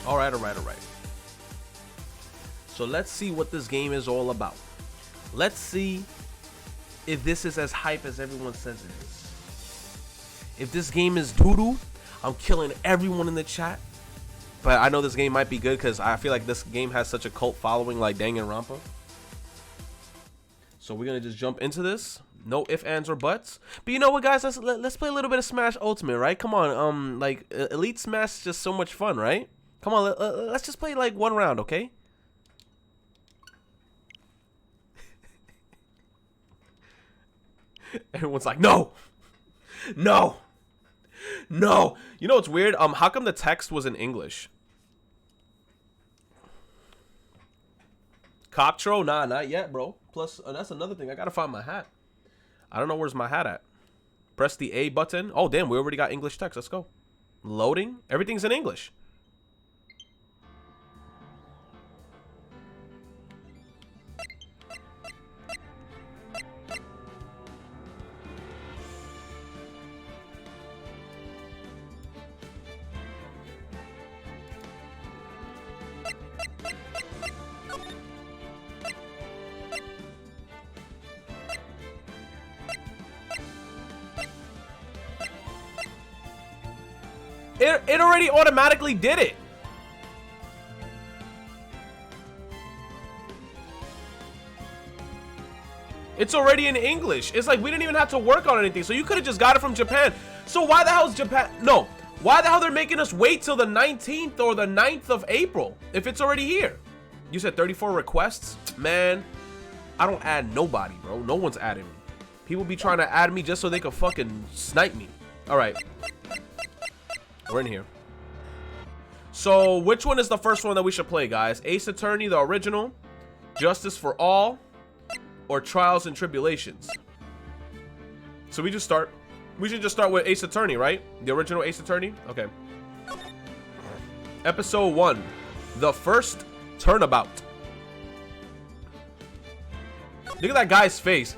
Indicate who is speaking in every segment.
Speaker 1: All right. So let's see what this game is all about. Let's see if this is as hype as everyone says it is. If this game is doo-doo, I'm killing everyone in the chat. But I know this game might be good because I feel like this game has such a cult following like Danganronpa. So we're going to just jump into this. No ifs, ands, or buts. But you know what, guys? Let's play a little bit of Smash Ultimate, right? Come on. Like, Elite Smash is just so much fun, right? Come on, let's just play like one round, okay? Everyone's like, no. You know what's weird? How come the text was in English? Cocktro? Nah, not yet, bro. Plus, that's another thing. I gotta find my hat. I don't know where's my hat at. Press the A button. Oh, damn, we already got English text. Let's go. Loading. Everything's in English. It already automatically did it. It's already in English. It's like we didn't even have to work on anything. So you could have just got it from Japan. So why the hell is Japan? No. Why the hell they're making us wait till the 19th or the 9th of April if it's already here? You said 34 requests? Man, I don't add nobody, bro. No one's adding me. People be trying to add me just so they could fucking snipe me. All right. We're in here. So, which one is the first one that we should play, guys? Ace Attorney, the original, Justice for All, or Trials and Tribulations? So we should just start with Ace Attorney, right? The original Ace Attorney? Okay. Episode 1, The First Turnabout. Look at that guy's face.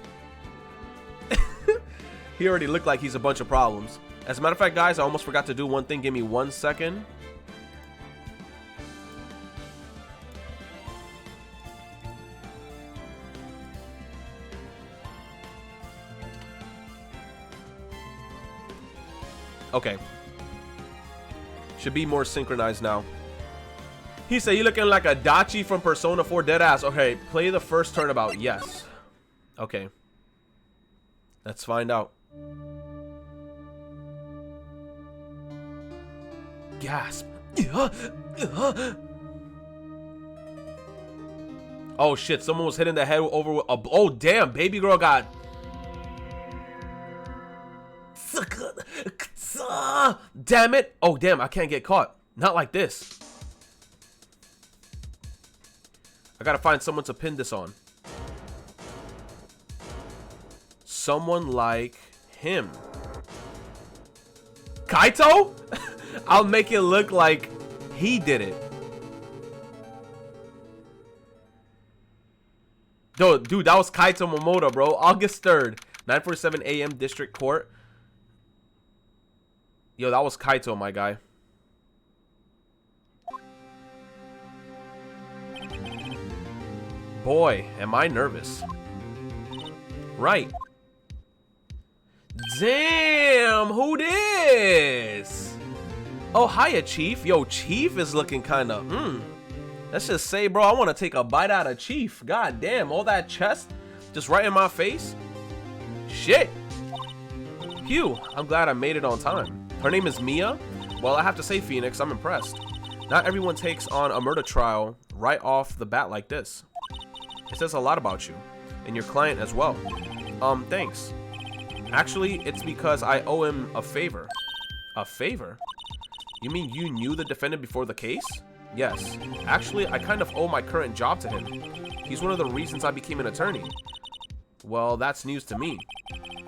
Speaker 1: He already looked like he's a bunch of problems. As a matter of fact, guys, I almost forgot to do one thing. Give me 1 second. Okay. Should be more synchronized now. He said, you looking like a Dachi from Persona 4 deadass. Okay, play the first turnabout. Yes. Okay. Let's find out. Gasp. Oh shit, someone was hitting the head over with a... Oh damn, baby girl got... Damn it. Oh damn, I can't get caught. Not like this. I gotta find someone to pin this on. Someone like him. Kaito? I'll make it look like he did it. Yo, dude, that was Kaito Momoda, bro. August 3rd, 9:47 a.m. District Court. Yo, that was Kaito, my guy. Boy, am I nervous. Right. Damn, who this? Oh, hiya, Chief. Yo, Chief is looking kind of, Let's just say, bro, I want to take a bite out of Chief. God damn, all that chest just right in my face. Shit. Phew, I'm glad I made it on time. Her name is Mia. Well, I have to say, Phoenix, I'm impressed. Not everyone takes on a murder trial right off the bat like this. It says a lot about you, and your client as well. Thanks. Actually, it's because I owe him a favor. A favor? You mean you knew the defendant before the case? Yes. Actually, I kind of owe my current job to him. He's one of the reasons I became an attorney. Well, that's news to me.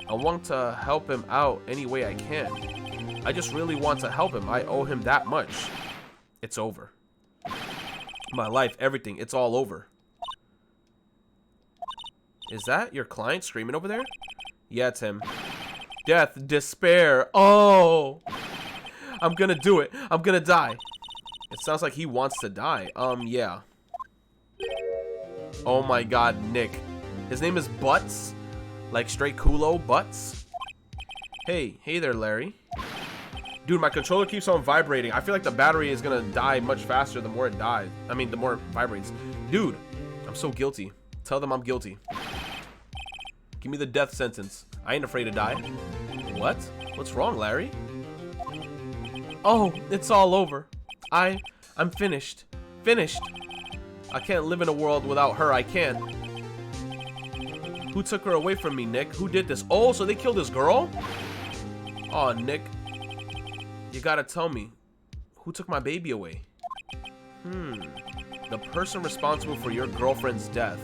Speaker 1: I want to help him out any way I can. I just really want to help him. I owe him that much. It's over. My life, everything, it's all over. Is that your client screaming over there? Yeah, it's him. Death, despair. Oh, I'm gonna do it. I'm gonna die. It sounds like he wants to die. Yeah. Oh my god, Nick. His name is Butts? Like straight culo, Butts? Hey there, Larry. Dude, my controller keeps on vibrating. I feel like the battery is gonna die much faster the more it dies. I mean, the more it vibrates. Dude, I'm so guilty. Tell them I'm guilty. Give me the death sentence. I ain't afraid to die. What? What's wrong, Larry? Oh, it's all over. I'm finished. Finished. I can't live in a world without her. I can't. Who took her away from me, Nick? Who did this? Oh, so they killed this girl? Oh, Nick. You gotta tell me. Who took my baby away? The person responsible for your girlfriend's death.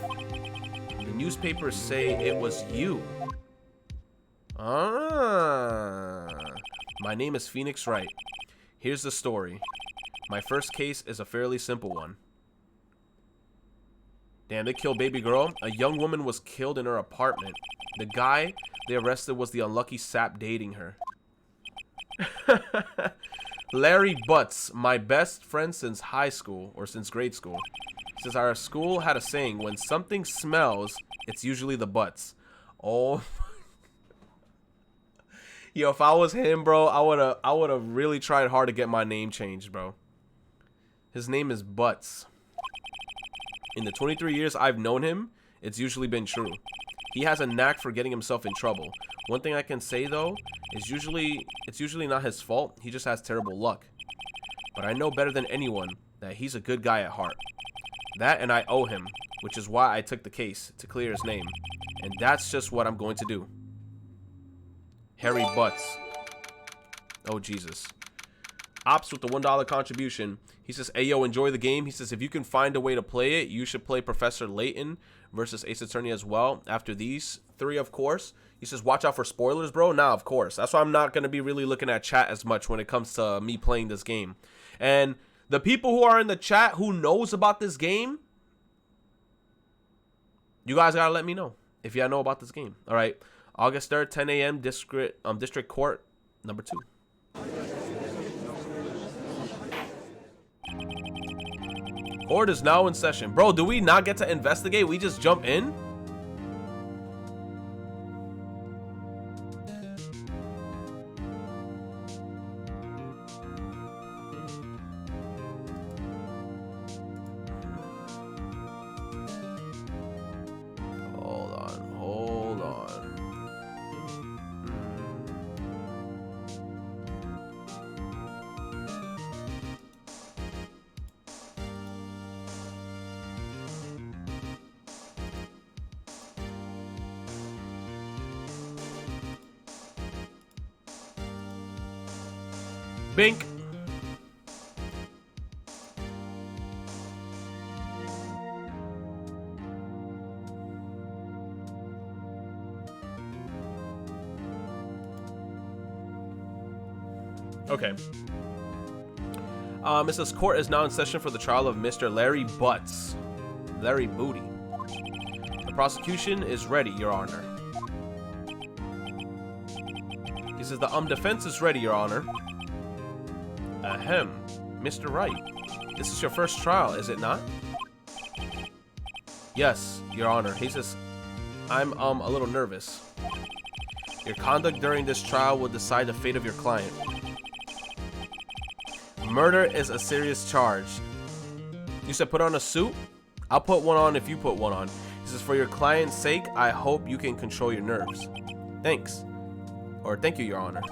Speaker 1: The newspapers say it was you. Ah. My name is Phoenix Wright. Here's the story. My first case is a fairly simple one. Damn, they killed baby girl. A young woman was killed in her apartment. The guy they arrested was the unlucky sap dating her. Larry Butts, my best friend since high school, or since grade school. Since our school had a saying, when something smells, it's usually the butts. Oh. Yo, if I was him, bro, I would have really tried hard to get my name changed, bro. His name is Butts. In the 23 years I've known him, it's usually been true. He has a knack for getting himself in trouble. One thing I can say, though, is it's usually not his fault. He just has terrible luck. But I know better than anyone that he's a good guy at heart. That and I owe him, which is why I took the case, to clear his name. And that's just what I'm going to do. Harry Butts. Oh, Jesus. Ops with the $1 contribution. He says, hey, yo, enjoy the game. He says, if you can find a way to play it, you should play Professor Layton versus Ace Attorney as well. After these three, of course. He says, watch out for spoilers, bro. Nah, of course. That's why I'm not going to be really looking at chat as much when it comes to me playing this game. And the people who are in the chat who knows about this game, you guys got to let me know if y'all know about this game. All right. August 3rd, 10 a.m. District Court number 2. Court is now in session. Bro, do we not get to investigate? We just jump in? Hold on. Bink. Okay. Mrs. Court is now in session for the trial of Mr. Larry Butts. Larry Booty. The prosecution is ready, Your Honor. He says the defense is ready, Your Honor. Ahem. Mr. Wright, this is your first trial, is it not? Yes, Your Honor. He says, I'm a little nervous. Your conduct during this trial will decide the fate of your client. Murder is a serious charge. You said put on a suit? I'll put one on if you put one on. He says, for your client's sake, I hope you can control your nerves. Thanks. Or thank you, Your Honor.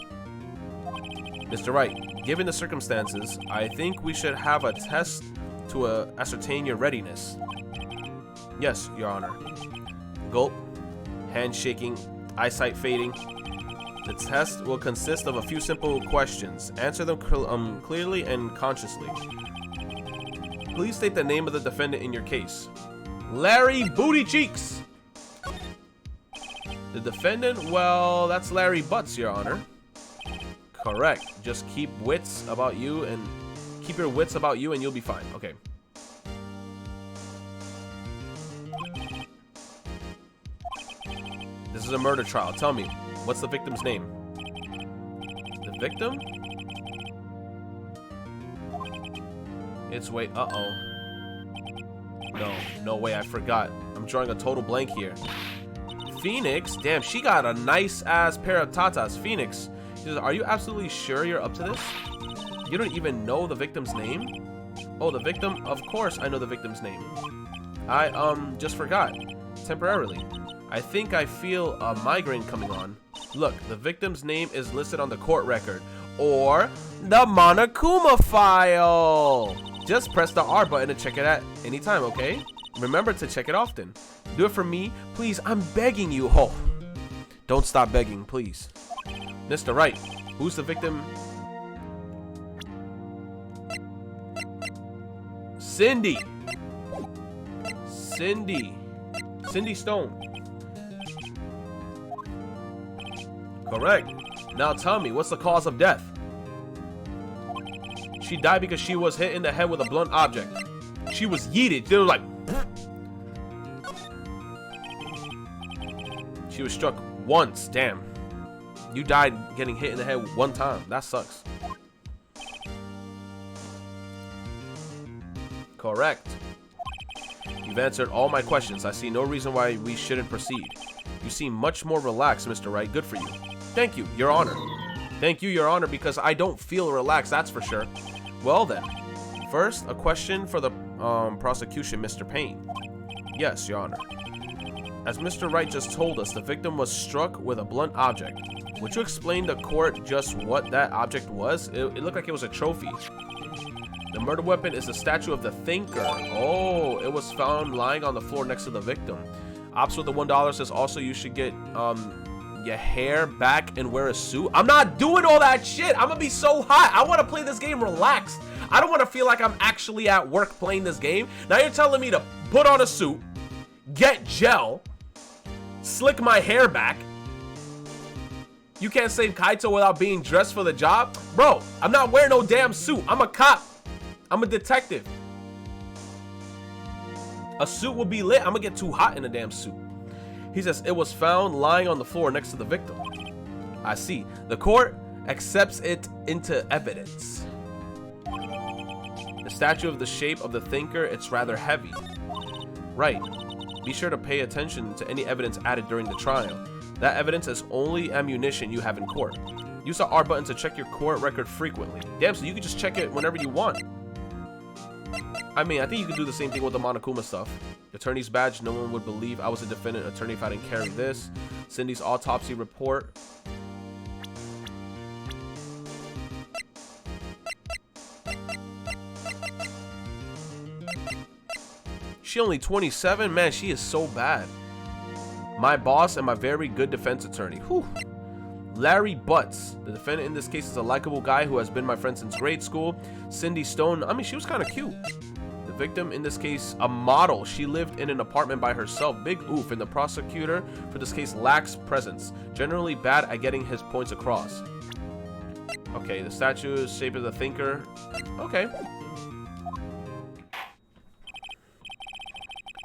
Speaker 1: Mr. Wright, given the circumstances, I think we should have a test to ascertain your readiness. Yes, Your Honor. Gulp, hand shaking, eyesight fading. The test will consist of a few simple questions. Answer them clearly and consciously. Please state the name of the defendant in your case. Larry Booty Cheeks. The defendant, well, that's Larry Butts, Your Honor. Correct. Just keep your wits about you and you'll be fine. Okay. This is a murder trial. Tell me, what's the victim's name? The victim? It's wait. Uh-oh. No way. I forgot. I'm drawing a total blank here. Phoenix? Damn, she got a nice-ass pair of tatas. Phoenix. She says, are you absolutely sure you're up to this? You don't even know the victim's name? Oh, the victim? Of course I know the victim's name. I, just forgot. Temporarily. I think I feel a migraine coming on. Look, the victim's name is listed on the court record. Or the Monokuma file. Just press the R button to check it at any time, okay? Remember to check it often. Do it for me, please. I'm begging you. Oh, don't stop begging, please. Mr. Wright, who's the victim? Cindy. Cindy Stone. Correct. Now tell me, what's the cause of death? She died because she was hit in the head with a blunt object. She was yeeted. They were like... She was struck once. Damn. You died getting hit in the head one time. That sucks. Correct. You've answered all my questions. I see no reason why we shouldn't proceed. You seem much more relaxed, Mr. Wright. Good for you. Thank you, Your Honor. Thank you, Your Honor, because I don't feel relaxed, that's for sure. Well then, first, a question for the prosecution, Mr. Payne. Yes, Your Honor. As Mr. Wright just told us, the victim was struck with a blunt object. Would you explain to court just what that object was? It looked like it was a trophy. The murder weapon is a statue of the Thinker. Oh, it was found lying on the floor next to the victim. Ops with the $1 says also you should get your hair back and wear a suit. I'm not doing all that shit. I'm gonna be so hot. I want to play this game relaxed. I don't want to feel like I'm actually at work playing this game. Now you're telling me to put on a suit, get gel, slick my hair back. You can't save Kaito without being dressed for the job? Bro, I'm not wearing no damn suit. I'm a cop. I'm a detective. A suit will be lit. I'm gonna get too hot in a damn suit. He says it was found lying on the floor next to the victim. I see. The court accepts it into evidence. The statue of the shape of the Thinker, it's rather heavy. Right. Be sure to pay attention to any evidence added during the trial. That evidence is only ammunition you have in court. Use the R button to check your court record frequently. Damn, so you can just check it whenever you want. I mean, I think you can do the same thing with the Monokuma stuff. Attorney's badge, no one would believe I was a defendant attorney if I didn't carry this. Cindy's autopsy report. She only 27? Man, she is so bad. My boss and my very good defense attorney. Whew. Larry Butts. The defendant in this case is a likable guy who has been my friend since grade school. Cindy Stone. I mean, she was kind of cute. The victim in this case, a model. She lived in an apartment by herself. Big oof. And the prosecutor for this case lacks presence. Generally bad at getting his points across. Okay, the statue is shape of the Thinker. Okay.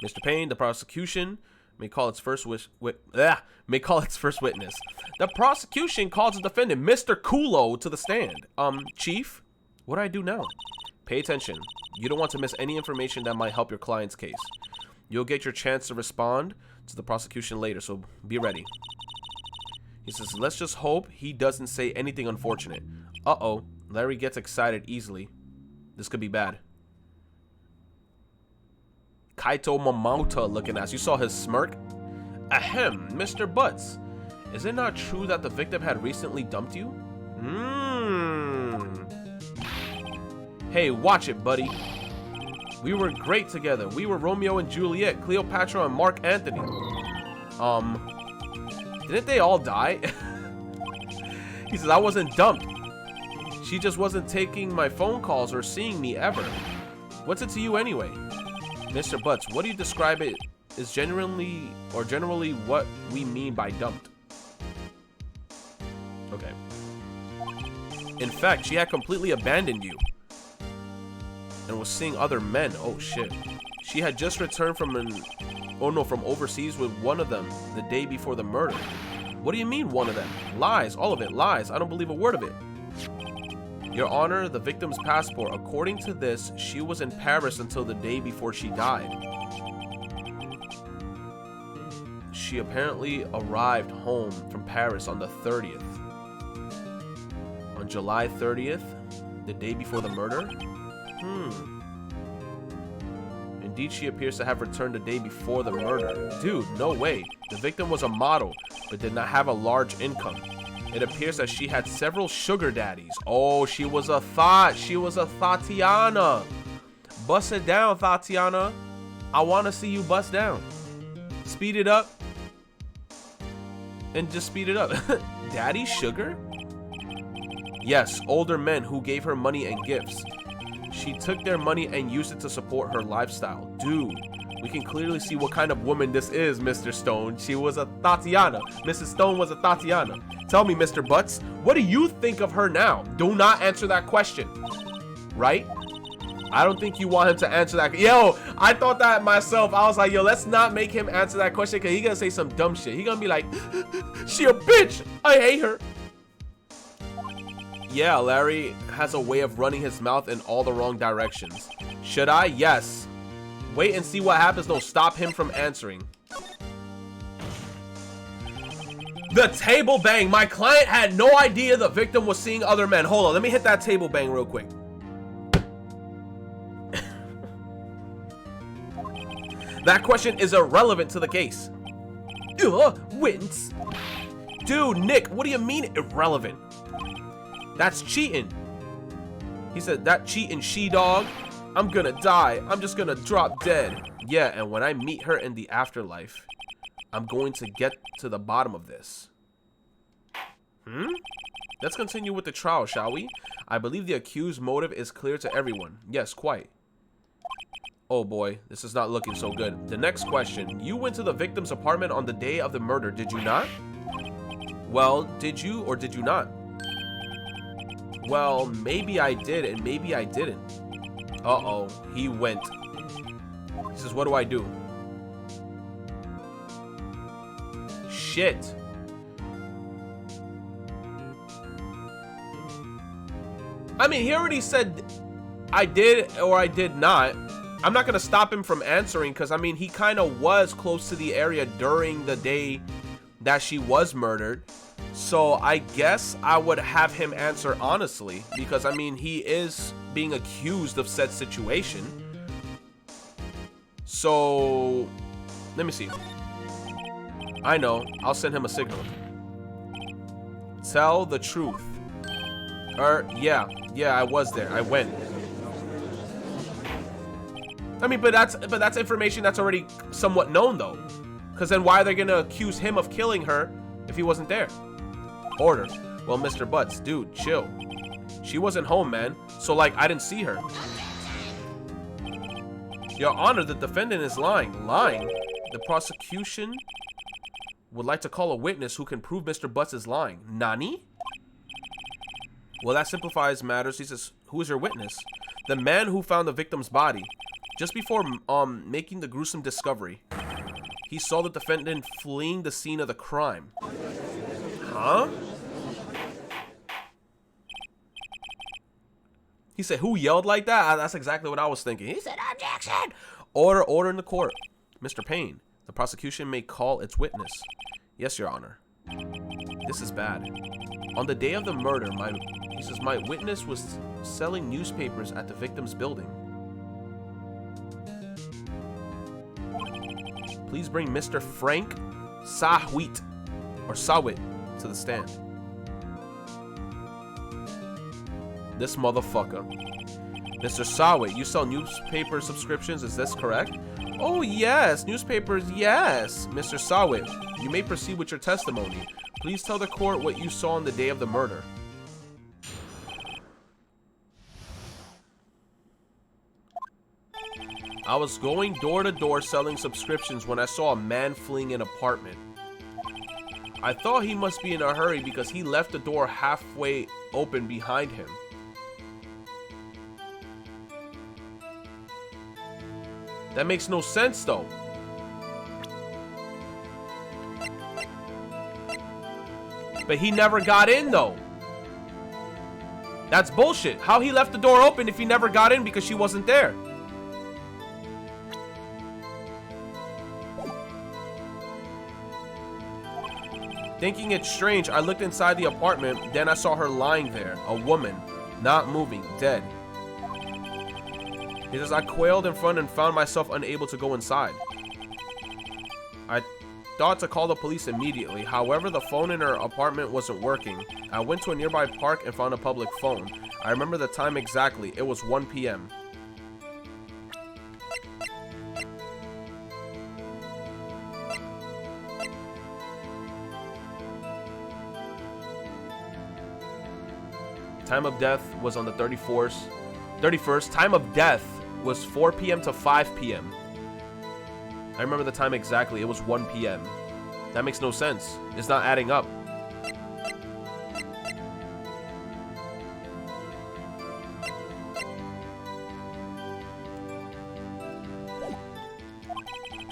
Speaker 1: Mr. Payne, the prosecution may call its first witness. The prosecution calls the defendant, Mr. Kulo, to the stand. Chief, what do I do now? Pay attention. You don't want to miss any information that might help your client's case. You'll get your chance to respond to the prosecution later, so be ready. He says, let's just hope he doesn't say anything unfortunate. Uh-oh. Larry gets excited easily. This could be bad. Kaito Momota looking ass. You saw his smirk? Ahem, Mr. Butts. Is it not true that the victim had recently dumped you? Hey, watch it, buddy. We were great together. We were Romeo and Juliet, Cleopatra and Mark Antony. Didn't they all die? He says, I wasn't dumped. She just wasn't taking my phone calls or seeing me ever. What's it to you anyway? Mr. Butts, what do you describe it as generally what we mean by dumped? Okay. In fact, she had completely abandoned you and was seeing other men. Oh shit. She had just returned from from overseas with one of them the day before the murder. What do you mean one of them? Lies, all of it, lies. I don't believe a word of it. Your Honor, the victim's passport. According to this, she was in Paris until the day before she died. She apparently arrived home from Paris on the 30th. On July 30th, the day before the murder? Indeed, she appears to have returned the day before the murder. Dude, no way. The victim was a model, but did not have a large income. It appears that she had several sugar daddies. Oh, she was a thought. She was a Tatiana. Bust it down, Tatiana. I want to see you bust down. Speed it up. And just speed it up. Daddy sugar? Yes, older men who gave her money and gifts. She took their money and used it to support her lifestyle. Dude, we can clearly see what kind of woman this is, Mr. Stone. She was a Tatiana. Mrs. Stone was a Tatiana. Tell me, Mr. Butts, what do you think of her now? Do not answer that question. Right? I don't think you want him to answer that. Yo, I thought that myself. I was like, yo, let's not make him answer that question because he's going to say some dumb shit. He's going to be like, she a bitch. I hate her. Yeah, Larry has a way of running his mouth in all the wrong directions. Should I? Yes. Wait and see what happens. Don't stop him from answering. The table bang. My client had no idea the victim was seeing other men. Hold on. Let me hit that table bang real quick. That question is irrelevant to the case. Wins. Dude, Nick, what do you mean irrelevant? That's cheating. He said, that cheating she-dog. I'm gonna die. I'm just gonna drop dead. Yeah, and when I meet her in the afterlife, I'm going to get to the bottom of this. Let's continue with the trial, shall we? I believe the accused's motive is clear to everyone. Yes, quite. Oh boy, this is not looking so good. The next question. You went to the victim's apartment on the day of the murder, did you not? Well, did you or did you not? Well, maybe I did and maybe I didn't. Uh-oh, he went. He says, what do I do? Shit. I mean, he already said I did or I did not. I'm not going to stop him from answering because, I mean, he kind of was close to the area during the day that she was murdered. So I guess I would have him answer honestly because, I mean, he is being accused of said situation. So let me see. I know. I'll send him a signal. Tell the truth. Yeah, I was there. I went. I mean, but that's information that's already somewhat known though. Because then why are they gonna accuse him of killing her if he wasn't there? Order. Well, Mr. Butts, dude, chill. She wasn't home, man. So, like, I didn't see her. Your Honor, the defendant is lying. Lying? The prosecution would like to call a witness who can prove Mr. Butts is lying. Nani? Well, that simplifies matters. He says, who is your witness? The man who found the victim's body. Just before making the gruesome discovery, he saw the defendant fleeing the scene of the crime. Huh? He said, who yelled like that? That's exactly what I was thinking. He said, objection! Order in the court. Mr. Payne, the prosecution may call its witness. Yes, Your Honor. This is bad. On the day of the murder, my witness was selling newspapers at the victim's building. Please bring Mr. Frank Sawit to the stand. This motherfucker. Mr. Sawit, you sell newspaper subscriptions, is this correct? Oh yes, newspapers, yes. Mr. Sawit, you may proceed with your testimony. Please tell the court what you saw on the day of the murder. I was going door to door selling subscriptions when I saw a man fleeing an apartment. I thought he must be in a hurry because he left the door halfway open behind him. That makes no sense though. But he never got in though. That's bullshit. How he left the door open if he never got in because she wasn't there? Thinking it's strange, I looked inside the apartment, then I saw her lying there, a woman, not moving, dead. He says, I quailed in front and found myself unable to go inside. I thought to call the police immediately. However, the phone in her apartment wasn't working. I went to a nearby park and found a public phone. I remember the time exactly. It was 1 p.m. Time of death was on the 31st. Time of death was 4 p.m. to 5 p.m. I remember the time exactly. It was 1 p.m. That makes no sense. It's not adding up.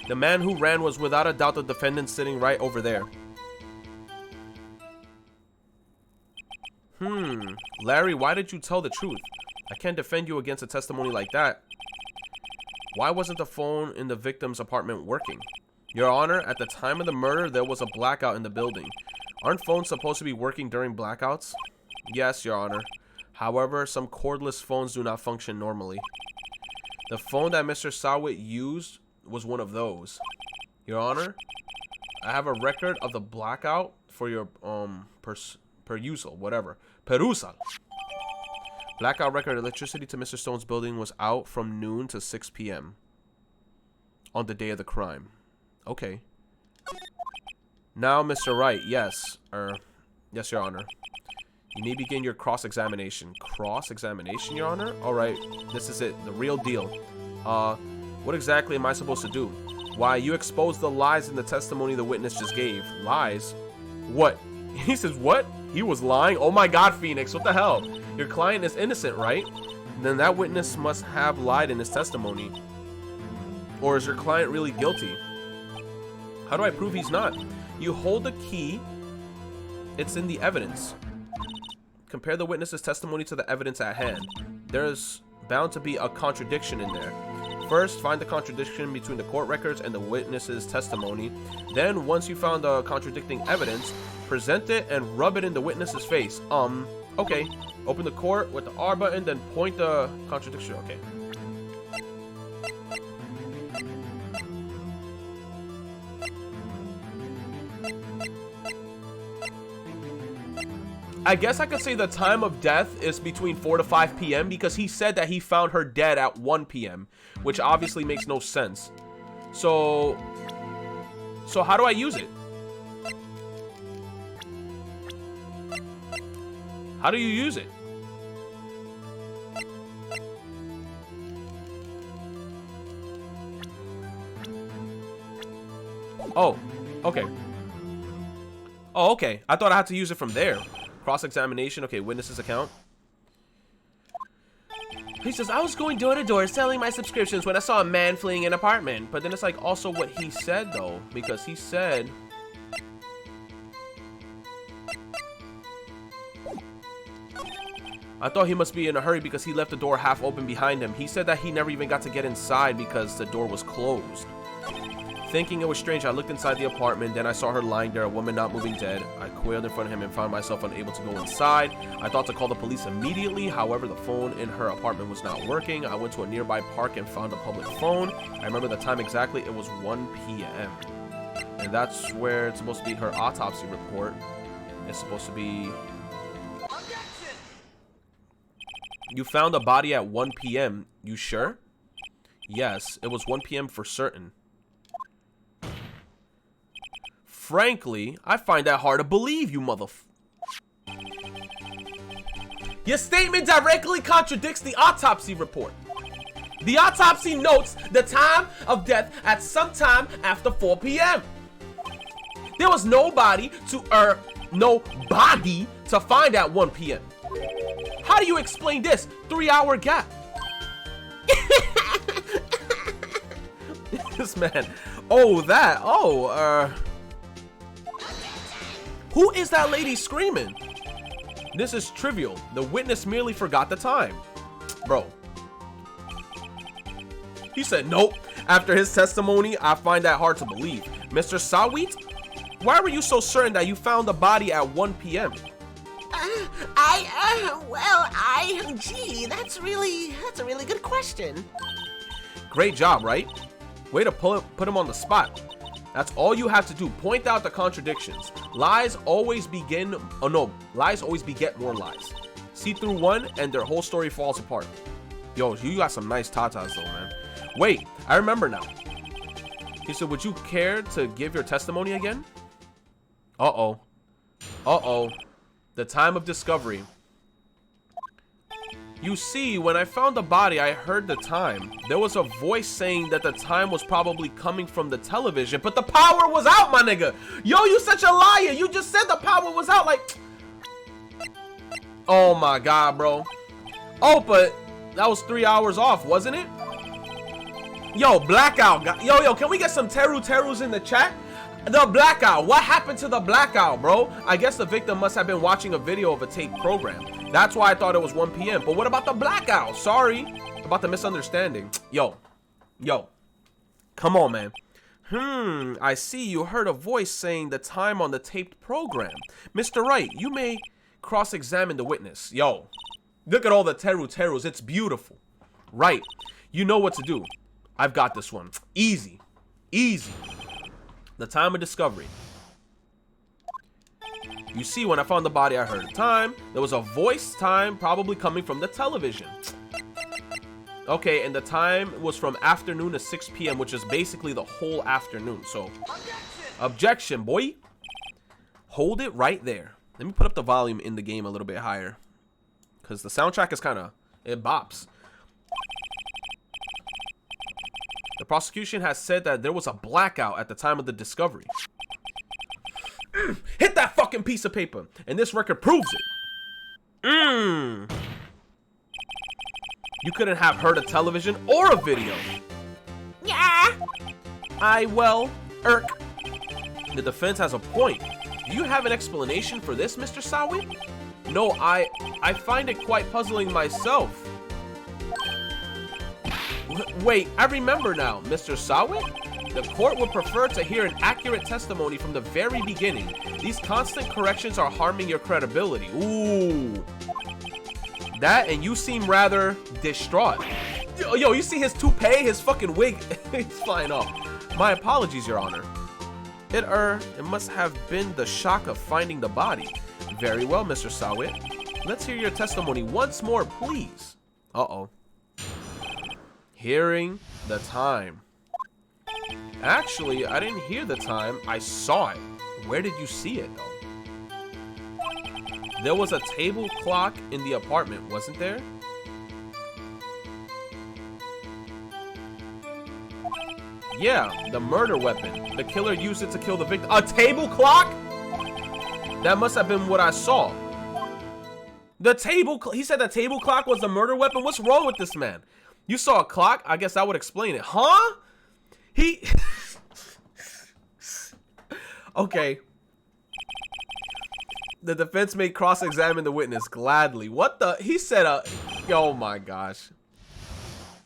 Speaker 1: The man who ran was without a doubt the defendant sitting right over there. Larry, why did you tell the truth? I can't defend you against a testimony like that. Why wasn't the phone in the victim's apartment working? Your Honor, at the time of the murder, there was a blackout in the building. Aren't phones supposed to be working during blackouts? Yes, Your Honor. However, some cordless phones do not function normally. The phone that Mr. Sawit used was one of those. Your Honor, I have a record of the blackout for your perusal, whatever. Perusal. Blackout record. Electricity to Mr. Stone's building was out from noon to 6 p.m. on the day of the crime. Okay. Now, Mr. Wright, yes. Yes, Your Honor. You may begin your cross-examination. Cross-examination, Your Honor? Alright, this is it. The real deal. What exactly am I supposed to do? Why, you exposed the lies in the testimony the witness just gave. Lies? What? He says, what? He was lying? Oh my god, Phoenix, what the hell? Your client is innocent, right? Then that witness must have lied in his testimony. Or is your client really guilty? How do I prove he's not? You hold the key. It's in the evidence. Compare the witness's testimony to the evidence at hand. There's bound to be a contradiction in there. First, find the contradiction between the court records and the witness's testimony. Then, once you found the contradicting evidence, present it and rub it in the witness's face. Okay. Open the court with the R button, then point the contradiction. Okay. I guess I could say the time of death is between 4 to 5 p.m. because he said that he found her dead at 1 p.m., which obviously makes no sense. So how do I use it? How do you use it? Oh, okay. Oh, okay. I thought I had to use it from there. Cross-examination. Okay, witness's account. He says, I was going door to door selling my subscriptions when I saw a man fleeing an apartment. But then it's like also what he said, though. Because he said... I thought he must be in a hurry because he left the door half open behind him. He said that he never even got to get inside because the door was closed. Thinking it was strange, I looked inside the apartment. Then I saw her lying there, a woman not moving, dead. I quailed in front of him and found myself unable to go inside. I thought to call the police immediately. However, the phone in her apartment was not working. I went to a nearby park and found a public phone. I remember the time exactly. It was 1 p.m. And that's where it's supposed to be her autopsy report. It's supposed to be... You found a body at 1 p.m. You sure? Yes, it was 1 p.m. for certain. Frankly, I find that hard to believe, you Your statement directly contradicts the autopsy report. The autopsy notes the time of death at some time after 4 p.m. There was nobody to find at 1 p.m. How do you explain this 3-hour gap? This man. Who is that lady screaming? This is trivial. The witness merely forgot the time. Bro. He said, nope. After his testimony, I find that hard to believe. Mr. Sawit, why were you so certain that you found the body at 1 p.m.?
Speaker 2: Gee, that's a really good question.
Speaker 1: Great job, right? Way to put him on the spot. That's all you have to do. Point out the contradictions. Lies always beget more lies. See through one and their whole story falls apart. Yo, you got some nice tatas though, man. Wait, I remember now. He said, would you care to give your testimony again? Uh-oh. Uh-oh. The time of discovery. You see, when I found the body, I heard the time. There was a voice saying that the time was probably coming from the television, but the power was out, my nigga. Yo, you such a liar. You just said the power was out, like... Oh my God, bro. Oh, but that was 3 hours off, wasn't it? Yo, blackout. Yo, can we get some Terus in the chat? The blackout. What happened to the blackout, bro? I guess the victim must have been watching a video of a taped program. That's why I thought it was 1 p.m. But what about the blackout? Sorry about the misunderstanding. Yo. Come on, man. I see you heard a voice saying the time on the taped program. Mr. Wright, you may cross-examine the witness. Yo, look at all the Terus. It's beautiful. Right. You know what to do. I've got this one. Easy. The time of discovery. You see, when I found the body, I heard the time. There was a voice time probably coming from the television. Okay, and the time was from afternoon to 6 p.m., which is basically the whole afternoon. So, objection, boy. Hold it right there. Let me put up the volume in the game a little bit higher, because the soundtrack is it bops. The prosecution has said that there was a blackout at the time of the discovery. Hit that fucking piece of paper, and this record proves it. You couldn't have heard a television or a video.
Speaker 2: Yeah.
Speaker 1: The defense has a point. Do you have an explanation for this, Mr. Sawit? No, I find it quite puzzling myself. Wait, I remember now, Mr. Sawit? The court would prefer to hear an accurate testimony from the very beginning. These constant corrections are harming your credibility. Ooh. That, and you seem rather distraught. Yo, you see his toupee, his fucking wig, it's flying off. My apologies, Your Honor. It must have been the shock of finding the body. Very well, Mr. Sawit. Let's hear your testimony once more, please. Uh-oh. Hearing the time. Actually, I didn't hear the time. I saw it. Where did you see it, though? There was a table clock in the apartment, wasn't there? Yeah, the murder weapon. The killer used it to kill the victim. A table clock? That must have been what I saw. He said the table clock was the murder weapon? What's wrong with this man? You saw a clock? I guess that would explain it. Huh? Okay. The defense may cross-examine the witness gladly. What the? He said oh my gosh.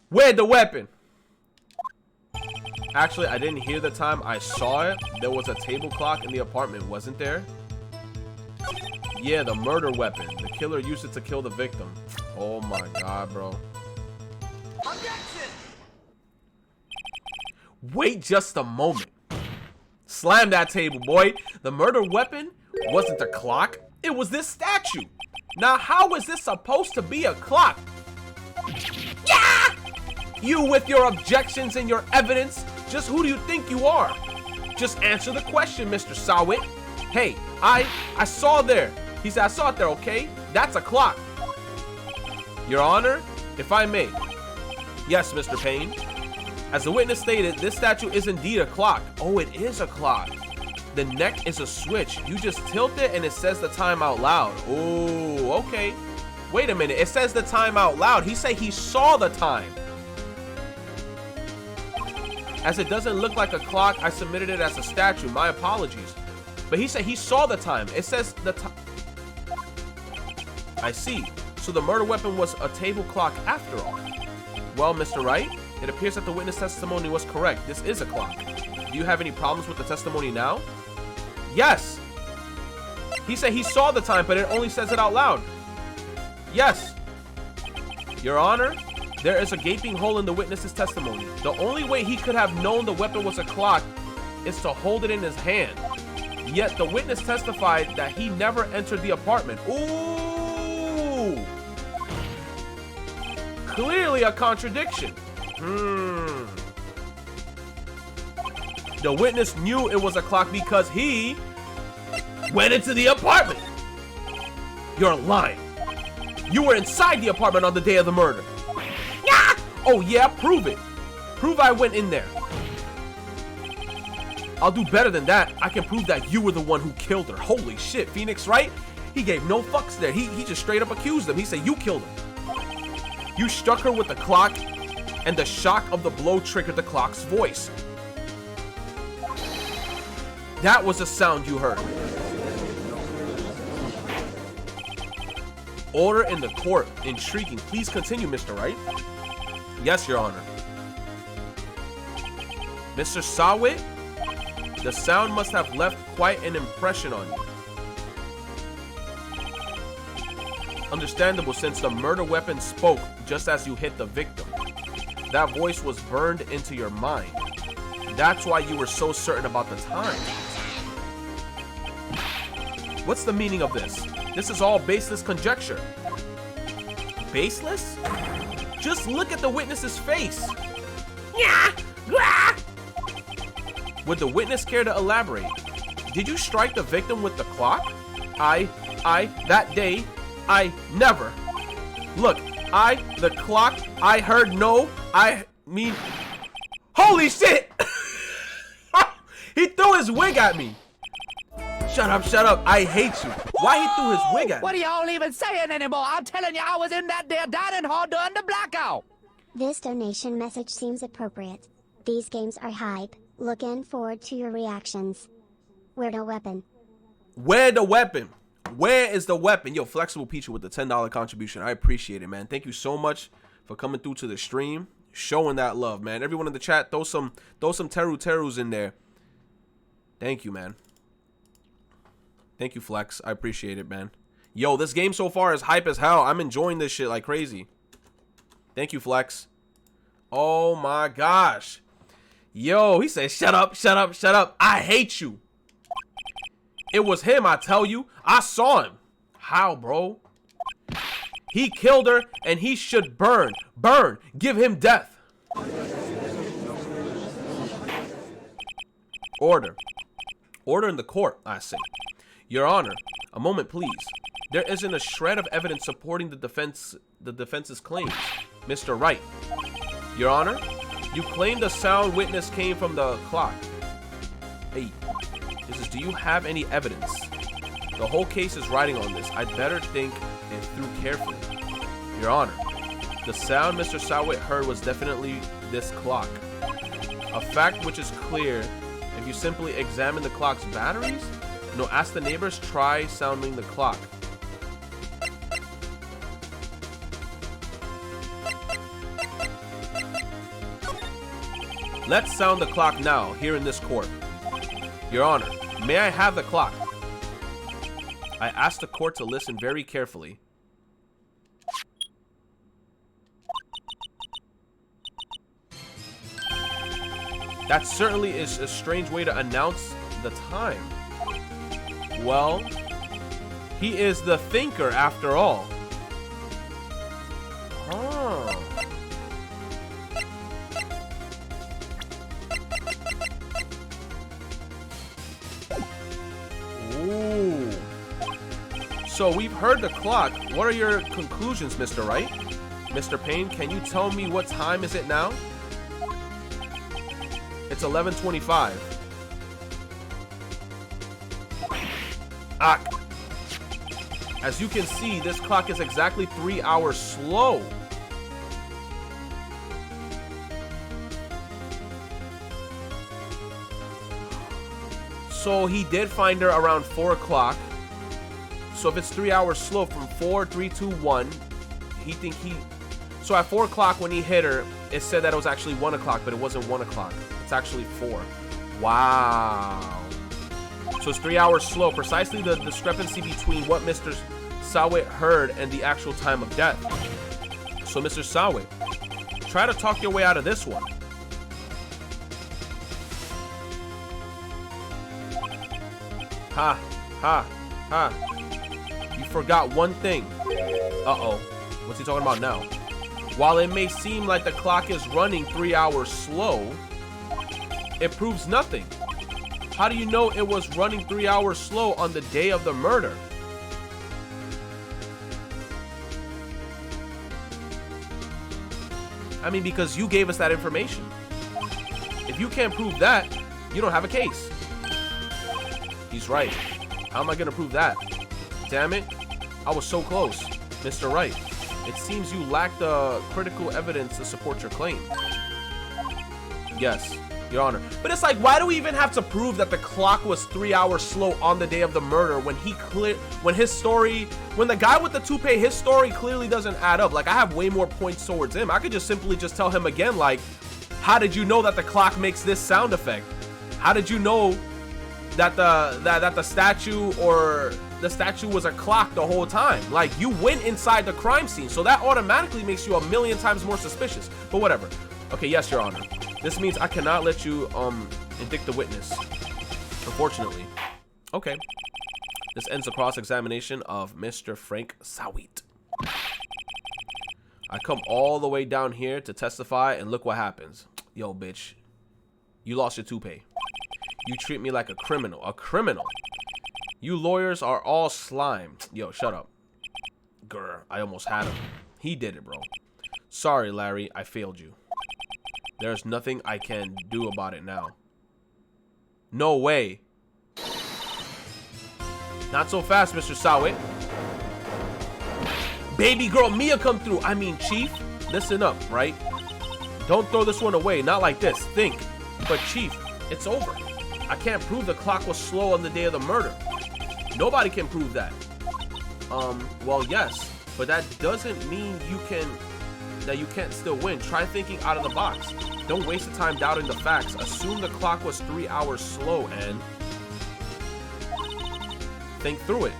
Speaker 1: Where'd the weapon? Actually, I didn't hear the time. I saw it. There was a table clock in the apartment, wasn't there? Yeah, the murder weapon. The killer used it to kill the victim. Oh my God, bro. Wait just a moment. Slam that table, boy. The murder weapon wasn't the clock. It was this statue. Now, how is this supposed to be a clock? Yeah! You with your objections and your evidence. Just who do you think you are? Just answer the question, Mr. Sawit. Hey, I saw there. He said, I saw it there, okay? That's a clock. Your Honor, if I may. Yes, Mr. Payne. As the witness stated, this statue is indeed a clock. Oh, it is a clock. The neck is a switch. You just tilt it and it says the time out loud. Oh, okay. Wait a minute. It says the time out loud. He said he saw the time. As it doesn't look like a clock, I submitted it as a statue. My apologies. But he said he saw the time. It says the time. I see. So the murder weapon was a table clock after all. Well, Mr. Wright, it appears that the witness testimony was correct. This is a clock. Do you have any problems with the testimony now? Yes. He said he saw the time, but it only says it out loud. Yes. Your Honor, there is a gaping hole in the witness's testimony. The only way he could have known the weapon was a clock is to hold it in his hand. Yet the witness testified that he never entered the apartment. Ooh! Clearly a contradiction. The witness knew it was a clock because he went into the apartment. You're lying. You were inside the apartment on the day of the murder.
Speaker 2: Yeah!
Speaker 1: Oh yeah, prove it. Prove I went in there. I'll do better than that. I can prove that you were the one who killed her. Holy shit, Phoenix, right? He gave no fucks there. He just straight up accused him. He said, you killed her. You struck her with the clock, and the shock of the blow triggered the clock's voice. That was the sound you heard. Order in the court. Intriguing. Please continue, Mr. Wright. Yes, Your Honor. Mr. Sawit, the sound must have left quite an impression on you. Understandable, since the murder weapon spoke just as you hit the victim. That voice was burned into your mind. That's why you were so certain about the time. What's the meaning of this? This is all baseless conjecture. Baseless? Just look at the witness's face.
Speaker 2: Yeah! Yeah!
Speaker 1: Would the witness care to elaborate? Did you strike the victim with the clock? That day, I never. Look, the clock, I heard no, I mean, holy shit! He threw his wig at me. Shut up, I hate you. Why he threw his wig at me?
Speaker 3: What are y'all even saying anymore? I'm telling you, I was in that there dining hall during the blackout.
Speaker 4: This donation message seems appropriate. These games are hype. Looking forward to your reactions. Where the weapon?
Speaker 1: Where the weapon? Where is the weapon? Yo, Flexible Peach with the $10 contribution. I appreciate it, man. Thank you so much for coming through to the stream, showing that love, man. Everyone in the chat, throw some Terus in there. Thank you, man. Thank you, Flex. I appreciate it, man. Yo, this game so far is hype as hell. I'm enjoying this shit like crazy. Thank you, Flex. Oh my gosh. Yo, he said, shut up. I hate you. It was him, I tell you. I saw him. How, bro? He killed her, and he should burn. Burn. Give him death. Order. Order in the court, I say. Your Honor, a moment, please. There isn't a shred of evidence supporting the defense's claims. Mr. Wright. Your Honor, you claim the sound witness came from the clock. Hey, this is, do you have any evidence? The whole case is riding on this. I'd better think it through carefully. Your Honor, the sound Mr. Sawit heard was definitely this clock. A fact which is clear if you simply examine the clock's batteries. No, ask the neighbors, try sounding the clock. Let's sound the clock now, here in this court. Your Honor, may I have the clock? I ask the court to listen very carefully. That certainly is a strange way to announce the time. Well, he is the thinker after all. Huh. Ooh. So we've heard the clock. What are your conclusions, Mr. Wright? Mr. Payne, can you tell me what time is it now? It's 11:25. As you can see, this clock is exactly 3 hours slow. So he did find her around 4 o'clock. So if it's 3 hours slow from 4, 3, 2, 1, so at 4 o'clock when he hit her, it said that it was actually 1 o'clock, but it wasn't 1 o'clock. It's actually 4. Wow. So it's 3 hours slow, precisely the discrepancy between what Mr. Sawit heard and the actual time of death. So Mr. Sawit, try to talk your way out of this one. Ha, ha, ha. You forgot one thing. Uh-oh. What's he talking about now? While it may seem like the clock is running 3 hours slow, it proves nothing. How do you know it was running 3 hours slow on the day of the murder? I mean, because you gave us that information. If you can't prove that, you don't have a case. He's right. How am I gonna prove that? Damn it. I was so close. Mr. Wright, it seems you lack the critical evidence to support your claim. Yes, Your Honor. But it's like, why do we even have to prove that the clock was 3 hours slow on the day of the murder when when the guy with the toupee, his story clearly doesn't add up? Like, I have way more points towards him. I could just simply just tell him again, like, how did you know that the clock makes this sound effect? How did you know that the statue was a clock the whole time? Like, you went inside the crime scene, so that automatically makes you a million times more suspicious. But whatever. Okay, yes, Your Honor. This means I cannot let you indict the witness, unfortunately. Okay. This ends the cross-examination of Mr. Frank Sawit. I come all the way down here to testify, and look what happens. Yo, bitch. You lost your toupee. You treat me like a criminal. A criminal. You lawyers are all slime. Yo, shut up. Grr, I almost had him. He did it, bro. Sorry, Larry, I failed you. There's nothing I can do about it now. No way. Not so fast, Mr. Sawit. Baby girl Mia come through. I mean, Chief, listen up, right? Don't throw this one away. Not like this. Think. But Chief, it's over. I can't prove the clock was slow on the day of the murder. Nobody can prove that. Well, yes, but that doesn't mean you can't still win. Try thinking out of the box. Don't waste the time doubting the facts. Assume the clock was 3 hours slow and think through it.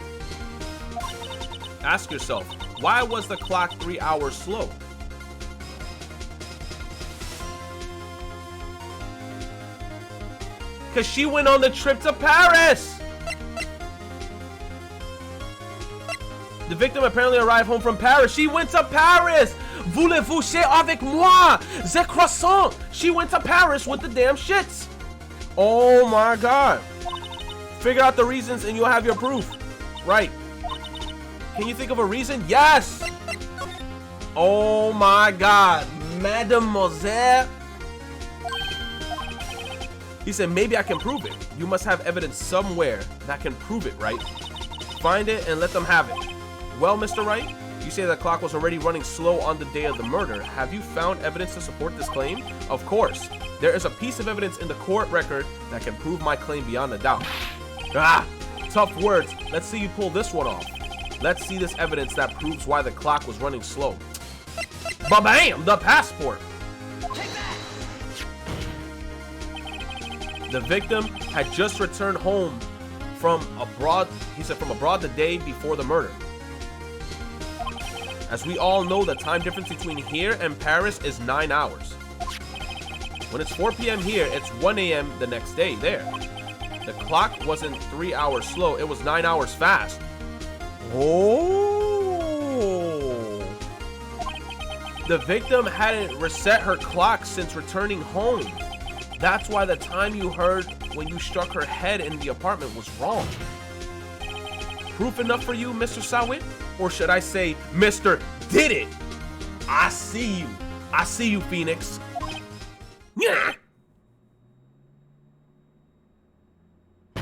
Speaker 1: Ask yourself, why was the clock 3 hours slow? Because she went on the trip to Paris. The victim apparently arrived home from Paris. She went to Paris. Voulez-vous share avec moi? The croissant. She went to Paris with the damn shits. Oh my God. Figure out the reasons and you'll have your proof. Right. Can you think of a reason? Yes. Oh my God. Mademoiselle. He said, maybe I can prove it. You must have evidence somewhere that can prove it, right? Find it and let them have it. Well, Mr. Wright, you say the clock was already running slow on the day of the murder. Have you found evidence to support this claim? Of course. There is a piece of evidence in the court record that can prove my claim beyond a doubt. Ah, tough words. Let's see you pull this one off. Let's see this evidence that proves why the clock was running slow. Ba-bam! The passport. The victim had just returned home from abroad. He said from abroad the day before the murder. As we all know, the time difference between here and Paris is 9 hours. When it's 4 p.m. here, it's 1 a.m. the next day there. The clock wasn't 3 hours slow, it was 9 hours fast. Oh. The victim hadn't reset her clock since returning home. That's why the time you heard when you struck her head in the apartment was wrong. Proof enough for you, Mr. Sawit? Or should I say, Mr. Did It? I see you. I see you, Phoenix. Yeah.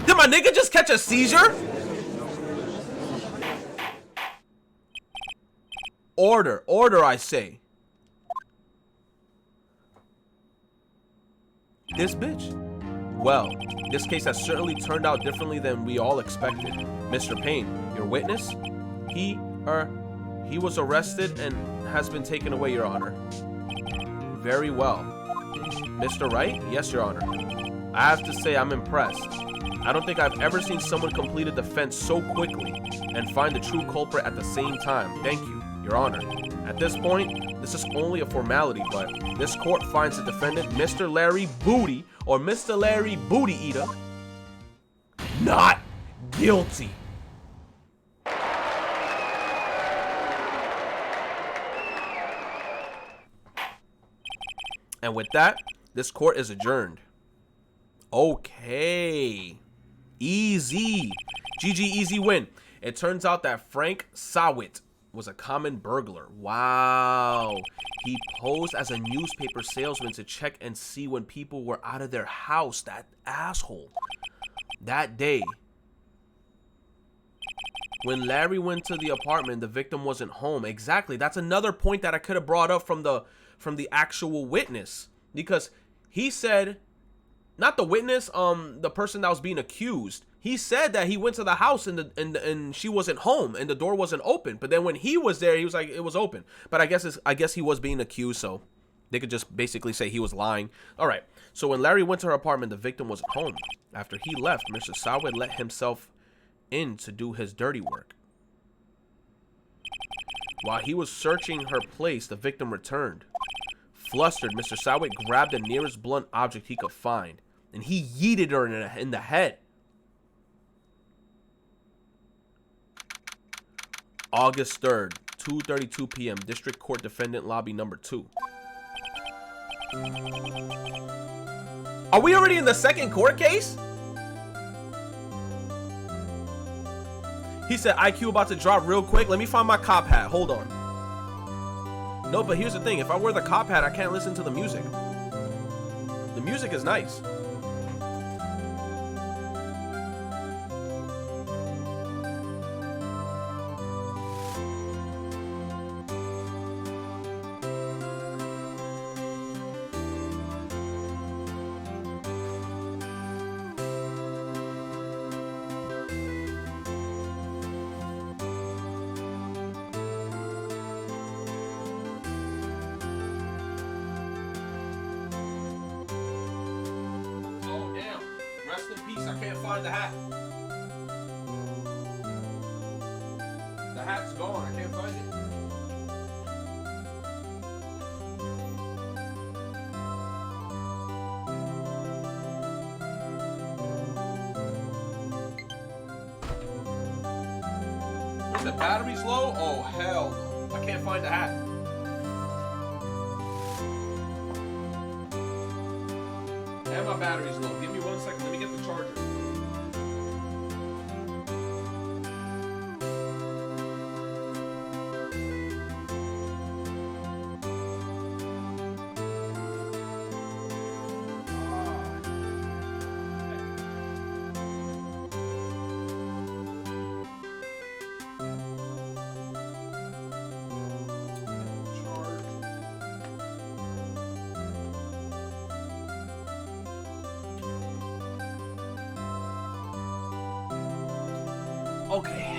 Speaker 1: Did my nigga just catch a seizure? Order. Order, I say. This bitch. Well, this case has certainly turned out differently than we all expected. Mr. Payne, your witness? He was arrested and has been taken away, Your Honor. Very well. Mr. Wright? Yes, Your Honor. I have to say I'm impressed. I don't think I've ever seen someone complete a defense so quickly and find the true culprit at the same time. Thank you, Your Honor. At this point, this is only a formality, but this court finds the defendant, Mr. Larry Booty, or Mr. Larry Booty Eater, not guilty. And with that, this court is adjourned. Okay. Easy. GG, easy win. It turns out that Frank Sawit was a common burglar. Wow. He posed as a newspaper salesman to check and see when people were out of their house. That asshole. That day, when Larry went to the apartment, the victim wasn't home. Exactly. That's another point that I could have brought up from the actual witness, because he said, not the witness, the person that was being accused, he said that he went to the house and she wasn't home and the door wasn't open. But then when he was there, he was like, it was open. But I guess he was being accused, so they could just basically say he was lying. All right. So when Larry went to her apartment, the victim wasn't home. After he left, Mr. Sawit let himself in to do his dirty work. While he was searching her place, the victim returned. Flustered, Mr. Sawit grabbed the nearest blunt object he could find, and he yeeted her in the head. August 3rd, 2:32 p.m., District Court Defendant Lobby number 2. Are we already in the second court case? He said, IQ about to drop real quick. Let me find my cop hat. Hold on. No, but here's the thing. If I wear the cop hat, I can't listen to the music. The music is nice. Rest in peace. I can't find the hat. The hat's gone. I can't find it. Is the battery's low? Oh, hell no. I can't find the hat. And my battery's low. Give me 1 second. Let me get the charger. Okay.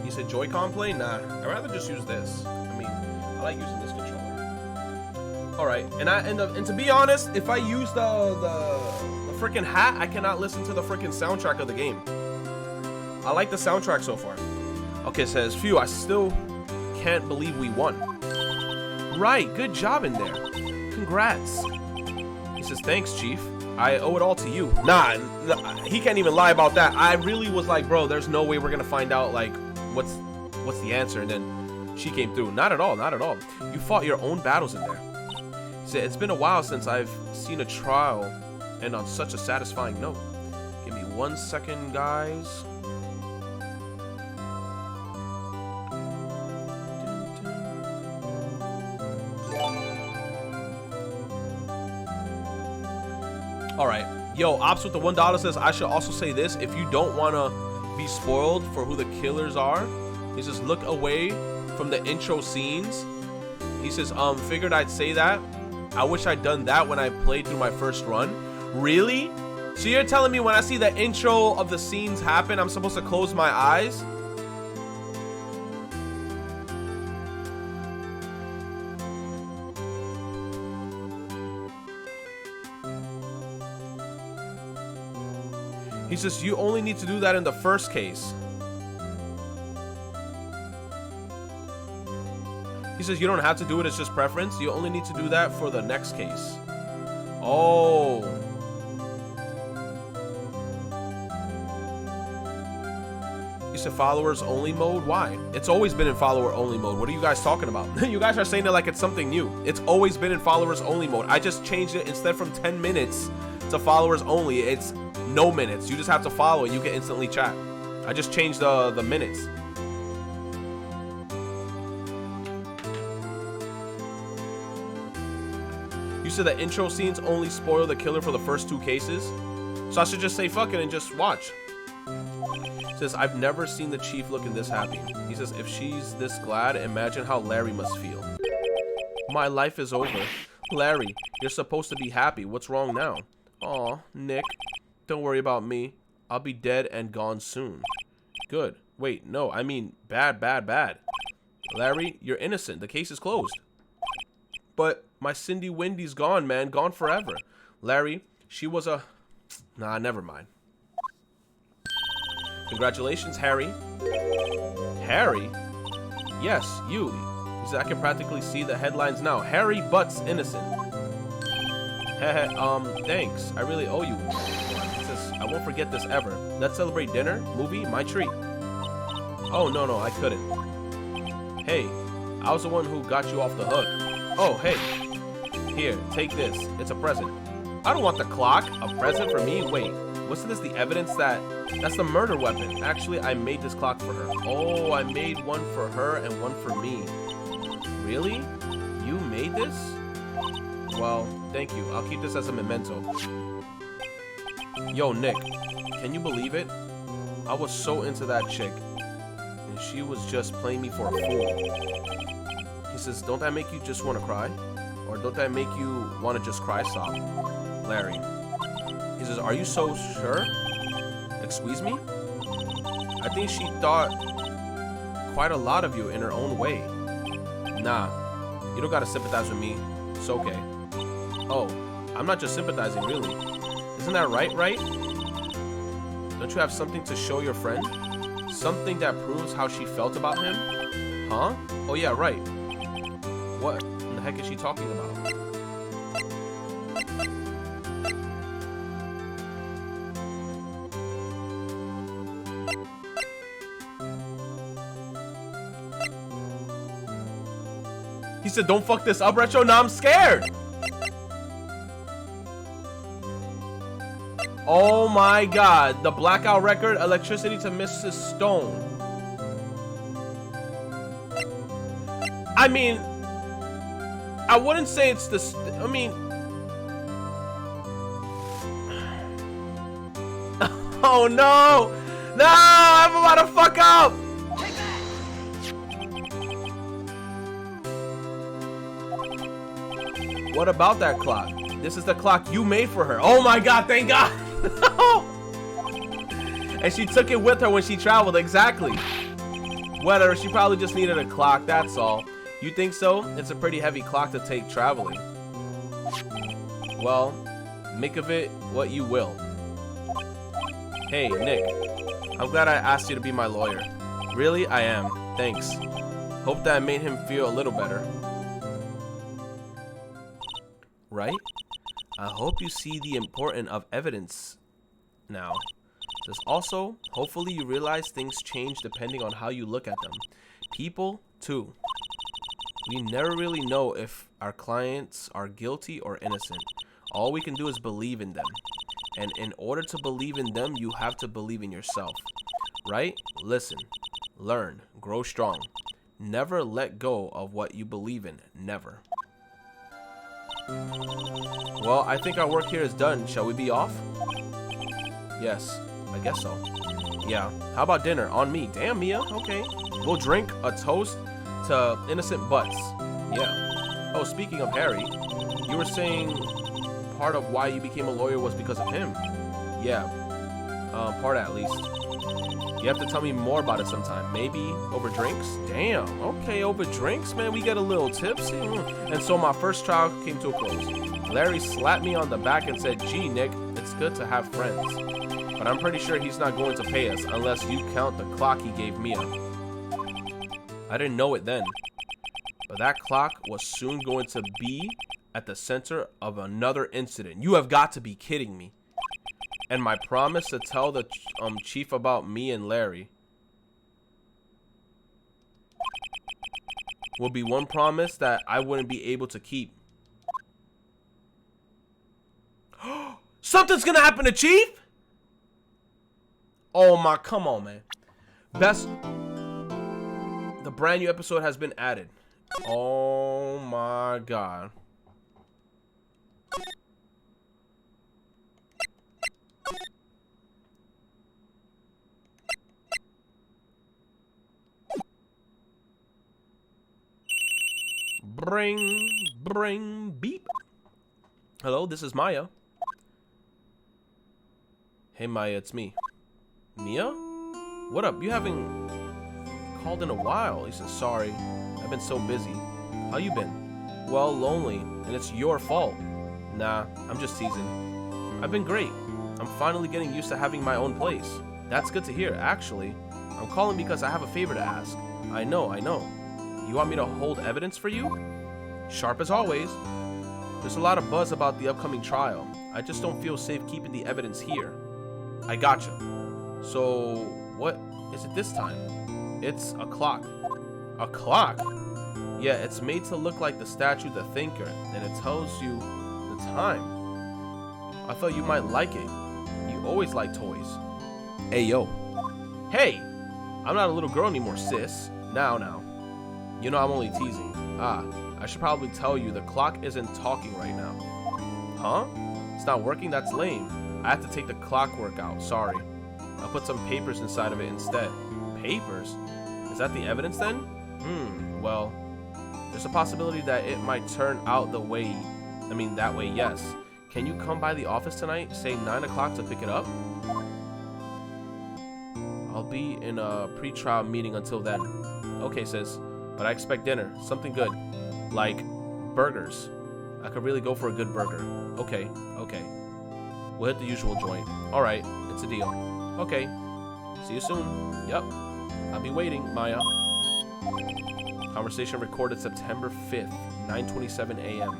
Speaker 1: He said Joy-Con play? Nah, I'd rather just use this. I mean, I like using this controller. All right, and to be honest, if I use the freaking hat, I cannot listen to the freaking soundtrack of the game. I like the soundtrack so far. Okay, it says, phew, I still can't believe we won. Right, good job in there. Congrats. He says, thanks, Chief. I owe it all to you. Nah, he can't even lie about that. I really was like, bro, there's no way we're gonna find out like what's the answer. And then she came through. Not at all, not at all. You fought your own battles in there. He said, it's been a while since I've seen a trial and on such a satisfying note. Give me 1 second, guys. All right, yo, Ops with the $1 says, I should also say this. If you don't want to be spoiled for who the killers are, he says, look away from the intro scenes. He says, figured I'd say that. I wish I'd done that when I played through my first run. Really? So you're telling me when I see the intro of the scenes happen, I'm supposed to close my eyes? He says, you only need to do that in the first case. He says, you don't have to do it, it's just preference. You only need to do that for the next case. Oh. You said followers only mode? Why? It's always been in follower only mode. What are you guys talking about? You guys are saying it like it's something new. It's always been in followers only mode. I just changed it instead from 10 minutes to followers only. It's no minutes. You just have to follow and you can instantly chat. I just changed the minutes. You said the intro scenes only spoil the killer for the first 2 cases. So I should just say fuck it and just watch. Says, I've never seen the chief looking this happy. He says, if she's this glad, imagine how Larry must feel. My life is over. Larry, you're supposed to be happy. What's wrong now? Aw, Nick. Don't worry about me. I'll be dead and gone soon. Good. Wait, no, I mean bad, bad, bad. Larry, you're innocent. The case is closed. But my Cindy Wendy's gone, man. Gone forever. Larry, she was a... Nah, never mind. Congratulations, Harry. Harry? Yes, you. He said, I can practically see the headlines now. Harry Butts innocent. Thanks. I really owe you. He says, I won't forget this ever. Let's celebrate dinner, movie, my treat. Oh, no, I couldn't. Hey, I was the one who got you off the hook. Oh, hey. Here, take this. It's a present. I don't want the clock. A present for me? Wait, wasn't this the evidence that... That's the murder weapon. Actually, I made this clock for her. Oh, I made one for her and one for me. Really? You made this? Well, thank you. I'll keep this as a memento. Yo, Nick, can you believe it? I was so into that chick, and she was just playing me for a fool. He says, don't that make you just want to cry? Or don't that make you want to just cry sob? Larry. He says, are you so sure? Excuse me? I think she thought quite a lot of you in her own way. Nah, you don't gotta sympathize with me. It's okay. Oh, I'm not just sympathizing, really. Isn't that right? Don't you have something to show your friend? Something that proves how she felt about him? Huh? Oh yeah, right. What in the heck is she talking about? He said, don't fuck this up, Retro. Now I'm scared. Oh my god. The blackout record, electricity to Mrs. Stone. I mean, I wouldn't say it's the... I mean... Oh no! No! I'm about to fuck up! What about that clock? This is the clock you made for her. Oh my god, thank god! And she took it with her when she traveled, exactly. Whatever, she probably just needed a clock, that's all. You think so? It's a pretty heavy clock to take traveling. Well, make of it what you will. Hey, Nick. I'm glad I asked you to be my lawyer. Really? I am. Thanks. Hope that made him feel a little better. Right? I hope you see the importance of evidence now. There's also, hopefully you realize things change depending on how you look at them. People, too. We never really know if our clients are guilty or innocent. All we can do is believe in them. And in order to believe in them, you have to believe in yourself. Right? Listen, learn, grow strong. Never let go of what you believe in. Never. Well, I think our work here is done. Shall we be off? Yes, I guess so. Yeah, how about dinner? On me. Damn, Mia. Okay. We'll drink a toast to innocent butts. Yeah. Oh, speaking of Harry, you were saying part of why you became a lawyer was because of him. Yeah, part at least. You have to tell me more about it sometime. Maybe over drinks? Damn, okay, over drinks, man, we get a little tipsy. And so my first trial came to a close. Larry slapped me on the back and said, "Gee, Nick, it's good to have friends. But I'm pretty sure he's not going to pay us unless you count the clock he gave Mia." I didn't know it then, but that clock was soon going to be at the center of another incident. You have got to be kidding me. And my promise to tell the chief about me and Larry will be one promise that I wouldn't be able to keep. Something's gonna happen to Chief? Oh my, come on, man. The brand new episode has been added. Oh my God. Bring, beep. Hello, this is Maya. Hey Maya, it's me. Mia? What up? You haven't called in a while. He says, sorry, I've been so busy. How you been? Well, lonely, and it's your fault. Nah, I'm just teasing. I've been great. I'm finally getting used to having my own place. That's good to hear, actually. I'm calling because I have a favor to ask. I know. You want me to hold evidence for you? Sharp as always. There's a lot of buzz about the upcoming trial. I just don't feel safe keeping the evidence here. I gotcha. So, what is it this time? It's a clock. A clock? Yeah, it's made to look like the statue The Thinker, and it tells you the time. I thought you might like it. You always like toys. Hey, yo. Hey! I'm not a little girl anymore, sis. Now. You know I'm only teasing. I should probably tell you the clock isn't talking right now. Huh? It's not working? That's lame. I have to take the clockwork out. Sorry. I'll put some papers inside of it instead. Papers? Is that the evidence then? Well, there's a possibility that it might turn out that way, yes. Can you come by the office tonight, say 9 o'clock, to pick it up? I'll be in a pre-trial meeting until then. Okay, sis, but I expect dinner, something good, like burgers. I could really go for a good burger. Okay. We'll hit the usual joint. Alright, it's a deal. Okay, see you soon. Yep, I'll be waiting, Maya. Conversation recorded September 5th, 9:27 a.m.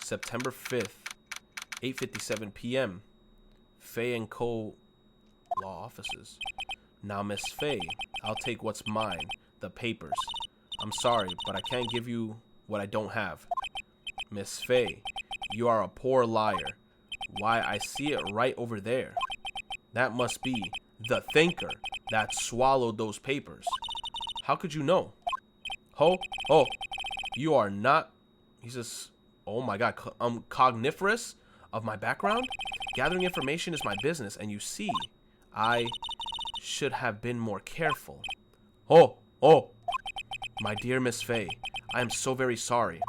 Speaker 1: September 5th, 8:57 p.m. Faye & Co. Law Offices. Now, Miss Faye, I'll take what's mine, the papers. I'm sorry, but I can't give you what I don't have. Miss Faye, you are a poor liar. Why, I see it right over there. That must be the Thinker that swallowed those papers. How could you know? You are not, he says, oh my God, cogniferous of my background? Gathering information is my business, and you see, I should have been more careful. My dear Miss Faye, I am so very sorry,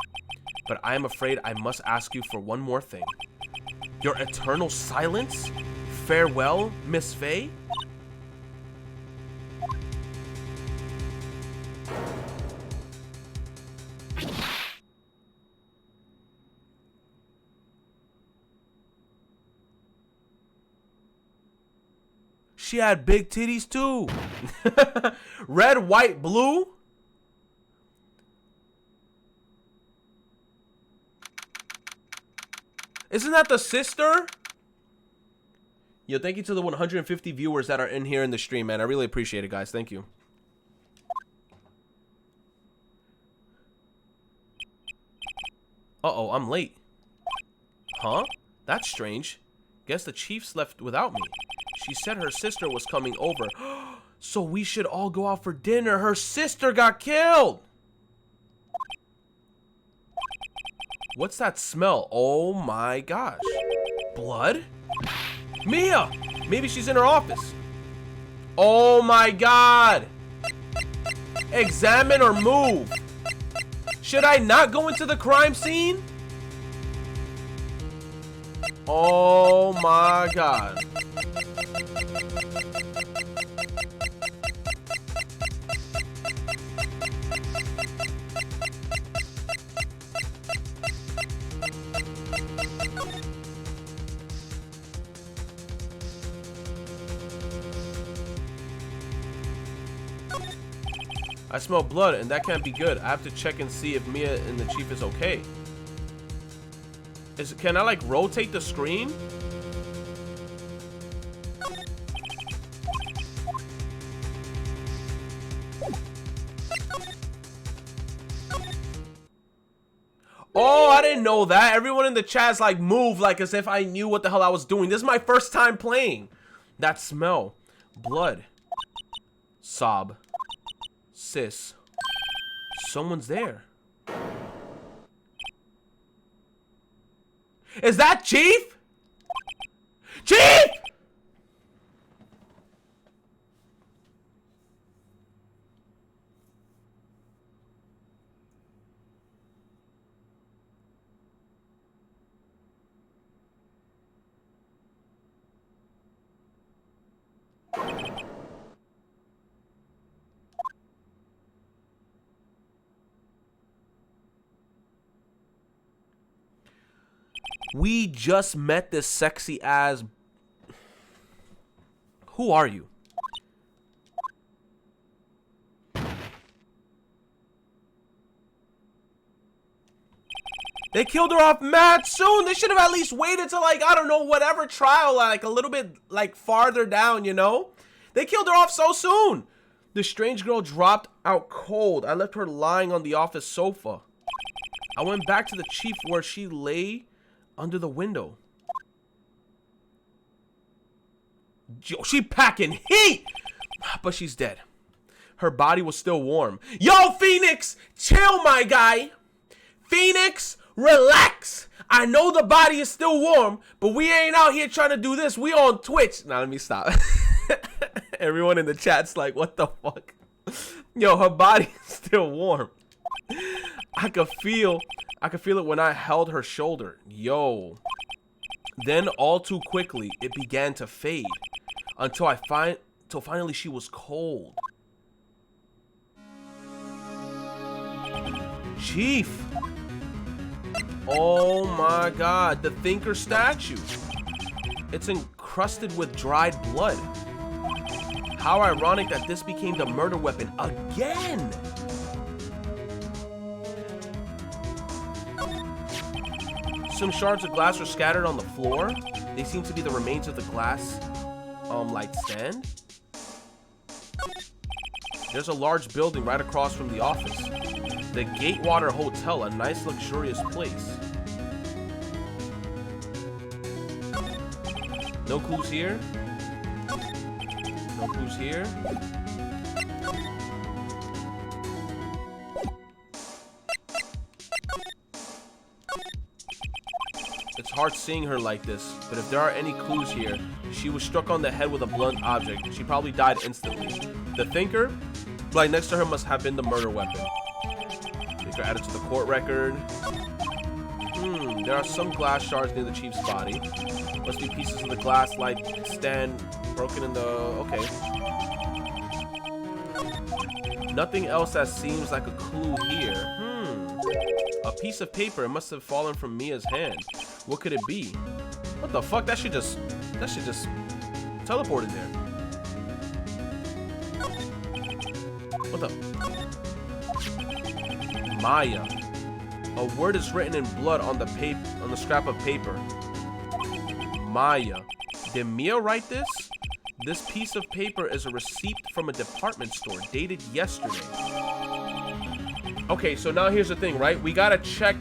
Speaker 1: but I am afraid I must ask you for one more thing. Your eternal silence? Farewell, Miss Faye? She had big titties too. Red, white, blue. Isn't that the sister? Yo, thank you to the 150 viewers that are in here in the stream, man. I really appreciate it, guys. Thank you. Uh-oh, I'm late. Huh? That's strange. Guess the Chief's left without me. She said her sister was coming over. So we should all go out for dinner. Her sister got killed. What's that smell? Oh my gosh. Blood? Mia! Maybe she's in her office. Oh my God. Examine or move. Should I not go into the crime scene? Oh my god. I smell blood, and that can't be good. I have to check and see if Mia and the chief is okay. Can I like rotate the screen? Oh, I didn't know that. Everyone in the chat's like moved like as if I knew what the hell I was doing. This is my first time playing. That smell. Blood. Sob. Sis. Someone's there. Is that Chief? Chief! We just met this sexy ass. Who are you? They killed her off mad soon. They should have at least waited till like, I don't know, whatever trial, like a little bit like farther down, you know? They killed her off so soon. The strange girl dropped out cold. I left her lying on the office sofa. I went back to the chief where she lay under the window. Yo, she packing heat, but she's dead. Her body was still warm. Yo, Phoenix, chill, my guy. Phoenix, relax. I know the body is still warm, but we ain't out here trying to do this. We on Twitch. Now, let me stop. Everyone in the chat's like, what the fuck? Yo, her body is still warm. I could feel it when I held her shoulder. Yo. Then all too quickly, it began to fade until finally she was cold. Chief. Oh my god, the Thinker statue. It's encrusted with dried blood. How ironic that this became the murder weapon again. Some shards of glass are scattered on the floor. They seem to be the remains of the glass, like stand. There's a large building right across from the office. The Gatewater Hotel, a nice luxurious place. No clues here. No clues here. It's hard seeing her like this, but if there are any clues here, she was struck on the head with a blunt object. She probably died instantly. The Thinker, like next to her, must have been the murder weapon. Thinker added to the court record. There are some glass shards near the chief's body. Must be pieces of the glass like stand broken in the... Okay. Nothing else that seems like a clue here. A piece of paper. It must have fallen from Mia's hand. What could it be? What the fuck? That shit just teleported there. What the? Maya. A word is written in blood on the scrap of paper. Maya. Did Mia write this? This piece of paper is a receipt from a department store dated yesterday. Okay, so now here's the thing, right? We gotta check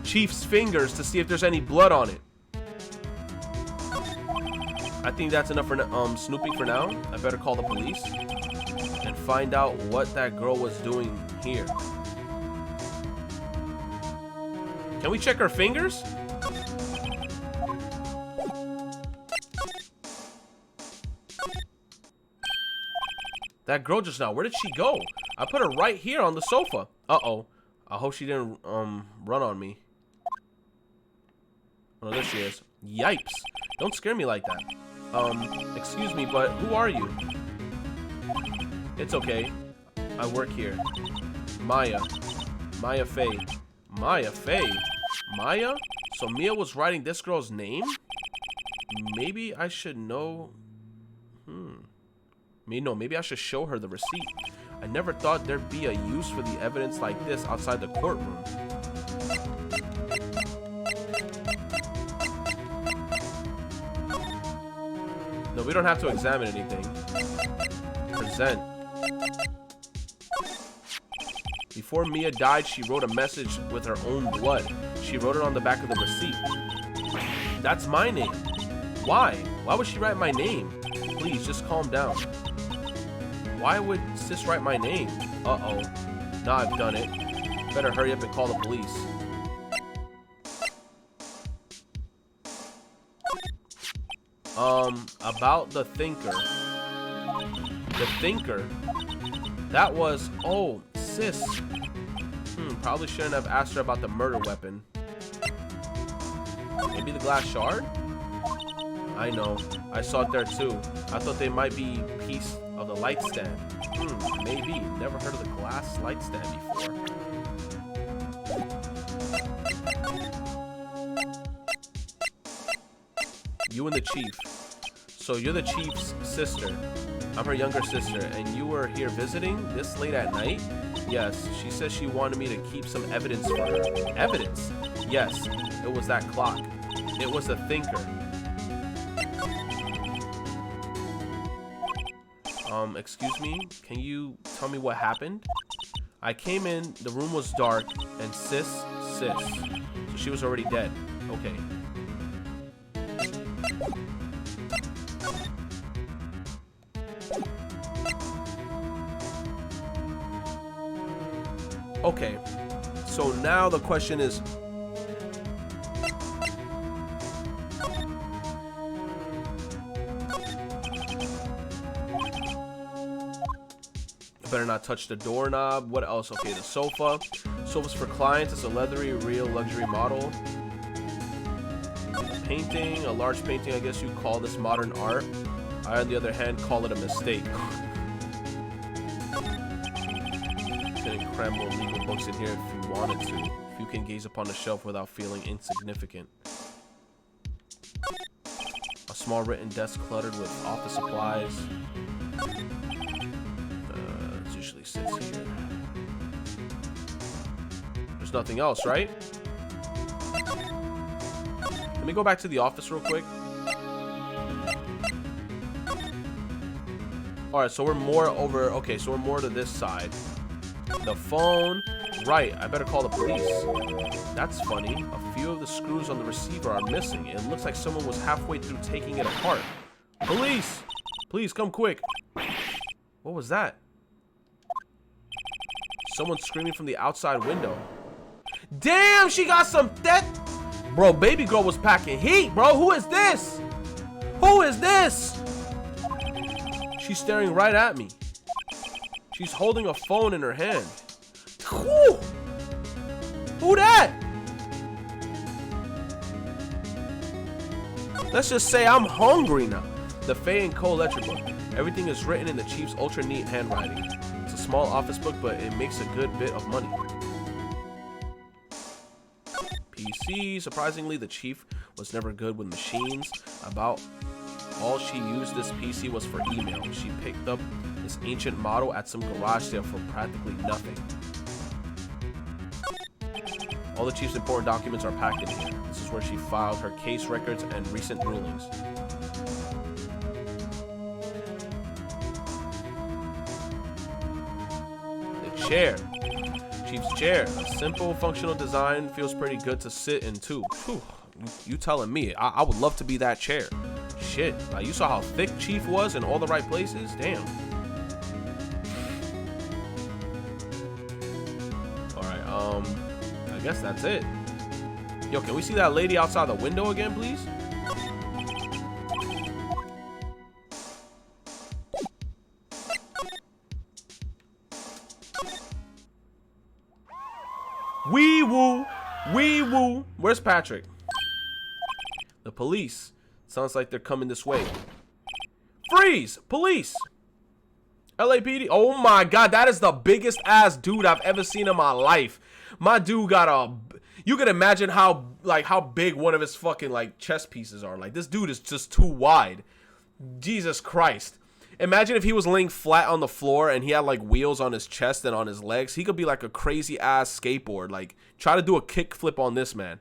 Speaker 1: Chief's fingers to see if there's any blood on it. I think that's enough for snooping for now. I better call the police and find out what that girl was doing here. Can we check her fingers? That girl just now, where did she go? I put her right here on the sofa. Uh-oh. I hope she didn't run on me. Oh, there she is. Yipes. Don't scare me like that. Excuse me, but who are you? It's okay. I work here. Maya. Maya Fey. Maya Fey? Maya? So Mia was writing this girl's name? Maybe I should know... Maybe I should show her the receipt. I never thought there'd be a use for the evidence like this outside the courtroom. No, we don't have to examine anything. Present. Before Mia died, she wrote a message with her own blood. She wrote it on the back of the receipt. That's my name. Why? Why would she write my name? Please, just calm down. Why would sis write my name? Uh-oh. Now I've done it. Better hurry up and call the police. About the thinker. The thinker? That was... Oh, sis. Probably shouldn't have asked her about the murder weapon. Maybe the glass shard? I know. I saw it there too. I thought they might be a piece of the light stand. Maybe. Never heard of the glass light stand before. You and the chief. So you're the chief's sister. I'm her younger sister, and you were here visiting this late at night? Yes, she says she wanted me to keep some evidence for her. Evidence? Yes, it was that clock. It was a thinker. Excuse me? Can you tell me what happened? I came in, the room was dark, and sis. So she was already dead. Okay. Okay, so now the question is, better not touch the doorknob. What else? Okay, the sofa. Sofa's for clients. It's a leathery, real luxury model. Painting, a large painting. I guess you call this modern art. I, on the other hand, call it a mistake. Couldn't cram more legal books in here if you wanted to. If you can gaze upon the shelf without feeling insignificant. A small written desk cluttered with office supplies. It usually sits here. There's nothing else, right? Let me go back to the office real quick. Alright, so we're more over... Okay, so we're more to this side. The phone. Right, I better call the police. That's funny. A few of the screws on the receiver are missing. It looks like someone was halfway through taking it apart. Police! Please, come quick. What was that? Someone screaming from the outside window. Damn, she got some... Bro, baby girl was packing heat, bro. Who is this? Who is this? She's staring right at me. She's holding a phone in her hand. Whew. Who that? Let's just say I'm hungry now. The Fey & Co. lecture book. Everything is written in the chief's ultra neat handwriting. It's a small office book, but it makes a good bit of money. PC. Surprisingly, the chief was never good with machines. About all she used this PC was for email. She picked up this ancient model at some garage sale for practically nothing. All the chief's important documents are packed in here. This is where she filed her case records and recent rulings. The chair. Chief's chair. A simple, functional design. Feels pretty good to sit in too. Whew. You telling me. I would love to be that chair. Shit. You saw how thick Chief was in all the right places? Damn. Alright, I guess that's it. Yo, can we see that lady outside the window again, please? Where's Patrick? The police. Sounds like they're coming this way. Freeze! Police! LAPD. Oh my god, that is the biggest ass dude I've ever seen in my life. My dude got a... You can imagine how big one of his fucking like chest pieces are. Like, this dude is just too wide. Jesus Christ. Imagine if he was laying flat on the floor and he had like wheels on his chest and on his legs. He could be like a crazy ass skateboard. Like, try to do a kick flip on this man.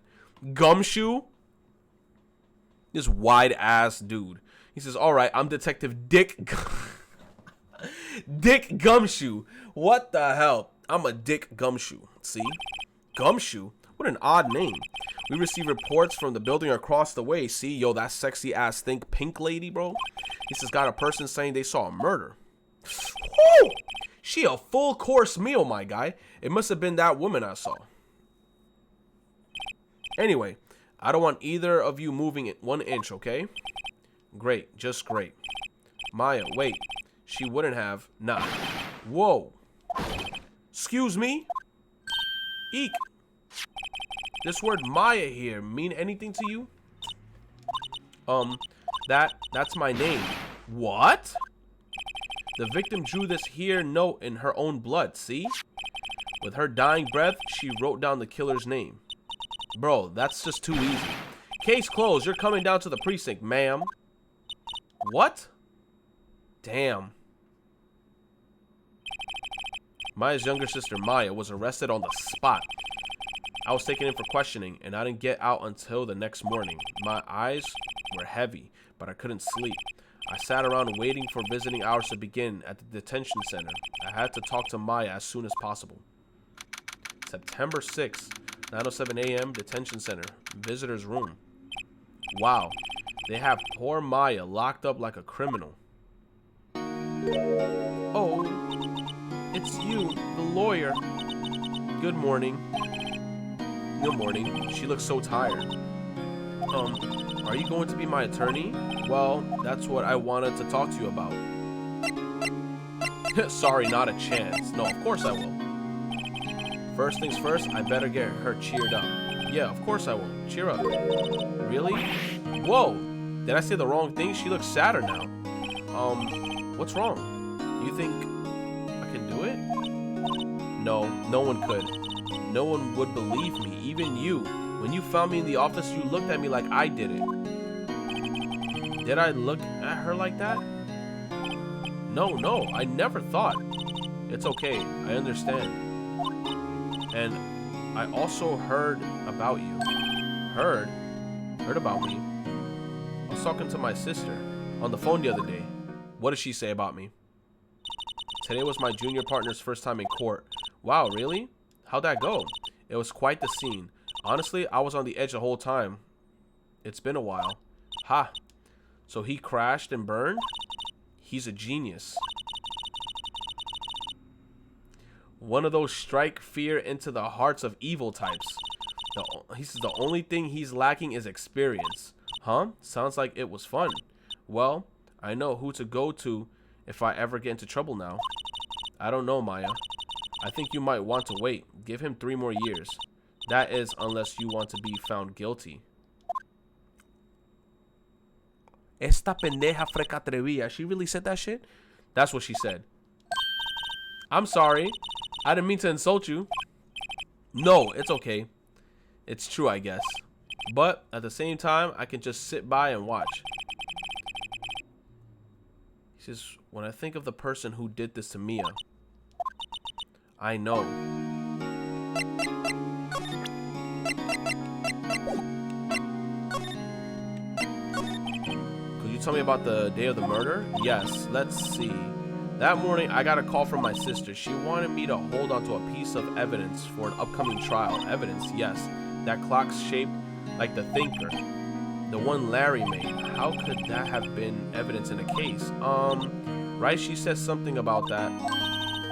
Speaker 1: Gumshoe. This wide ass dude. He says, all right, I'm Detective Dick. Dick Gumshoe. What the hell? I'm a Dick Gumshoe. See? Gumshoe? What an odd name. We receive reports from the building across the way. See, yo, that sexy ass think pink lady, bro. He says got a person saying they saw a murder. Woo! She a full course meal, my guy. It must have been that woman I saw. Anyway, I don't want either of you moving it 1 inch, okay? Great, just great. Maya, wait. She wouldn't have. Nah. Whoa. Excuse me? Eek. This word Maya here mean anything to you? That's my name. What? The victim drew this here note in her own blood, see? With her dying breath, she wrote down the killer's name. Bro, that's just too easy. Case closed. You're coming down to the precinct, ma'am. What? Damn. Maya's younger sister, Maya, was arrested on the spot. I was taken in for questioning, and I didn't get out until the next morning. My eyes were heavy, but I couldn't sleep. I sat around waiting for visiting hours to begin at the detention center. I had to talk to Maya as soon as possible. September 6th, 9:07 a.m., detention center, visitor's room. Wow, they have poor Maya locked up like a criminal. Oh, it's you, the lawyer. Good morning. Good morning. She looks so tired. Are you going to be my attorney? Well, that's what I wanted to talk to you about. Sorry, not a chance. No, of course I will. First things first, I better get her cheered up. Yeah, of course I will. Cheer up. Really? Whoa! Did I say the wrong thing? She looks sadder now. What's wrong? You think I can do it? No, no one could. No one would believe me, even you. When you found me in the office, you looked at me like I did it. Did I look at her like that? No, I never thought. It's okay, I understand. And I also heard about you. Heard about me? I was talking to my sister on the phone the other day. What did she say about me? Today was my junior partner's first time in court. Wow, really? How'd that go? It was quite the scene. Honestly, I was on the edge the whole time. It's been a while. Ha! So he crashed and burned? He's a genius. One of those strike fear into the hearts of evil types. He says the only thing he's lacking is experience. Huh? Sounds like it was fun. Well, I know who to go to if I ever get into trouble now. I don't know, Maya. I think you might want to wait. Give him 3 more years. That is, unless you want to be found guilty. Esta pendeja freca atrevida. She really said that shit? That's what she said. I'm sorry. I didn't mean to insult you. No, it's okay. It's true, I guess. But at the same time, I can just sit by and watch. He says, when I think of the person who did this to Mia, I know. Could you tell me about the day of the murder? Yes, let's see. That morning, I got a call from my sister. She wanted me to hold on to a piece of evidence for an upcoming trial. Evidence, yes. That clock's shaped like the thinker. The one Larry made. How could that have been evidence in a case? Right, she says something about that.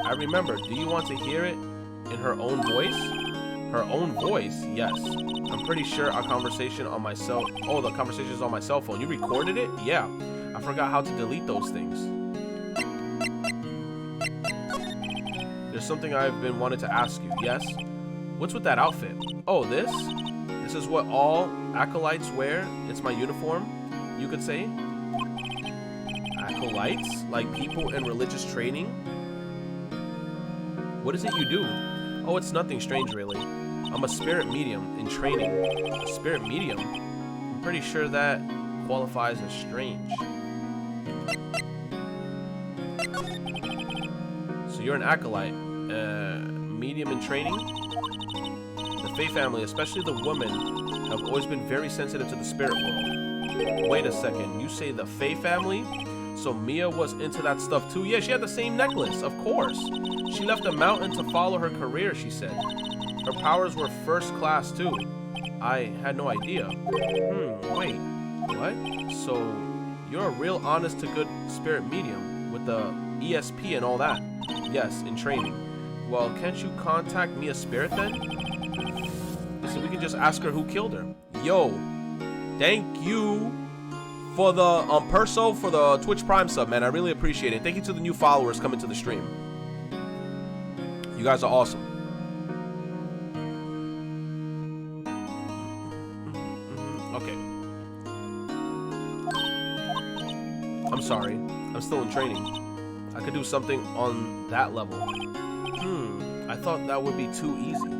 Speaker 1: I remember. Do you want to hear it in her own voice? Her own voice? Yes. I'm pretty sure our conversation on my cell... Oh, the conversation is on my cell phone. You recorded it? Yeah. I forgot how to delete those things. There's something I've been wanting to ask you. Yes? What's with that outfit? Oh, this? This is what all acolytes wear. It's my uniform, you could say. Acolytes, like people in religious training. What is it you do? Oh, it's nothing strange, really. I'm a spirit medium in training. A spirit medium? I'm pretty sure that qualifies as strange. So you're an acolyte, medium in training? The Fae family, especially the women, have always been very sensitive to the spirit world. Wait a second, you say the Fae family? So Mia was into that stuff too? Yeah, she had the same necklace, of course. She left the mountain to follow her career, she said. Her powers were first class too. I had no idea. Wait, what? So you're a real honest to good spirit medium with the ESP and all that? Yes, in training. Well, can't you contact Mia's spirit then? So we can just ask her who killed her. Yo, thank you for the Perso for the Twitch Prime sub, man. I really appreciate it. Thank you to the new followers coming to the stream. You guys are awesome. Okay. I'm sorry. I'm still in training. I could do something on that level. I thought that would be too easy.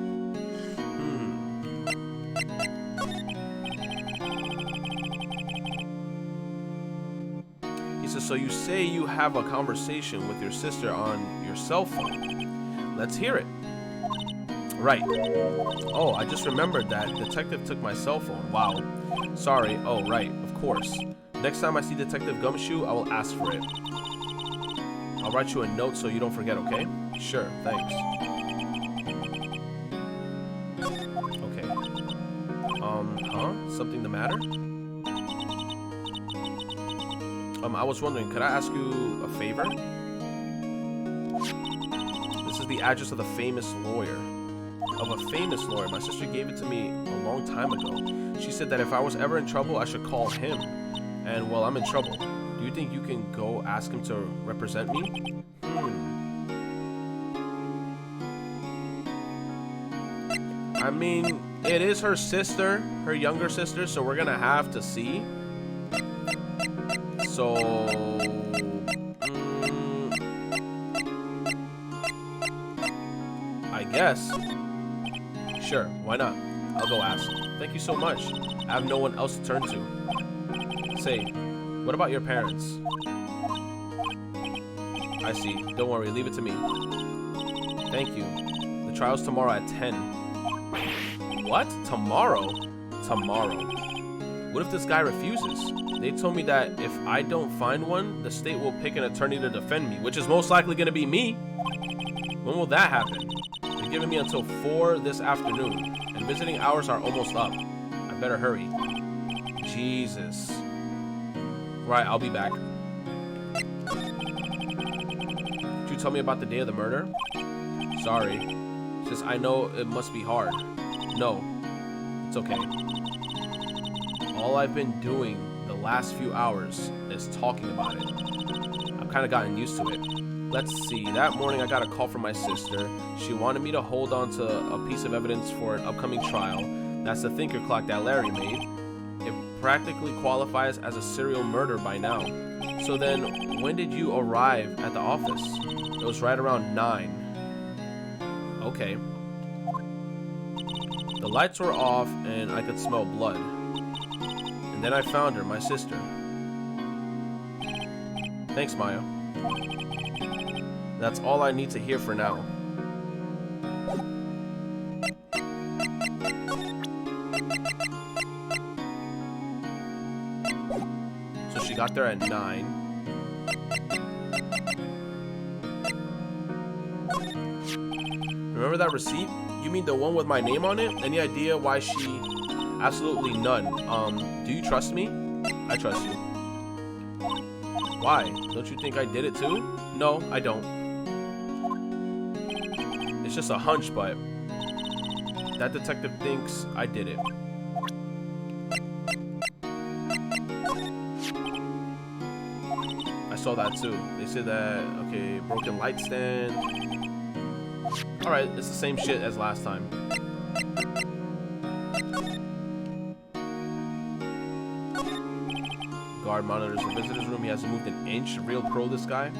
Speaker 1: He says, so you say you have a conversation with your sister on your cell phone. Let's hear it. Right. Oh, I just remembered that Detective took my cell phone. Wow. Sorry. Oh, right. Of course. Next time I see Detective Gumshoe, I will ask for it. I'll write you a note so you don't forget, okay? Sure, thanks. Okay. Something the matter? I was wondering, could I ask you a favor? This is the address of the famous lawyer. Of a famous lawyer. My sister gave it to me a long time ago. She said that if I was ever in trouble, I should call him. And, well, I'm in trouble. Do you think you can go ask him to represent me? I mean, it is her sister, her younger sister, so we're gonna have to see. So, I guess. Sure, why not? I'll go ask. Thank you so much. I have no one else to turn to. Say, what about your parents? I see. Don't worry, leave it to me. Thank you. The trial's tomorrow at 10. What? Tomorrow? Tomorrow. What if this guy refuses? They told me that if I don't find one, the state will pick an attorney to defend me, which is most likely going to be me. When will that happen? They're giving me until 4 this afternoon, and visiting hours are almost up. I better hurry. Jesus. Right, I'll be back. Could you tell me about the day of the murder? Sorry. Since I know it must be hard. No, it's okay. All I've been doing the last few hours is talking about it. I've kind of gotten used to it. Let's see, that morning I got a call from my sister. She wanted me to hold on to a piece of evidence for an upcoming trial. That's the thinker clock that Larry made. It practically qualifies as a serial murder by now. So then, when did you arrive at the office? It was right around 9. Okay. The lights were off and I could smell blood. And then I found her, my sister. Thanks, Maya. That's all I need to hear for now. So she got there at 9. Remember that receipt? You mean the one with my name on it? Any idea why she... Absolutely none. Do you trust me? I trust you. Why? Don't you think I did it too? No, I don't. It's just a hunch, but... that detective thinks I did it. I saw that too. They said that, okay, broken light stand. Alright, it's the same shit as last time. guard monitors the visitor's room. He hasn't moved an inch. Real pro, this guy.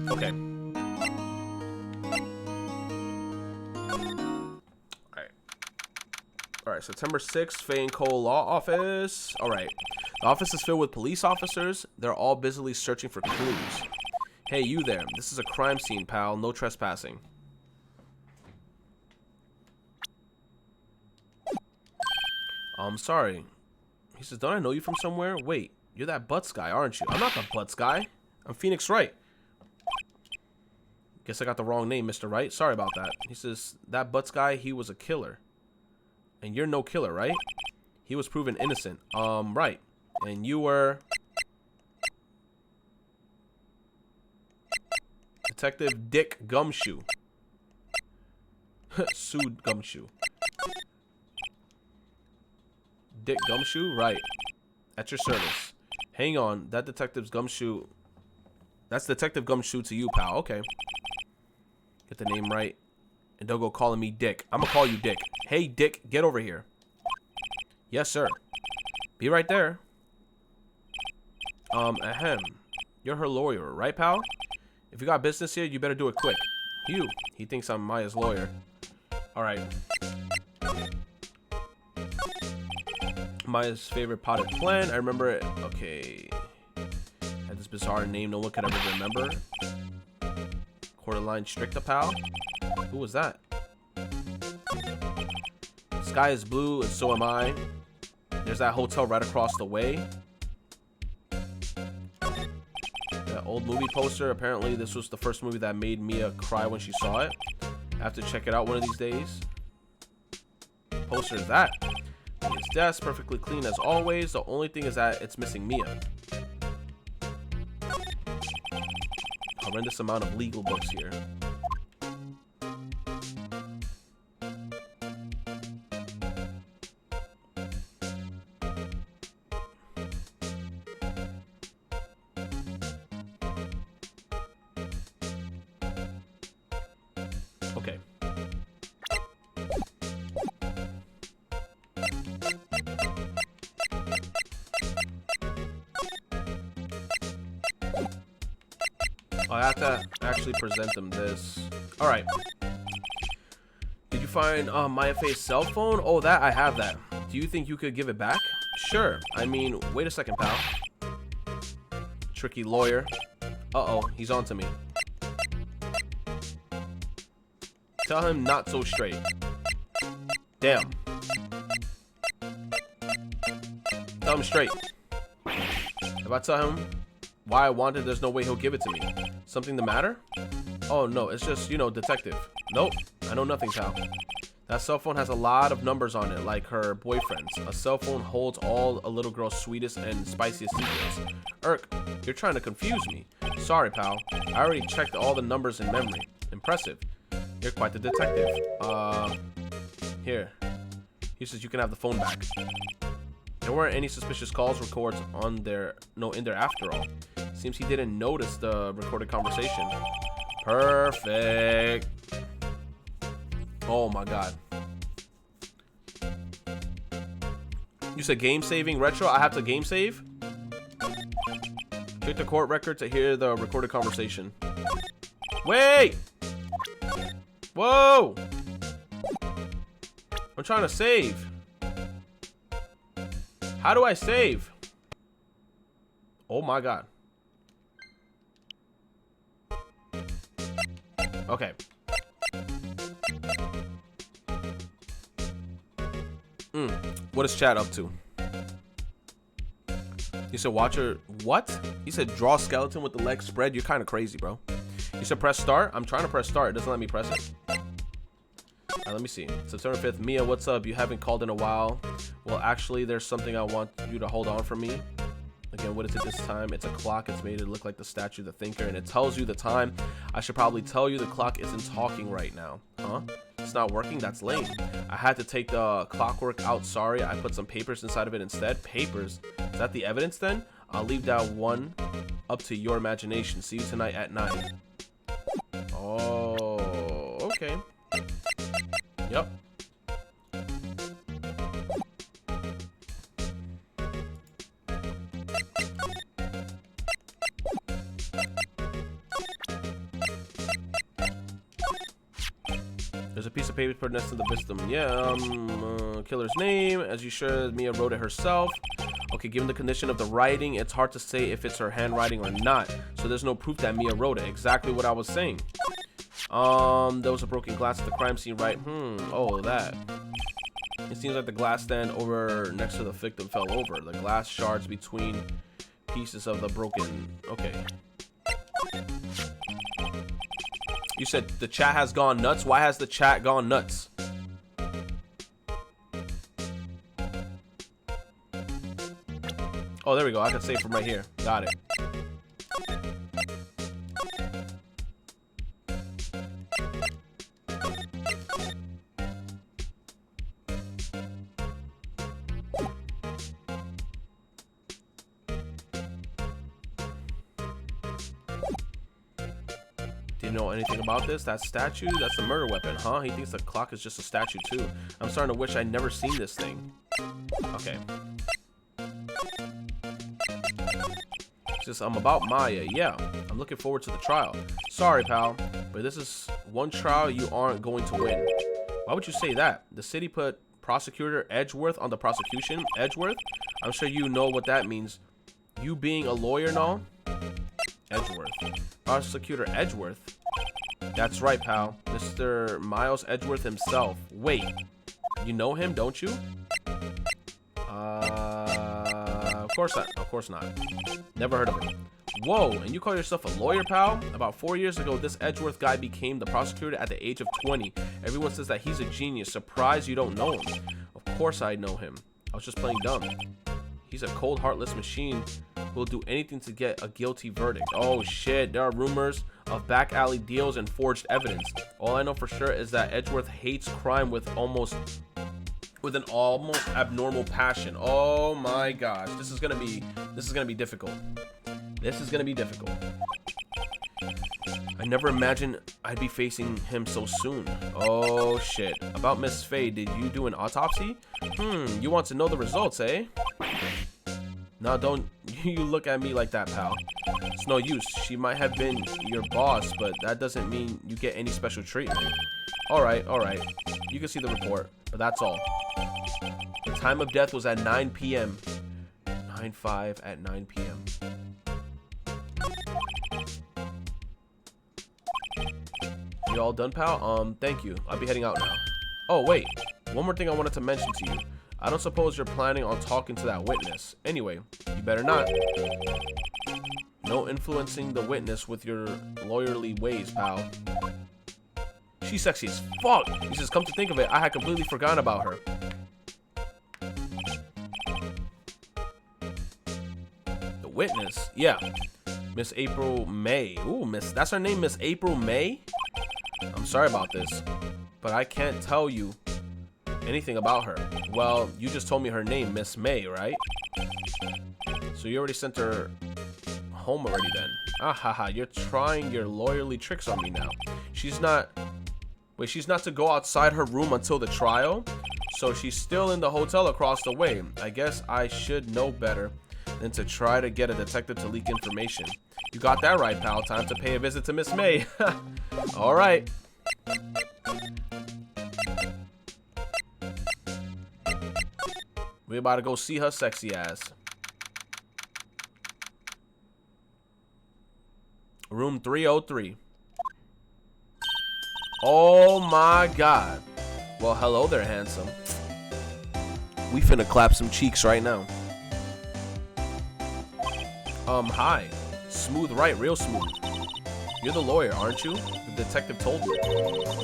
Speaker 1: Okay. Alright, September 6th, Fane Cole Law Office. Alright. The office is filled with police officers. They're all busily searching for clues. Hey, you there. This is a crime scene, pal. No trespassing. I'm sorry. He says, don't I know you from somewhere? Wait, you're that Butts guy, aren't you? I'm not the Butts guy. I'm Phoenix Wright. Guess I got the wrong name, Mr. Wright. Sorry about that. He says, that Butts guy, he was a killer. And you're no killer, right? He was proven innocent. Right. And you were... Detective Dick Gumshoe. Sued Gumshoe. Dick Gumshoe? Right. At your service. Hang on. That detective's Gumshoe... That's Detective Gumshoe to you, pal. Okay. Get the name right. And don't go calling me Dick. I'm gonna call you Dick. Hey, Dick, get over here. Yes, sir. Be right there. Ahem. You're her lawyer, right, pal? If you got business here, you better do it quick. He thinks I'm Maya's lawyer. Alright. Maya's favorite potted plant. I remember it. Okay. Had this bizarre name no one could ever remember. Quarterline Stricta, pal. Who was that? Sky is blue and so am I. There's that hotel right across the way. That old movie poster. Apparently this was the first movie that made Mia cry when she saw it. I have to check it out one of these days. Poster is that. His desk, perfectly clean as always. The only thing is that it's missing Mia. Horrendous amount of legal books here. Okay. I have to actually present them this. Alright. Did you find Maya Faye's cell phone? Oh, that I have that. Do you think you could give it back? Sure. I mean, wait a second, pal. Tricky lawyer. Uh-oh, he's on to me. Tell him not so straight. Damn. Tell him straight. If I tell him why I want it, there's no way he'll give it to me. Something the matter? Oh no, it's just, you know, detective. Nope, I know nothing, pal. That cell phone has a lot of numbers on it, like her boyfriend's. A cell phone holds all a little girl's sweetest and spiciest secrets. Irk, you're trying to confuse me. Sorry, pal. I already checked all the numbers in memory. Impressive. You're quite the detective. Here. He says you can have the phone back. There weren't any suspicious calls records on there, in there after all. Seems he didn't notice the recorded conversation. Perfect. Oh my god. You said game saving retro? I have to game save? Check the court record to hear the recorded conversation. Wait! Whoa! I'm trying to save. How do I save? Oh my god. Okay. What is chat up to? He said watch her. What? He said draw skeleton with the legs spread. You're kind of crazy, bro. You said press start. I'm trying to press start. It doesn't let me press it. Let me see. September 5th. Mia, what's up? You haven't called in a while. Well, actually, there's something I want you to hold on for me. Again, what is it this time? It's a clock. It's made to look like the statue of the thinker, and it tells you the time. I should probably tell you the clock isn't talking right now. Huh? It's not working? That's lame. I had to take the clockwork out. Sorry. I put some papers inside of it instead. Papers? Is that the evidence then? I'll leave that one up to your imagination. See you tonight at 9. Oh, okay. Yep. There's a piece of paper put next to the victim. Yeah, killer's name. As you sure Mia wrote it herself. Okay, given the condition of the writing, it's hard to say if it's her handwriting or not. So there's no proof that Mia wrote it. Exactly what I was saying. There was a broken glass at the crime scene, right? Oh, that. It seems like the glass stand over next to the victim fell over. The glass shards between pieces of the broken. Okay. You said the chat has gone nuts. Why has the chat gone nuts? Oh, there we go. I can save from right here. Got it. Do you know anything about this? That statue? That's a murder weapon, huh? He thinks the clock is just a statue too. I'm starting to wish I'd never seen this thing. Okay. Just I'm about Maya. Yeah, I'm looking forward to the trial. Sorry, pal, but this is one trial you aren't going to win. Why would you say that? The city put prosecutor Edgeworth on the prosecution. Edgeworth? I'm sure you know what that means. You being a lawyer and all? Edgeworth. Prosecutor Edgeworth? That's right, pal. Mr. Miles Edgeworth himself. Wait, you know him, don't you? Of course not. Of course not. Never heard of him. Whoa, and you call yourself a lawyer, pal? About 4 years ago, this Edgeworth guy became the prosecutor at the age of 20. Everyone says that he's a genius. Surprised you don't know him. Of course I know him. I was just playing dumb. He's a cold, heartless machine who will do anything to get a guilty verdict. Oh shit, there are rumors of back alley deals and forged evidence. All I know for sure is that Edgeworth hates crime with an almost abnormal passion. Oh my gosh, this is gonna be difficult. This is gonna be difficult. I never imagined I'd be facing him so soon. Oh shit. About Miss Faye, did you do an autopsy? You want to know the results, eh? No, don't you look at me like that, pal. It's no use. She might have been your boss, but that doesn't mean you get any special treatment. Alright. You can see the report, but that's all. The time of death was at 9 p.m. 9/5 at 9 p.m. You all done, pal? Thank you. I'll be heading out now. Oh, wait. One more thing I wanted to mention to you. I don't suppose you're planning on talking to that witness. Anyway, you better not. No influencing the witness with your lawyerly ways, pal. She's sexy as fuck. He says, come to think of it, I had completely forgotten about her. The witness? Yeah. Miss April May. Ooh, that's her name, Miss April May? I'm sorry about this, but I can't tell you anything about her. Well, you just told me her name, Miss May, right? So you already sent her home already then. Ah ha ha, you're trying your lawyerly tricks on me now. She's not to go outside her room until the trial? So she's still in the hotel across the way. I guess I should know better than to try to get a detective to leak information. You got that right, pal. Time to pay a visit to Miss May. Alright. We're about to go see her sexy ass. Room 303. Oh my god. Well, hello there, handsome. We finna clap some cheeks right now. Hi. Smooth right, real smooth. You're the lawyer, aren't you? The detective told me.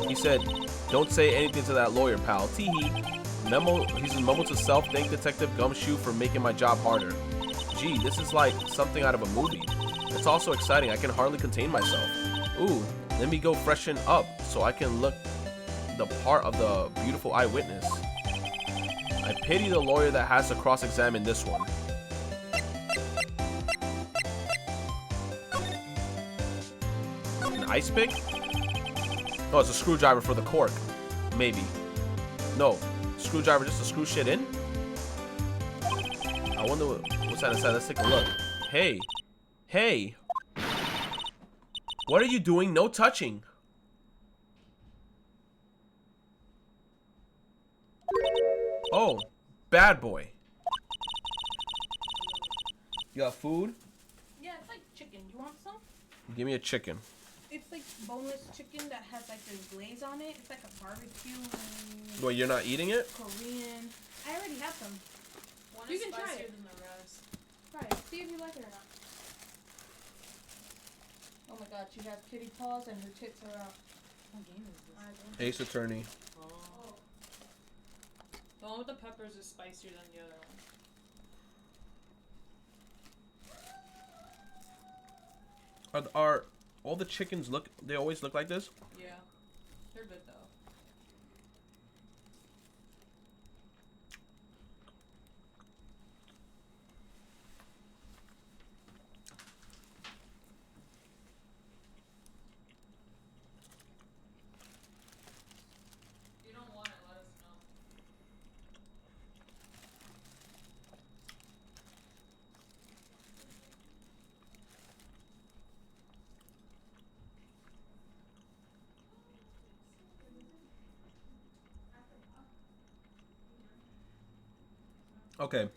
Speaker 1: He said, don't say anything to that lawyer, pal. Teehee. He's mumbled to self, thank Detective Gumshoe for making my job harder. Gee, this is like something out of a movie. It's also exciting, I can hardly contain myself. Ooh, let me go freshen up so I can look the part of the beautiful eyewitness. I pity the lawyer that has to cross-examine this one. An ice pick? Oh, it's a screwdriver for the cork. Maybe. No. Screwdriver just to screw shit in? I wonder what's that inside. Let's take a look. Hey. Hey. What are you doing? No touching. Oh, bad boy. You got food?
Speaker 5: Yeah, it's like chicken. You want some?
Speaker 1: Give me a chicken.
Speaker 5: It's like boneless chicken that has like this glaze on it. It's like a barbecue.
Speaker 1: Well, you're not eating it?
Speaker 5: Korean. I already have some.
Speaker 6: One
Speaker 5: You
Speaker 6: is
Speaker 5: can try
Speaker 6: spicier
Speaker 5: it.
Speaker 6: than the rest.
Speaker 5: Try it. See if you like it or not. Oh my god, she has kitty paws and her tits are out.
Speaker 6: What game is this?
Speaker 5: I don't
Speaker 1: Ace Attorney.
Speaker 6: Oh. The one with the peppers is spicier than the other one.
Speaker 1: Are all the chickens look? They always look like this?
Speaker 6: Yeah. They're good though. If you don't want it, let us know.
Speaker 1: Okay.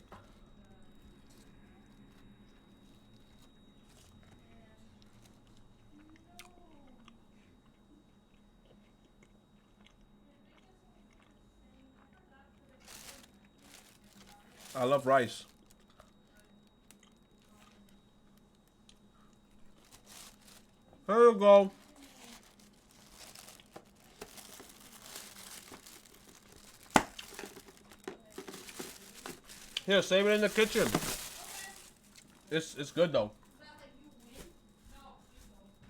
Speaker 1: I love rice. Here you go. Here, save it in the kitchen. It's good though.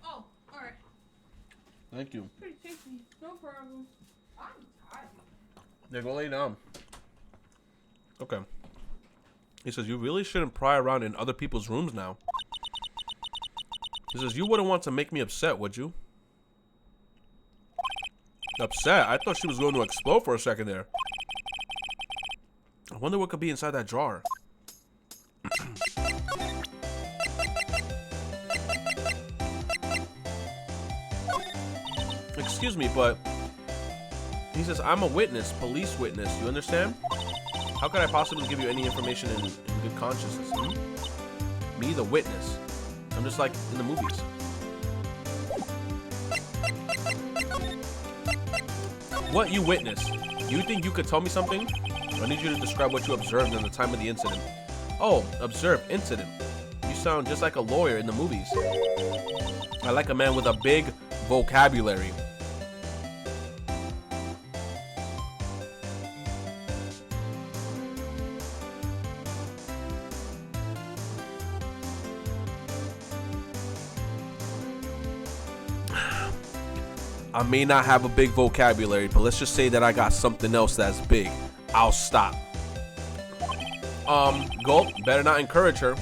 Speaker 5: Oh, alright.
Speaker 1: Thank you.
Speaker 5: Pretty tasty. No problem. I'm tired.
Speaker 1: Yeah, go lay down. Okay. He says, you really shouldn't pry around in other people's rooms now. He says, you wouldn't want to make me upset, would you? Upset? I thought she was going to explode for a second there. I wonder what could be inside that drawer. Excuse me, but... He says, I'm a witness, police witness, you understand? How could I possibly give you any information in good consciousness? Me, the witness. I'm just like in the movies. What you witnessed? You think you could tell me something? I need you to describe what you observed in the time of the incident. Oh, observe incident. You sound just like a lawyer in the movies. I like a man with a big vocabulary. I may not have a big vocabulary, but let's just say that I got something else that's big. I'll stop. Gulp, better not encourage her.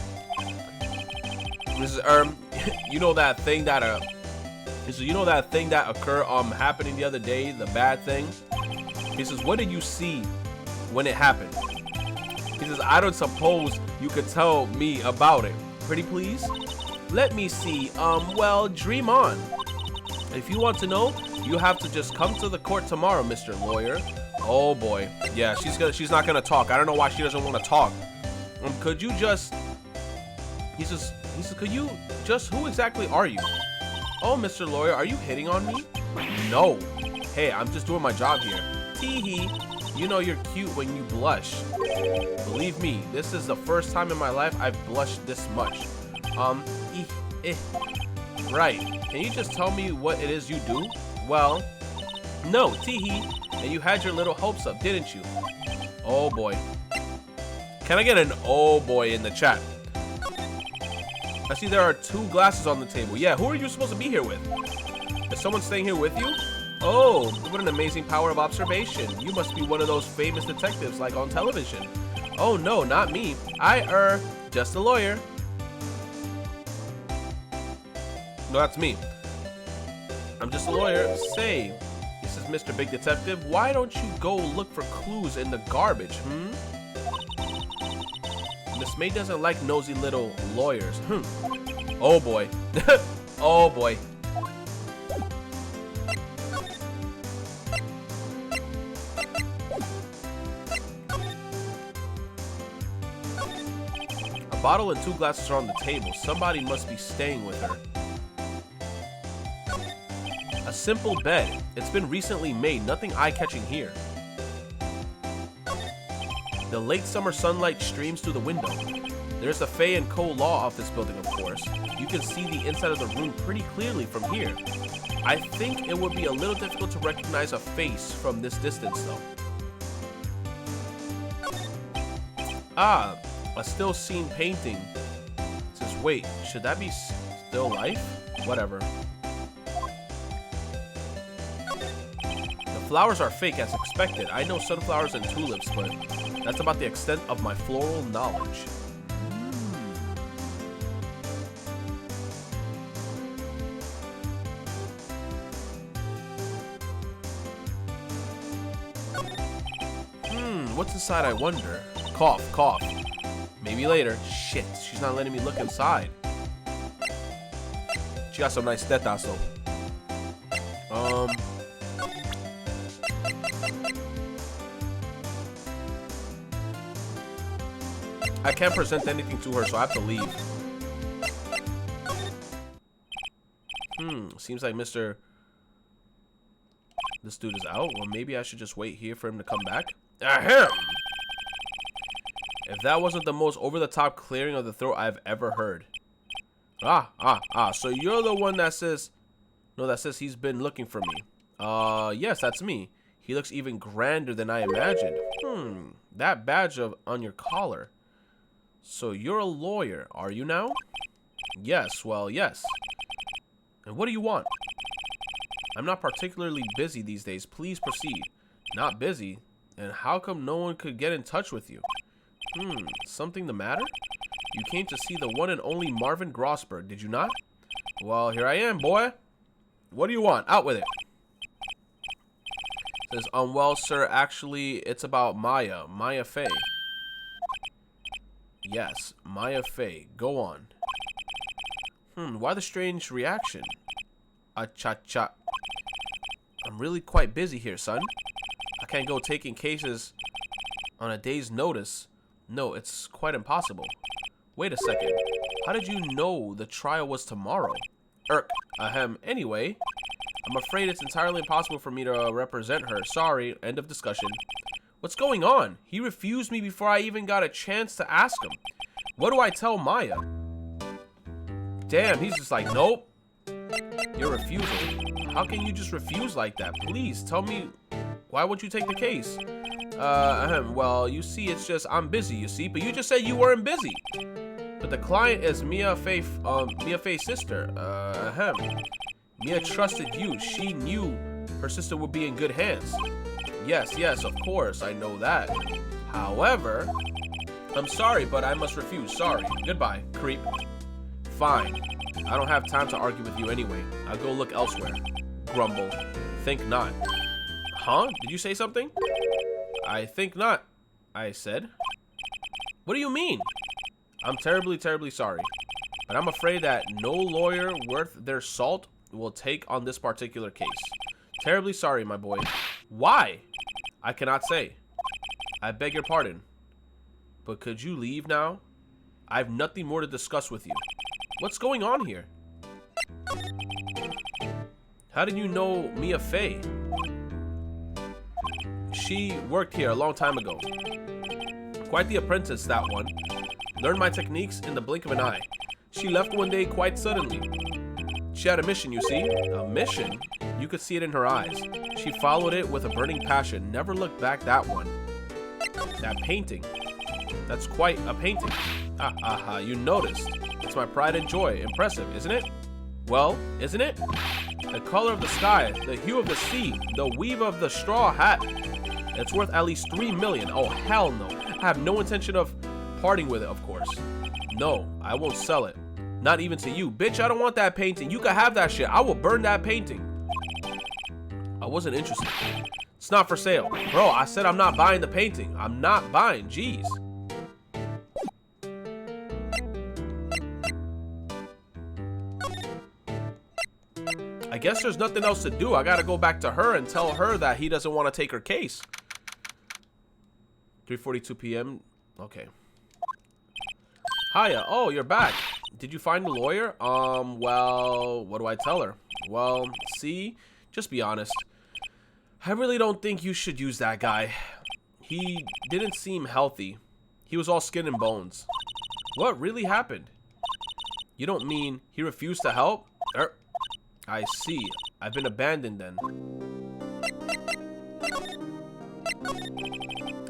Speaker 1: Mrs. You know that thing that you know that thing that occurred happening the other day, the bad thing? He says, what did you see when it happened? He says, I don't suppose you could tell me about it. Pretty please? Let me see. Well, dream on. If you want to know, you have to just come to the court tomorrow, Mr. Lawyer. Oh boy. Yeah, she's not gonna talk. I don't know why she doesn't want to talk. Could you just... He says, could you just... Who exactly are you? Oh, Mr. Lawyer, are you hitting on me? No. Hey, I'm just doing my job here. Tee-hee. You know you're cute when you blush. Believe me, this is the first time in my life I've blushed this much. Right. Can you just tell me what it is you do? Well, no, tee-hee. And you had your little hopes up, didn't you? Oh boy. Can I get an oh boy in the chat? I see there are 2 glasses on the table. Yeah, who are you supposed to be here with? Is someone staying here with you? Oh, what an amazing power of observation. You must be one of those famous detectives like on television. Oh no, not me. Just a lawyer. No, that's me. I'm just a lawyer. Say, this is Mr. Big Detective. Why don't you go look for clues in the garbage, Miss May doesn't like nosy little lawyers. Oh boy. Oh boy. A bottle and 2 glasses are on the table. Somebody must be staying with her. A simple bed. It's been recently made. Nothing eye-catching here. The late summer sunlight streams through the window. There's the Fay and Co. Law Office building, of course. You can see the inside of the room pretty clearly from here. I think it would be a little difficult to recognize a face from this distance, though. Ah, a still scene painting. It says, wait, should that be still life? Whatever. The flowers are fake as expected. I know sunflowers and tulips, but that's about the extent of my floral knowledge. What's inside, I wonder? Cough, cough. Maybe later. Shit, she's not letting me look inside. She got some nice tetas, though. I can't present anything to her, so I have to leave. Seems like this dude is out. Well, maybe I should just wait here for him to come back. Ahem! If that wasn't the most over-the-top clearing of the throat I've ever heard. So you're the one that says... No, that says he's been looking for me. Yes, that's me. He looks even grander than I imagined. That badge on your collar. So you're a lawyer, are you now? Yes, well, yes. And what do you want? I'm not particularly busy these days. Please proceed. Not busy? And how come no one could get in touch with you? Something the matter? You came to see the one and only Marvin Grossberg, did you not? Well, here I am, boy. What do you want? Out with it. It says, well, sir, actually, it's about Maya Fey. Yes, Maya Fey. Go on. Why the strange reaction? Cha-cha. I'm really quite busy here, son. I can't go taking cases on a day's notice. No, it's quite impossible. Wait a second. How did you know the trial was tomorrow? Anyway, I'm afraid it's entirely impossible for me to represent her. Sorry, end of discussion. What's going on? He refused me before I even got a chance to ask him. What do I tell Maya? Damn, he's just like, nope. Your refusal. How can you just refuse like that? Please, tell me, why won't you take the case? Well, you see, it's just, I'm busy, you see, but you just said you weren't busy. But the client is Mia Fey's sister. Mia trusted you. She knew her sister would be in good hands. Yes, of course, I know that. However, I'm sorry, but I must refuse. Sorry. Goodbye, creep. Fine. I don't have time to argue with you anyway. I'll go look elsewhere. Grumble. Think not. Huh? Did you say something? I think not, I said. What do you mean? I'm terribly, terribly sorry. But I'm afraid that no lawyer worth their salt will take on this particular case. Terribly sorry, my boy. Why? I cannot say. I beg your pardon. But could you leave now? I have nothing more to discuss with you. What's going on here? How did you know Mia Fey? She worked here a long time ago. Quite the apprentice, that one. Learned my techniques in the blink of an eye. She left one day quite suddenly. She had a mission, you see. A mission? You could see it in her eyes. She followed it with a burning passion. Never looked back, that one. That painting. That's quite a painting. You noticed. It's my pride and joy. Impressive, isn't it? Well, isn't it? The color of the sky, the hue of the sea, the weave of the straw hat. It's worth at least 3 million. Oh, hell no. I have no intention of parting with it, of course. No, I won't sell it. Not even to you. Bitch, I don't want that painting. You can have that shit. I will burn that painting. I wasn't interested. It's not for sale. Bro, I said I'm not buying the painting. I'm not buying. Jeez. I guess there's nothing else to do. I gotta go back to her and tell her that he doesn't want to take her case. 3:42 p.m. Okay. Hiya. Oh, you're back. Did you find the lawyer? Well, what do I tell her? Well, see, just be honest. I really don't think you should use that guy. He didn't seem healthy. He was all skin and bones. What really happened? You don't mean he refused to help? I see. I've been abandoned then.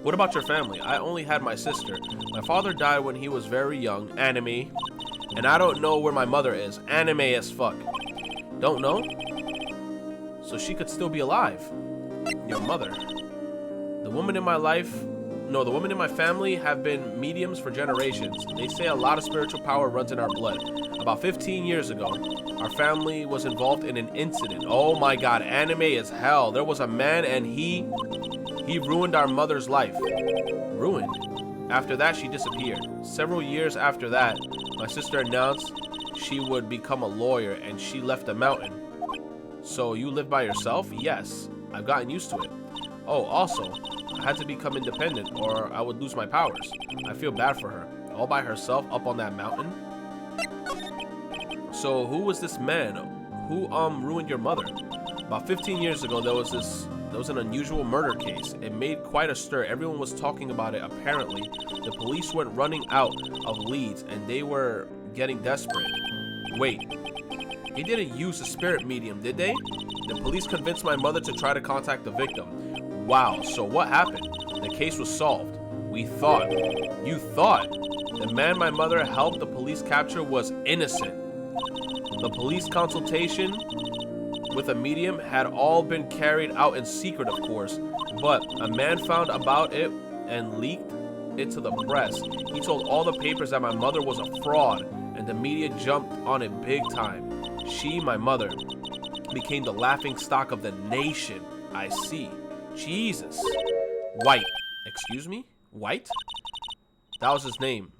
Speaker 1: What about your family? I only had my sister. My father died when he was very young. Anime. And I don't know where my mother is. Anime as fuck. Don't know? So she could still be alive. Your mother. The woman in my life... No, the women in my family have been mediums for generations. They say a lot of spiritual power runs in our blood. About 15 years ago, our family was involved in an incident. Oh my god, anime is hell. There was a man and he ruined our mother's life. Ruined? After that, she disappeared. Several years after that, my sister announced she would become a lawyer and she left the mountain. So you live by yourself? Yes. I've gotten used to it. Oh, also, I had to become independent or I would lose my powers. I feel bad for her. All by herself up on that mountain? So who was this man? Who ruined your mother? About 15 years ago, there was an unusual murder case. It made quite a stir. Everyone was talking about it. Apparently, the police went running out of leads and they were getting desperate. Wait, he didn't use a spirit medium, did they? The police convinced my mother to try to contact the victim. Wow, so what happened? The case was solved. We thought. You thought? The man my mother helped the police capture was innocent. The police consultation with a medium had all been carried out in secret, of course, but a man found about it and leaked it to the press. He told all the papers that my mother was a fraud, and the media jumped on it big time. She, my mother, became the laughing stock of the nation. I see. Jesus. White. Excuse me? White? That was his name.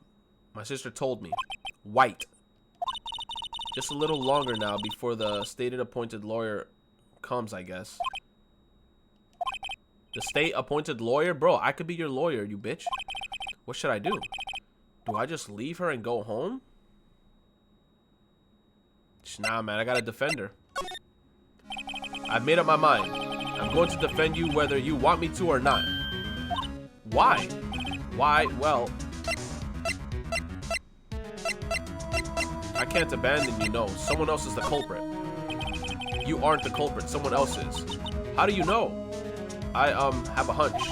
Speaker 1: My sister told me. White. Just a little longer now before the stated appointed lawyer comes, I guess. The state appointed lawyer? Bro, I could be your lawyer, you bitch. What should I do? Do I just leave her and go home? Nah, man, I gotta defend her. I've made up my mind. I'm going to defend you whether you want me to or not. Why? Why? Well, I can't abandon you, no. Someone else is the culprit. You aren't the culprit, someone else is. How do you know? I have a hunch.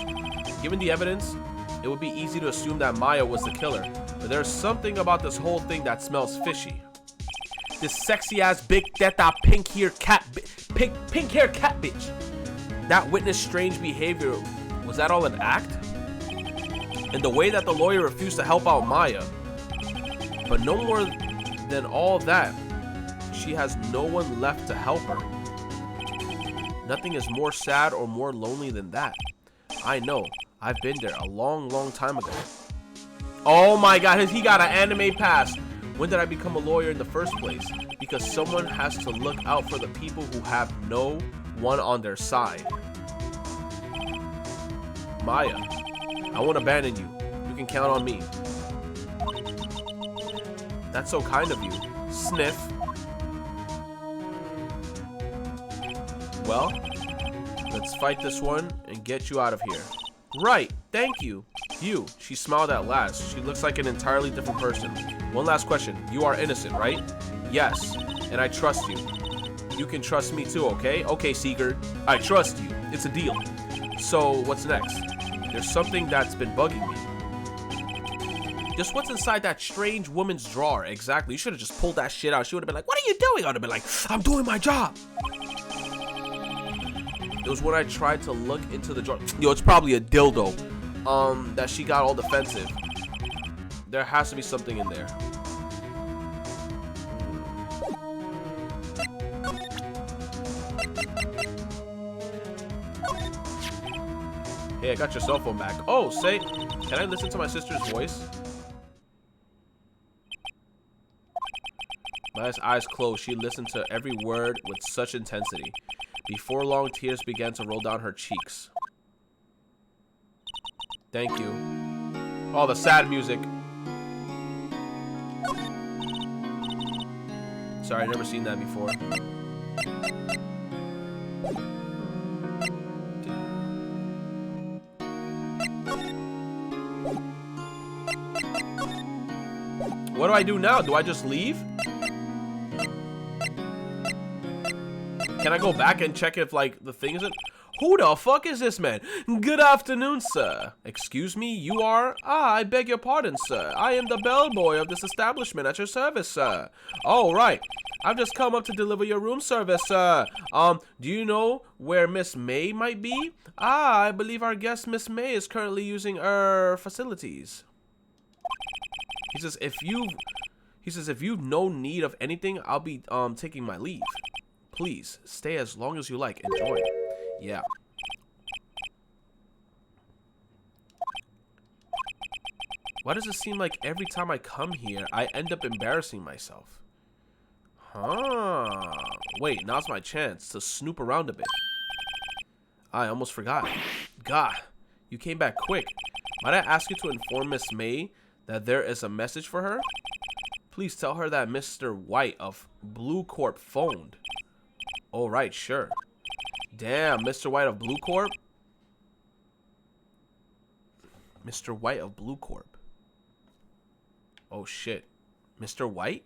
Speaker 1: Given the evidence, it would be easy to assume that Maya was the killer. But there's something about this whole thing that smells fishy. This sexy ass big teta pink hair cat bitch. That witnessed strange behavior. Was that all an act? And the way that the lawyer refused to help out Maya. But no more than all that, she has no one left to help her. Nothing is more sad or more lonely than that. I know. I've been there a long, long time ago. Oh my god, he got an anime pass. When did I become a lawyer in the first place? Because someone has to look out for the people who have no one on their side. Maya, I won't abandon you. You can count on me. That's so kind of you. Sniff. Well, let's fight this one and get you out of here. Right, thank you. You, she smiled at last. She looks like an entirely different person. One last question. You are innocent, right? Yes, and I trust you. You can trust me too, okay? Okay, Sigurd. I trust you. It's a deal. So, what's next? There's something that's been bugging me. Just what's inside that strange woman's drawer? Exactly. You should have just pulled that shit out. She would have been like, what are you doing? I would have been like, I'm doing my job. It was when I tried to look into the drawer. Yo, it's probably a dildo. That she got all defensive. There has to be something in there. Hey, I got your cell phone back. Oh, say, can I listen to my sister's voice? Maya's eyes closed. She listened to every word with such intensity. Before long, tears began to roll down her cheeks. Thank you. Oh, the sad music. Sorry, I've never seen that before. What do I do now? Do I just leave? Can I go back and check if, like, the thing isn't... Who the fuck is this man? Good afternoon, sir. Excuse me, you are? Ah, I beg your pardon, sir. I am the bellboy of this establishment at your service, sir. Oh, right. I've just come up to deliver your room service, sir. Do you know where Miss May might be? Ah, I believe our guest, Miss May, is currently using her facilities. He says, if you've no need of anything, I'll be taking my leave. Please stay as long as you like. Enjoy. Yeah. Why does it seem like every time I come here, I end up embarrassing myself? Huh. Wait, now's my chance to snoop around a bit. I almost forgot. God, you came back quick. Might I ask you to inform Miss May that there is a message for her? Please tell her that Mr. White of Blue Corp phoned. All right, sure. Damn, Mr. White of Blue Corp? Mr. White of Blue Corp. Oh, shit. Mr. White?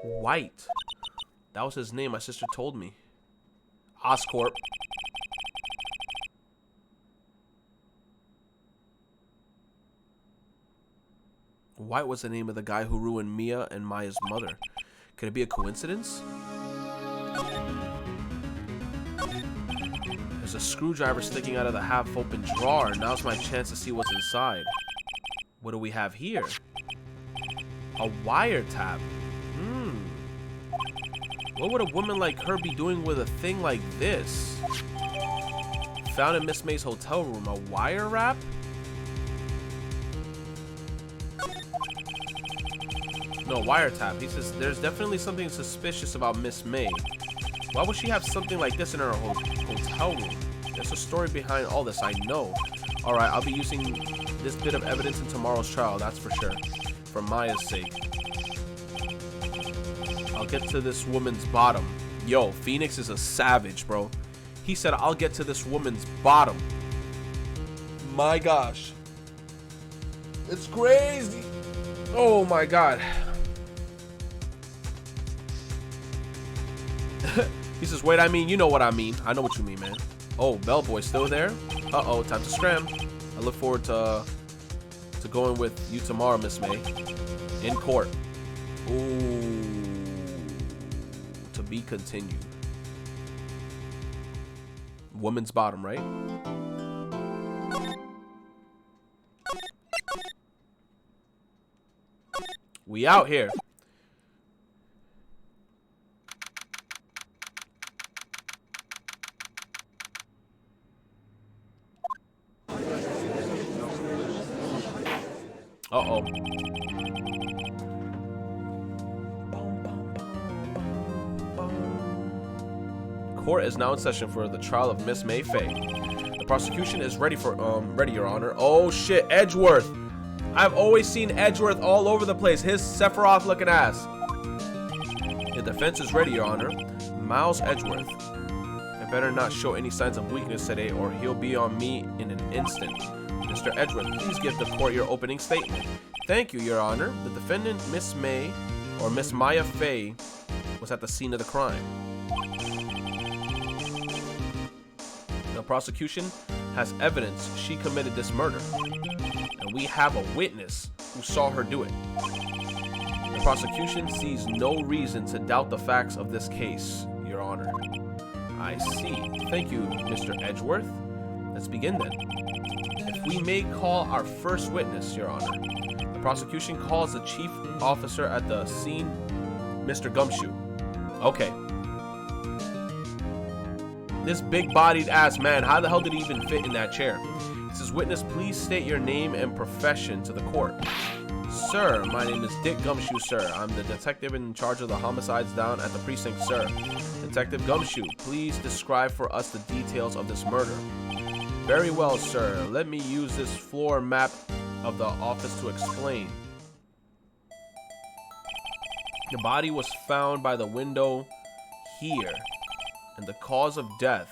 Speaker 1: White. That was his name. My sister told me. Oscorp. White was the name of the guy who ruined Mia and Maya's mother. Could it be a coincidence? There's a screwdriver sticking out of the half-open drawer. Now's my chance to see what's inside. What do we have here? A wiretap. What would a woman like her be doing with a thing like this? Found in Miss May's hotel room. A wire wrap? No, wiretap. He says there's definitely something suspicious about Miss May. Why would she have something like this in her hotel room? There's a story behind all this, I know. Alright, I'll be using this bit of evidence in tomorrow's trial, that's for sure. For Maya's sake. I'll get to this woman's bottom. Yo, Phoenix is a savage, bro. He said, I'll get to this woman's bottom. My gosh. It's crazy. Oh my god. He says, wait, I mean, you know what I mean. I know what you mean, man. Oh, Bellboy's still there? Uh-oh, time to scram. I look forward to going with you tomorrow, Miss May. In court. Ooh. To be continued. Woman's bottom, right? We out here. Uh-oh. Court is now in session for the trial of Miss May Faye. The prosecution is ready, Your Honor. Oh shit, Edgeworth. I've always seen Edgeworth all over the place. His Sephiroth looking ass. The defense is ready, Your Honor. Miles Edgeworth. I better not show any signs of weakness today or he'll be on me in an instant. Mr. Edgeworth, please give the court your opening statement. Thank you, Your Honor. The defendant, Miss May, or Miss Maya Faye, was at the scene of the crime. The prosecution has evidence she committed this murder, and we have a witness who saw her do it. The prosecution sees no reason to doubt the facts of this case, Your Honor. I see. Thank you, Mr. Edgeworth. Let's begin then. If we may call our first witness, Your Honor. The prosecution calls the chief officer at the scene, Mr. Gumshoe. Okay. This big-bodied ass man, how the hell did he even fit in that chair? It says, witness, please state your name and profession to the court. Sir, my name is Dick Gumshoe, sir. I'm the detective in charge of the homicides down at the precinct, sir. The Detective Gumshoe, please describe for us the details of this murder. Very well, sir. Let me use this floor map of the office to explain. The body was found by the window here, and the cause of death: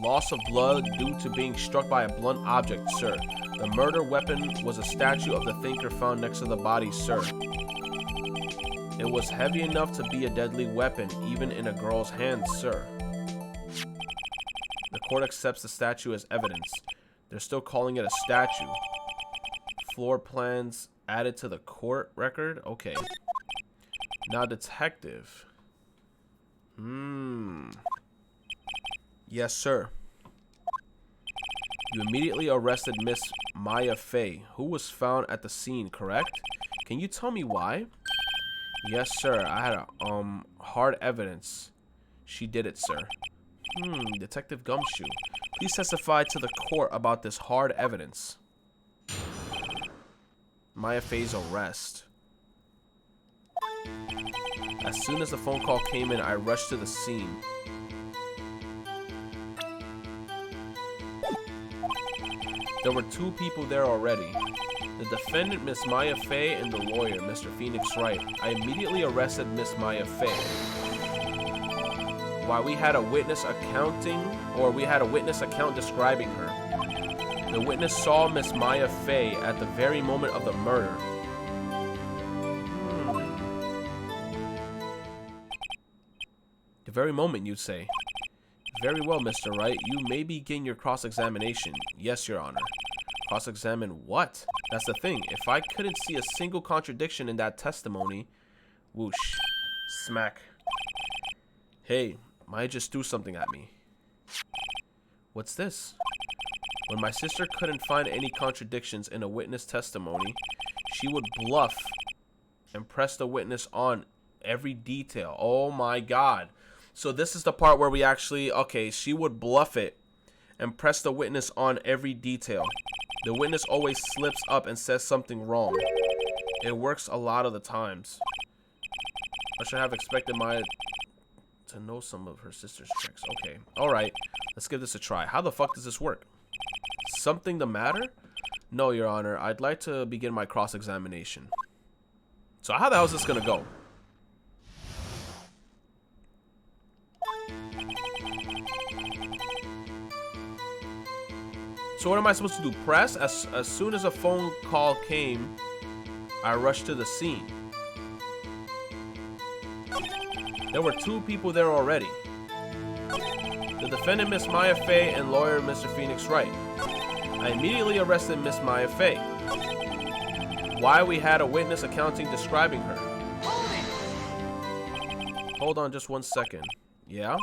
Speaker 1: loss of blood due to being struck by a blunt object, sir. The murder weapon was a statue of the thinker found next to the body, sir. It was heavy enough to be a deadly weapon, even in a girl's hands, sir. The court accepts the statue as evidence. They're still calling it a statue. Floor plans added to the court record? Okay. Now, detective. Yes, sir. You immediately arrested Miss Maya Fey, who was found at the scene, correct? Can you tell me why? Yes, sir. I had hard evidence. She did it, sir. Detective Gumshoe, please testify to the court about this hard evidence. Maya Fey's arrest. As soon as the phone call came in, I rushed to the scene. There were 2 people there already. The defendant, Miss Maya Fey, and the lawyer, Mr. Phoenix Wright. I immediately arrested Miss Maya Fey. Why, we had a witness account describing her. The witness saw Miss Maya Fey at the very moment of the murder. The very moment, you'd say. Very well, Mr. Wright. You may begin your cross-examination. Yes, Your Honor. Cross-examine what? That's the thing. If I couldn't see a single contradiction in that testimony... Whoosh. Smack. Hey, Maya just threw something at me. What's this? When my sister couldn't find any contradictions in a witness testimony, she would bluff and press the witness on every detail. Oh my God. So this is the part where we actually... Okay, she would bluff it and press the witness on every detail. The witness always slips up and says something wrong. It works a lot of the times. I should have expected Maya to know some of her sister's tricks. Okay, alright. Let's give this a try. How the fuck does this work? Something the matter? No, Your Honor. I'd like to begin my cross-examination. So how the hell is this gonna go? So what am I supposed to do? Press? As soon as a phone call came, I rushed to the scene. There were 2 people there already. The defendant, Miss Maya Fey, and lawyer, Mr. Phoenix Wright. I immediately arrested Miss Maya Fey. Why, we had a witness accounting describing her. Hold on just 1 second. Yeah?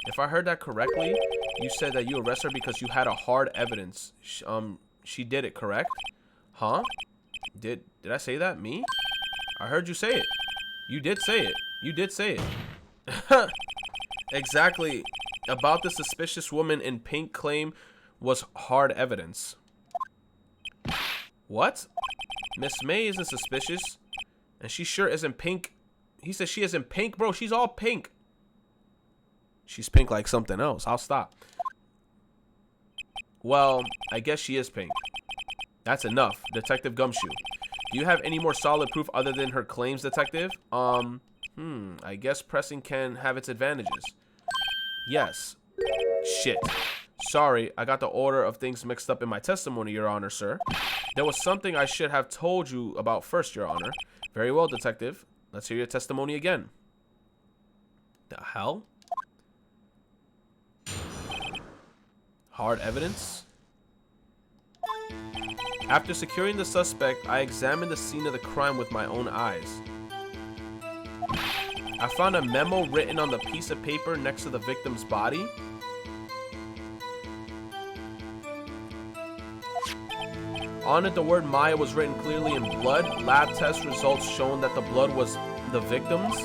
Speaker 1: If I heard that correctly, you said that you arrested her because you had a hard evidence. She did it, correct? Huh? Did I say that? Me? I heard you say it. You did say it. You did say it. Exactly. About the suspicious woman in pink claim was hard evidence. What? Miss May isn't suspicious. And she sure isn't pink. He says she isn't pink, bro. She's all pink. She's pink like something else. I'll stop. Well, I guess she is pink. That's enough. Detective Gumshoe. Do you have any more solid proof other than her claims, detective? I guess pressing can have its advantages. Yes. Shit. Sorry, I got the order of things mixed up in my testimony, Your Honor, sir. There was something I should have told you about first, Your Honor. Very well, detective. Let's hear your testimony again. The hell? Hard evidence? After securing the suspect, I examined the scene of the crime with my own eyes. I found a memo written on the piece of paper next to the victim's body. On it, the word Maya was written clearly in blood. Lab test results shown that the blood was the victim's.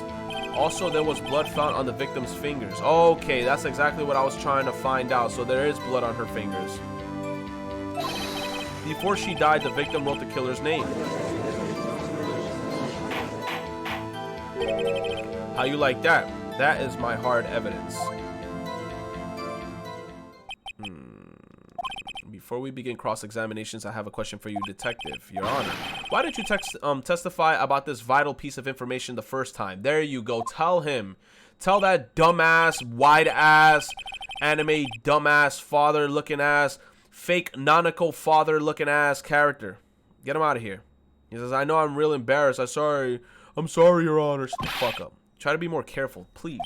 Speaker 1: Also, there was blood found on the victim's fingers. Okay, that's exactly what I was trying to find out. So there is blood on her fingers. Before she died, the victim wrote the killer's name. How you like that? That is my hard evidence. Before we begin cross-examinations, I have a question for you, Detective. Your Honor, why didn't you testify about this vital piece of information the first time? There you go. Tell him. Tell that dumbass, wide-ass, anime dumbass, father-looking ass, fake Nanako father-looking ass character. Get him out of here. He says, I know I'm real embarrassed. I'm sorry, Your Honor. Shut the fuck up. Try to be more careful, please.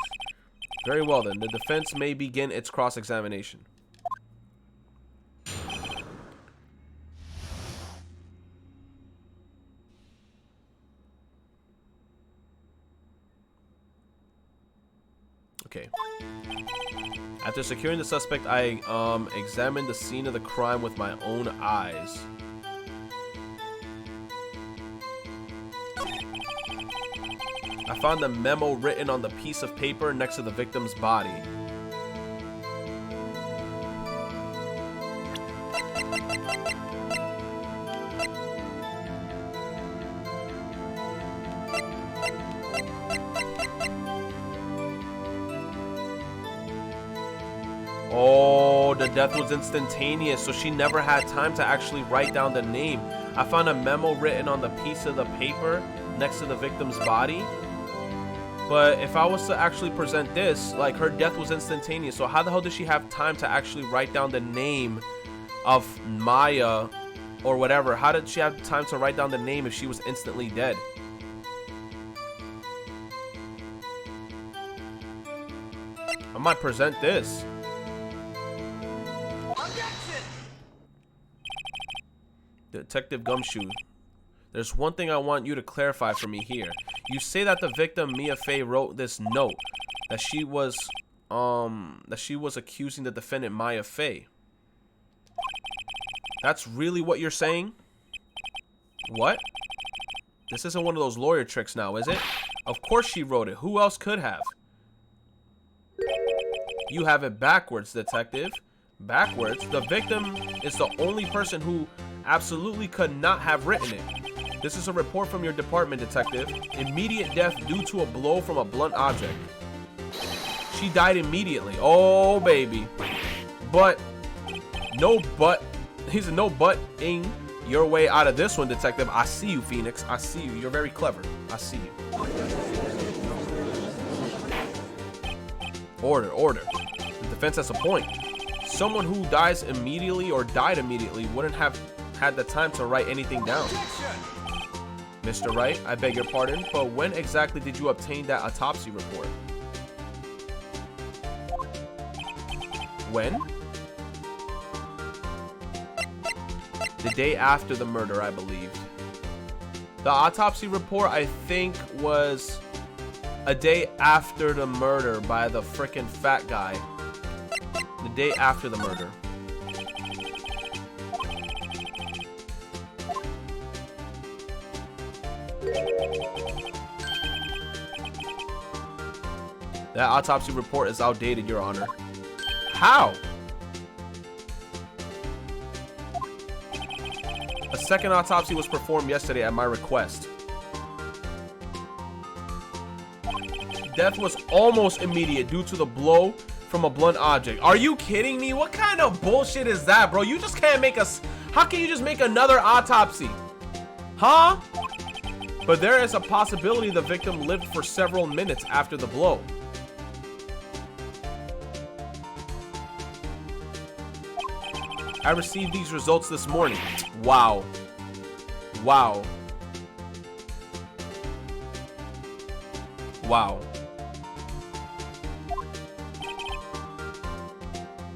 Speaker 1: Very well, then. The defense may begin its cross-examination. Okay. After securing the suspect, I examined the scene of the crime with my own eyes. I found a memo written on the piece of paper next to the victim's body. Oh, the death was instantaneous, so she never had time to actually write down the name. I found a memo written on the piece of the paper next to the victim's body. But if I was to actually present this, like, her death was instantaneous, so how the hell did she have time to actually write down the name of Maya or whatever? How did she have time to write down the name if she was instantly dead? I might present this. Detective Gumshoe, there's one thing I want you to clarify for me here. You say that the victim, Mia Fey, wrote this note that she was accusing the defendant, Maya Fey. That's really what you're saying? What? This isn't one of those lawyer tricks now, is it? Of course she wrote it. Who else could have? You have it backwards, Detective. Backwards? The victim is the only person who absolutely could not have written it. This is a report from your department, Detective. Immediate death due to a blow from a blunt object. She died immediately. Oh, baby. But, no but. He's a no but-ing your way out of this one, Detective. I see you, Phoenix. I see you. You're very clever. I see you. Order, order. The defense has a point. Someone who dies immediately or died immediately wouldn't have had the time to write anything down. Mr. Wright, I beg your pardon, but when exactly did you obtain that autopsy report? When? The day after the murder, I believe. The autopsy report, I think, was a day after the murder by the frickin' fat guy. The day after the murder. That autopsy report is outdated, Your Honor. How? A second autopsy was performed yesterday at my request. Death was almost immediate due to the blow from a blunt object. Are you kidding me? What kind of bullshit is that, bro? You just can't make us. How can you just make another autopsy? Huh? But there is a possibility the victim lived for several minutes after the blow. I received these results this morning. Wow. Wow. Wow.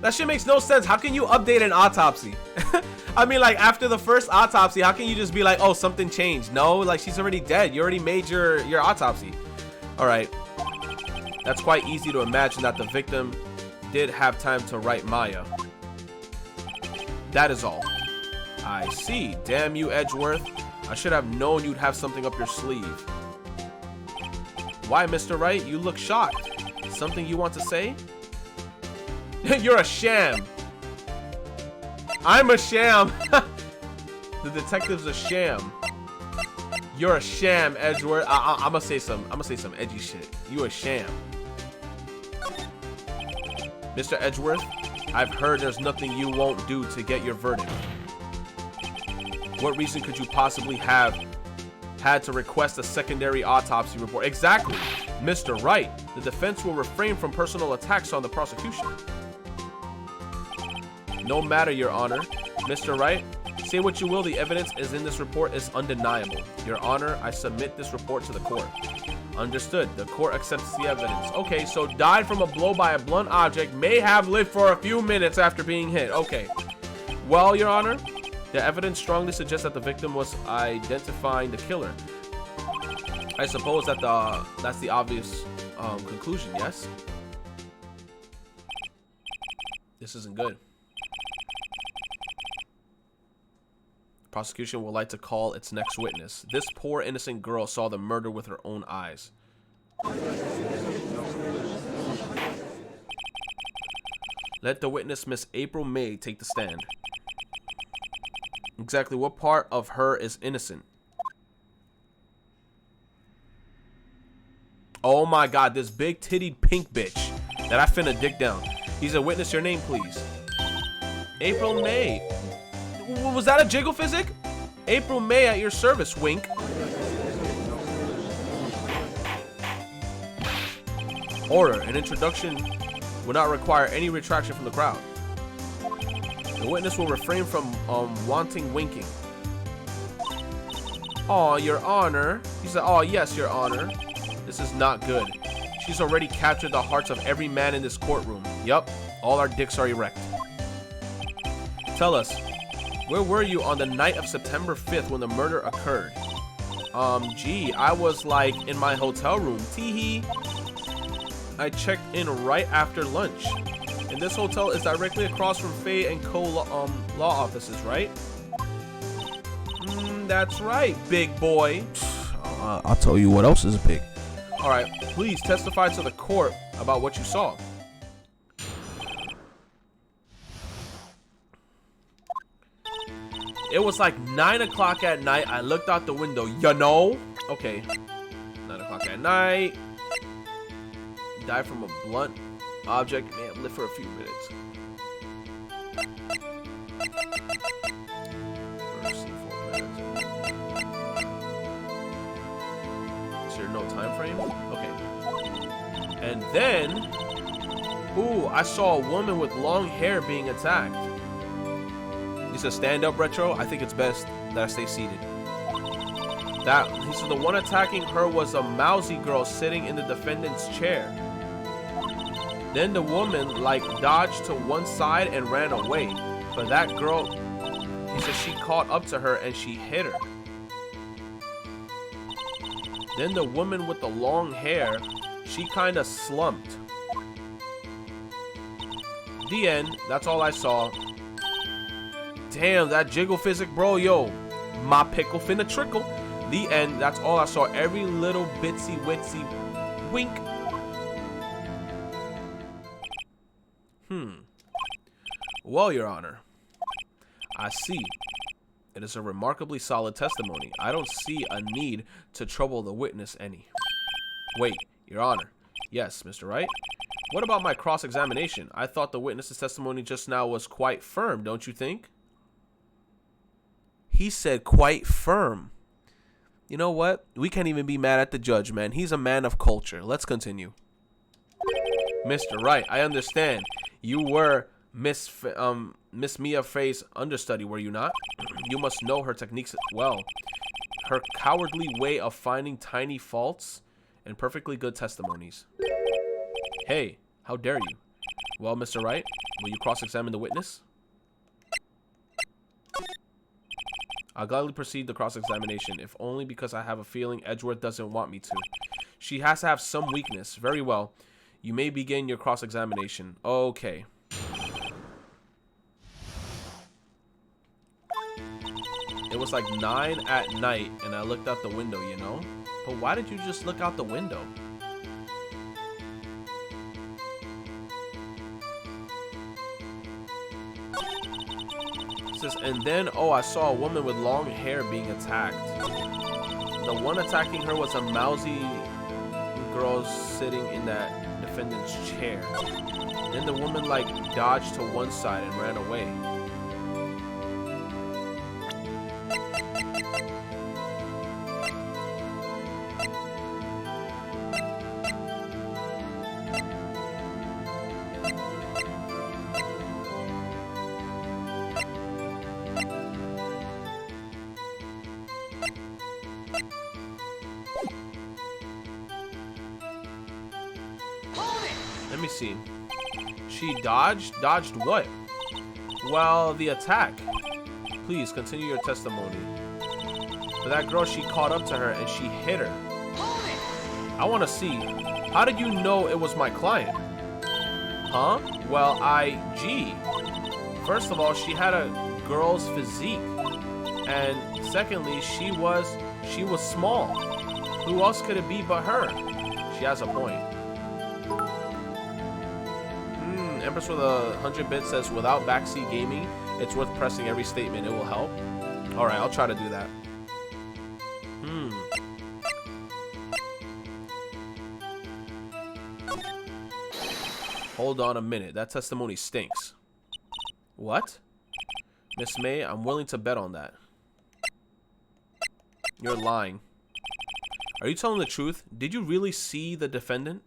Speaker 1: That shit makes no sense. How can you update an autopsy? I mean, like, after the first autopsy, how can you just be like, oh, something changed? No, like, she's already dead. You already made your autopsy. All right. That's quite easy to imagine that the victim did have time to write Maya. That is all. I see. Damn you, Edgeworth. I should have known you'd have something up your sleeve. Why, Mr. Wright? You look shocked. Something you want to say? You're a sham. I'm a sham. The detective's a sham. You're a sham, Edgeworth. I'm gonna say some edgy shit. You a sham. Mr. Edgeworth, I've heard there's nothing you won't do to get your verdict. What reason could you possibly have had to request a secondary autopsy report? Exactly, Mr. Wright. The defense will refrain from personal attacks on the prosecution. No matter, Your Honor. Mr. Wright, say what you will, the evidence is in this report is undeniable. Your Honor, I submit this report to the court. Understood. The court accepts the evidence. Okay, so died from a blow by a blunt object, may have lived for a few minutes after being hit. Okay. Well, Your Honor, the evidence strongly suggests that the victim was identifying the killer. I suppose that that's the obvious conclusion, yes? This isn't good. Prosecution would like to call its next witness. This poor innocent girl saw the murder with her own eyes. Let the witness, Miss April May, take the stand. Exactly what part of her is innocent? Oh my god, this big tittied pink bitch that I finna dick down. He's a witness. Your name, please. April May. Was that a jiggle physic? April May at your service, wink. Order. An introduction will not require any retraction from the crowd. The witness will refrain from wanting winking. Oh, Your Honor. He said, oh, yes, Your Honor. This is not good. She's already captured the hearts of every man in this courtroom. Yup, all our dicks are erect. Tell us, where were you on the night of September 5th when the murder occurred? Gee, I was like in my hotel room. Teehee. I checked in right after lunch. And this hotel is directly across from Fay and Co. law offices, right? That's right, big boy. I'll tell you what else is big. Alright, please testify to the court about what you saw. It was like 9 o'clock at night. I looked out the window, you know? Okay. 9 o'clock at night. Died from a blunt object. Man, lived for a few minutes. First and foremost. Is there no time frame? Okay. And then, ooh, I saw a woman with long hair being attacked. He said, stand up, Retro. I think it's best that I stay seated. He said the one attacking her was a mousy girl sitting in the defendant's chair. Then the woman, like, dodged to one side and ran away. But that girl, he said she caught up to her and she hit her. Then the woman with the long hair, she kind of slumped. The end. That's all I saw. Damn, that jiggle physic, bro. Yo, my pickle finna trickle. The end. That's all I saw. Every little bitsy witsy wink. Well, Your Honor, I see. It is a remarkably solid testimony. I don't see a need to trouble the witness any. Wait, Your Honor. Yes, Mr. Wright. What about my cross-examination? I thought the witness's testimony just now was quite firm, don't you think? He said quite firm. You know what? We can't even be mad at the judge, man. He's a man of culture. Let's continue. Mr. Wright, I understand. You were Miss Mia Fey's understudy, were you not? You must know her techniques well. Her cowardly way of finding tiny faults and perfectly good testimonies. Hey, how dare you? Well, Mr. Wright, will you cross-examine the witness? I'll gladly proceed the cross-examination, if only because I have a feeling Edgeworth doesn't want me to. She has to have some weakness. Very well. You may begin your cross-examination. Okay. It was like 9 at night, and I looked out the window, you know? But why did you just look out the window? It says, and then, oh, I saw a woman with long hair being attacked. The one attacking her was a mousy girl sitting in that defendant's chair. Then the woman like dodged to one side and ran away. Let me see. She dodged? Dodged what? Well, the attack. Please continue your testimony. For that girl, she caught up to her and she hit her. I want to see. How did you know it was my client? Huh? Well, gee. First of all, she had a girl's physique. And secondly, she was small. Who else could it be but her? She has a point. Empress with 100 bits says, without backseat gaming, it's worth pressing every statement. It will help. Alright, I'll try to do that. Hold on a minute. That testimony stinks. What? Miss May, I'm willing to bet on that. You're lying. Are you telling the truth? Did you really see the defendant?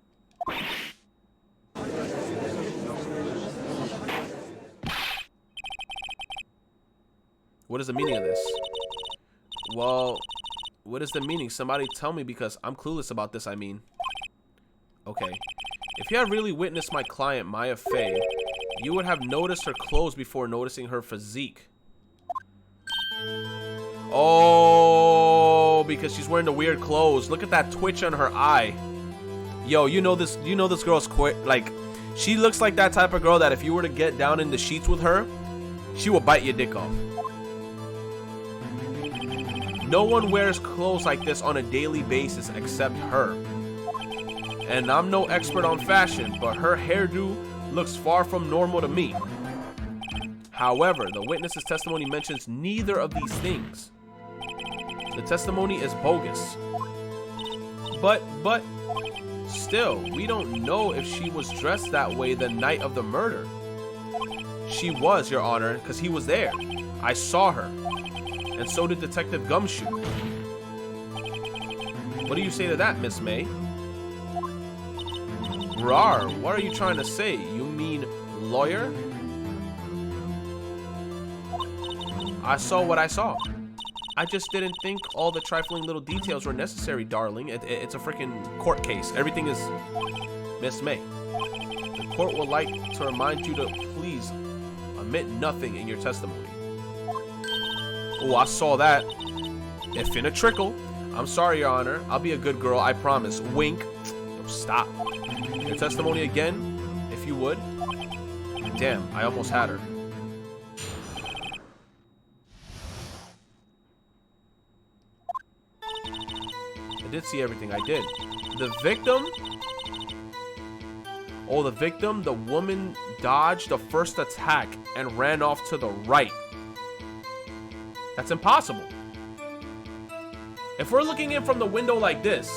Speaker 1: What is the meaning of this? Well, what is the meaning? Somebody tell me because I'm clueless about this, I mean. Okay. If you had really witnessed my client, Maya Fey, you would have noticed her clothes before noticing her physique. Oh, because she's wearing the weird clothes. Look at that twitch on her eye. Yo, you know this girl's quick. Like, she looks like that type of girl that if you were to get down in the sheets with her, she will bite your dick off. No one wears clothes like this on a daily basis except her. And I'm no expert on fashion, but her hairdo looks far from normal to me. However, the witness's testimony mentions neither of these things. The testimony is bogus. But still, we don't know if she was dressed that way the night of the murder. She was, Your Honor, because he was there. I saw her. And so did Detective Gumshoe. What do you say to that, Miss May? Rar, what are you trying to say? You mean lawyer? I saw what I saw. I just didn't think all the trifling little details were necessary, darling. It's a freaking court case. Everything is... Miss May, the court would like to remind you to please omit nothing in your testimony. Oh, I saw that. It finna trickle. I'm sorry, Your Honor. I'll be a good girl, I promise. Wink. No, stop. Your testimony again, if you would. Damn, I almost had her. I did see everything. I did. The victim? Oh, the victim? The woman dodged the first attack and ran off to the right. That's impossible. If we're looking in from the window like this,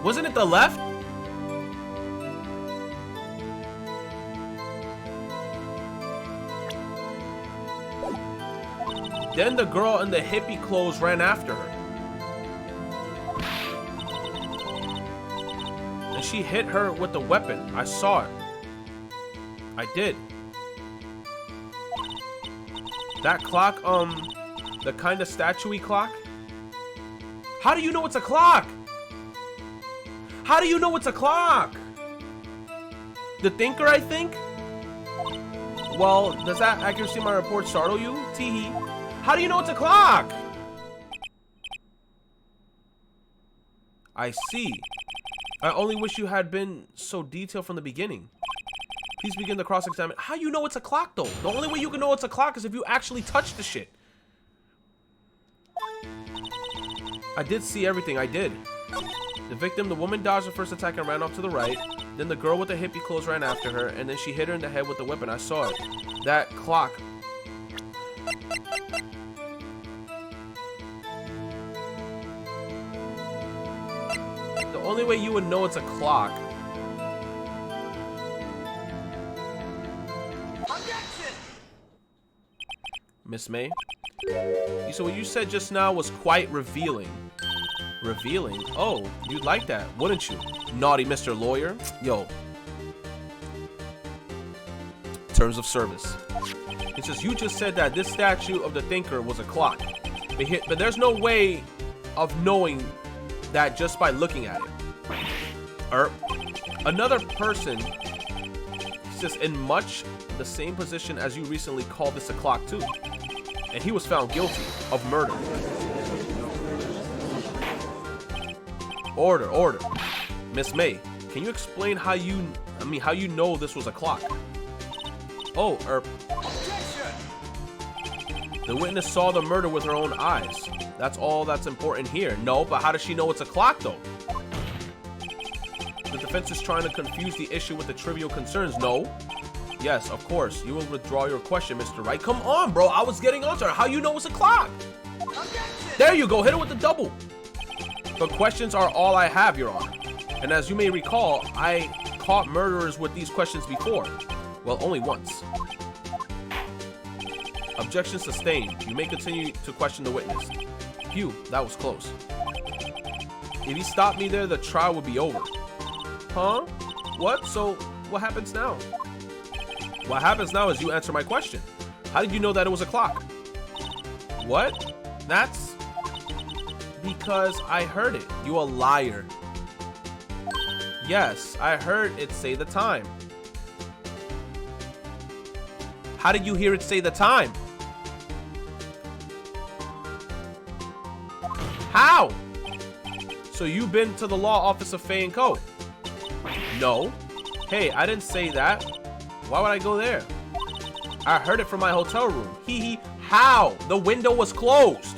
Speaker 1: wasn't it the left? Then the girl in the hippie clothes ran after her. And she hit her with the weapon. I saw it. I did. That clock, the kind of statue-y clock? How do you know it's a clock? How do you know it's a clock? The thinker, I think? Well, does that accuracy of my report startle you? Teehee. How do you know it's a clock? I see. I only wish you had been so detailed from the beginning. Please begin the cross-examine. How you know it's a clock, though? The only way you can know it's a clock is if you actually touch the shit. I did see everything. I did. The victim, the woman dodged the first attack and ran off to the right. Then the girl with the hippie clothes ran after her, and then she hit her in the head with the weapon. I saw it. That clock. The only way you would know it's a clock. Miss May? So what you said just now was quite revealing. Revealing? Oh, you'd like that, wouldn't you? Naughty Mr. Lawyer? Yo. Terms of service. It says, you just said that this statue of the thinker was a clock. But there's no way of knowing that just by looking at it. Another person says, in much the same position as you recently called this a clock too. And he was found guilty of murder. Order. Miss May, can you explain how you know this was a clock? Oh, the witness saw the murder with her own eyes. That's all that's important here. No, but how does she know it's a clock though? The defense is trying to confuse the issue with the trivial concerns. No. Yes, of course. You will withdraw your question, Mr. Wright. Come on, bro. I was getting onto her. How you know it's a clock? There you go. Hit it with the double. The questions are all I have, Your Honor. And as you may recall, I caught murderers with these questions before. Well, only once. Objection sustained. You may continue to question the witness. Phew, that was close. If he stopped me there, the trial would be over. Huh? What? So, what happens now? What happens now is you answer my question. How did you know that it was a clock? What? That's because I heard it. You a liar. Yes, I heard it say the time. How did you hear it say the time? How? So you've been to the law office of Fay & Co? No. Hey, I didn't say that. Why would I go there? I heard it from my hotel room. Hee hee. How? The window was closed.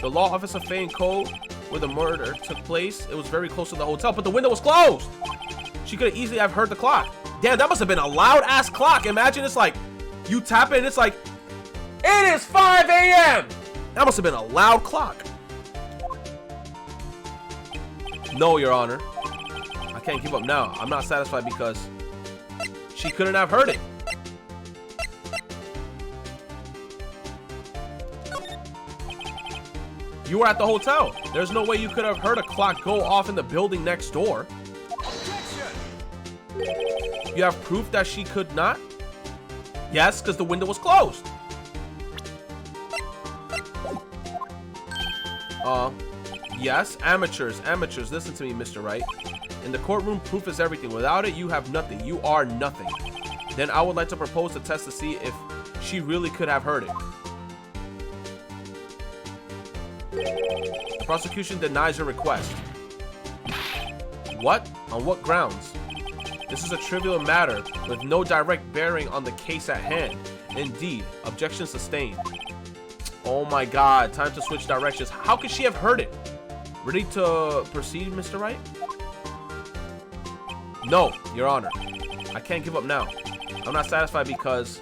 Speaker 1: The law office of Fay & Co, where the murder took place, it was very close to the hotel, but the window was closed. She could have easily have heard the clock. Damn, that must have been a loud ass clock. Imagine it's like, you tap it and it's like, it is 5 a.m. That must have been a loud clock. No, Your Honor. I can't give up now. I'm not satisfied because she couldn't have heard it. You were at the hotel. There's no way you could have heard a clock go off in the building next door. You have proof that she could not? Yes, because the window was closed. Yes, amateurs, listen to me, Mr. Wright. In the courtroom, proof is everything. Without it, you have nothing. You are nothing. Then I would like to propose a test to see if she really could have heard it. The prosecution denies your request. What? On what grounds? This is a trivial matter with no direct bearing on the case at hand. Indeed, objection sustained. Oh my God, time to switch directions. How could she have heard it? Ready to proceed, Mr. Wright? No, Your Honor. I can't give up now. I'm not satisfied because...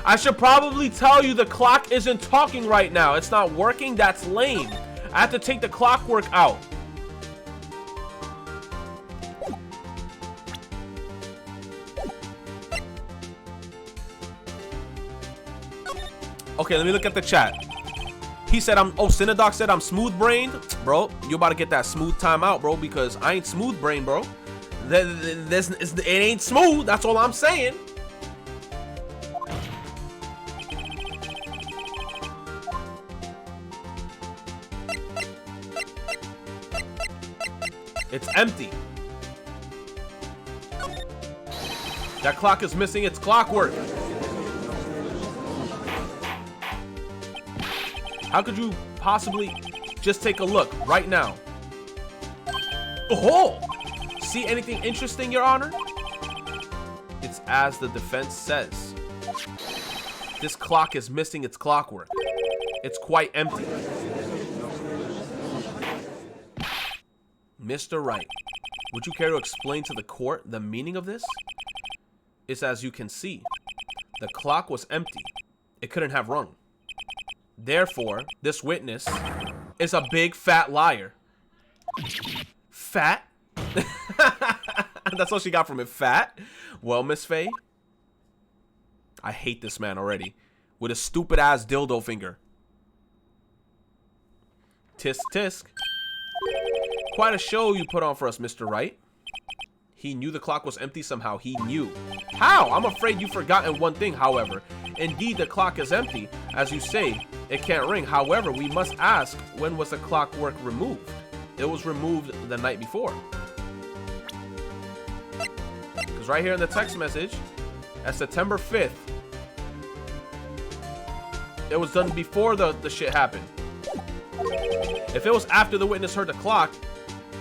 Speaker 1: I should probably tell you the clock isn't talking right now. It's not working. That's lame. I have to take the clockwork out. Okay, let me look at the chat. He said Cinedoc said I'm smooth brained. Bro, you about to get that smooth time out, bro, because I ain't smooth brained, bro. It ain't smooth. That's all I'm saying. It's empty. That clock is missing its clockwork. How could you possibly just take a look right now? Oh, See anything interesting, Your Honor? It's as the defense says. This clock is missing its clockwork. It's quite empty. Mr. Wright, would you care to explain to the court the meaning of this? It's as you can see. The clock was empty. It couldn't have rung. Therefore, this witness is a big fat liar. Fat? That's all she got from it. Fat? Well, Miss Faye, I hate this man already. With a stupid ass dildo finger. Tisk tisk. Quite a show you put on for us, Mr. Wright. He knew the clock was empty somehow. He knew. How? I'm afraid you've forgotten one thing, however. Indeed, the clock is empty. As you say, it can't ring. However, we must ask, when was the clockwork removed? It was removed the night before. Because right here in the text message, at September 5th, it was done before the shit happened. If it was after the witness heard the clock,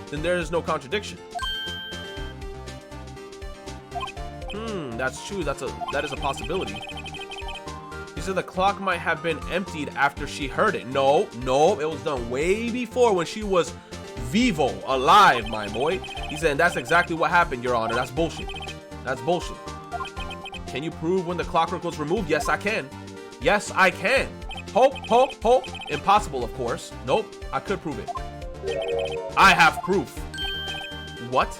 Speaker 1: then there is no contradiction. That's true. That is a possibility. He said the clock might have been emptied after she heard it. No, it was done way before, when she was vivo, alive, my boy. He said that's exactly what happened, Your Honor. That's bullshit. That's bullshit. Can you prove when the clockwork was removed? Yes, I can. Yes, I can. Hope. Impossible, of course. Nope, I could prove it. I have proof. What?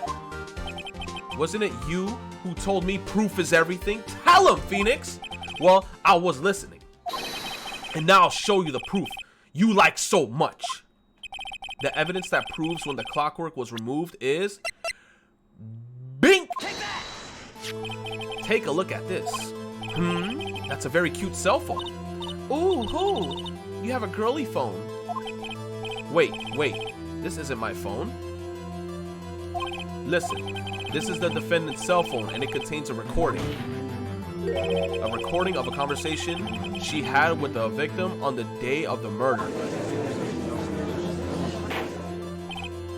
Speaker 1: Wasn't it you who told me proof is everything? Tell him, Phoenix. Well, I was listening. And now I'll show you the proof you like so much. The evidence that proves when the clockwork was removed is... Bink! Take a look at this. That's a very cute cell phone. Ooh, you have a girly phone. Wait, this isn't my phone. Listen, this is the defendant's cell phone, and it contains a recording. A recording of a conversation she had with the victim on the day of the murder.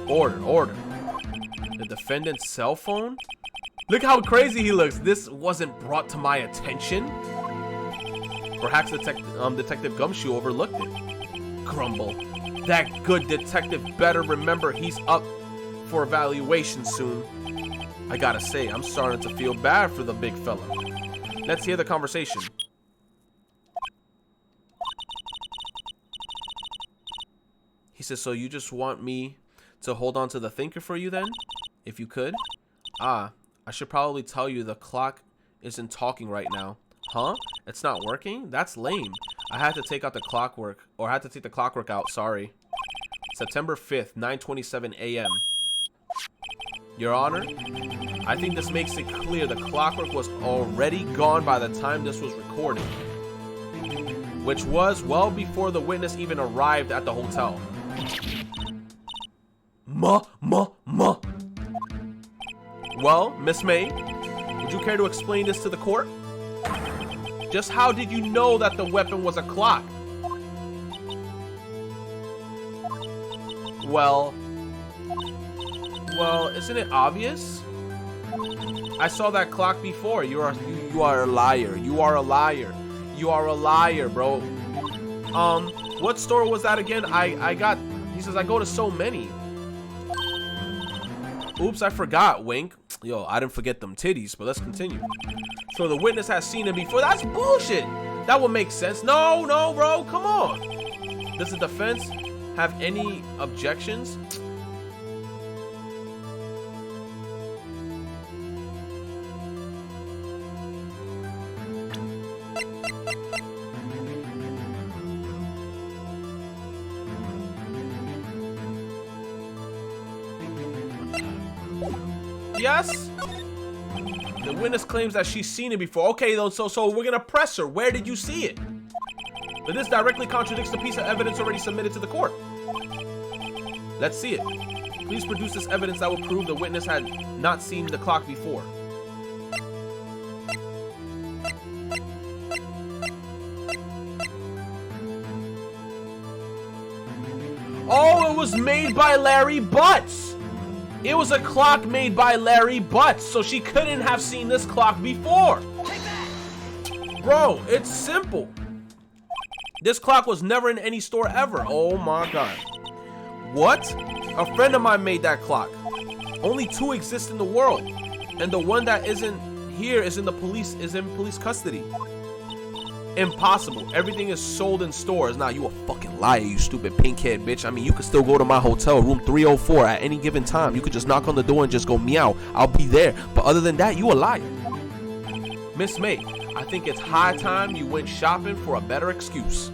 Speaker 1: Order. The defendant's cell phone? Look how crazy he looks. This wasn't brought to my attention. Perhaps Detective Gumshoe overlooked it. Grumble. That good detective better remember he's up for evaluation soon. I gotta say, I'm starting to feel bad for the big fella. Let's hear the conversation. He says, so you just want me to hold on to the thinker for you then? If you could? I should probably tell you the clock isn't talking right now. Huh? It's not working? That's lame. I had to take out the clockwork, or I had to take the clockwork out, sorry. September 5th, 9:27 a.m. Your Honor, I think this makes it clear the clockwork was already gone by the time this was recorded, which was well before the witness even arrived at the hotel. Well, Miss May, would you care to explain this to the court? Just how did you know that the weapon was a clock? Well, isn't it obvious? I saw that clock before. You are a liar. You are a liar. You are a liar, bro. What store was that again? He says I go to so many. Oops, I forgot, wink. Yo, I didn't forget them titties, but let's continue. So the witness has seen him before. That's bullshit. That would make sense. No, bro, come on. Does the defense have any objections? Yes? The witness claims that she's seen it before. Okay, though, so we're gonna press her. Where did you see it? But this directly contradicts the piece of evidence already submitted to the court. Let's see it. Please produce this evidence that will prove the witness had not seen the clock before. Oh, it was made by Larry Butts. It was a clock made by Larry Butts, so she couldn't have seen this clock before. Bro, it's simple. This clock was never in any store ever. Oh my God. What? A friend of mine made that clock. Only 2 exist in the world, and the one that isn't here is in police custody. Impossible. Everything is sold in stores. Nah, you a fucking liar, you stupid pinkhead bitch. I mean, you could still go to my hotel, room 304, at any given time. You could just knock on the door and just go meow. I'll be there. But other than that, you a liar. Miss May, I think it's high time you went shopping for a better excuse.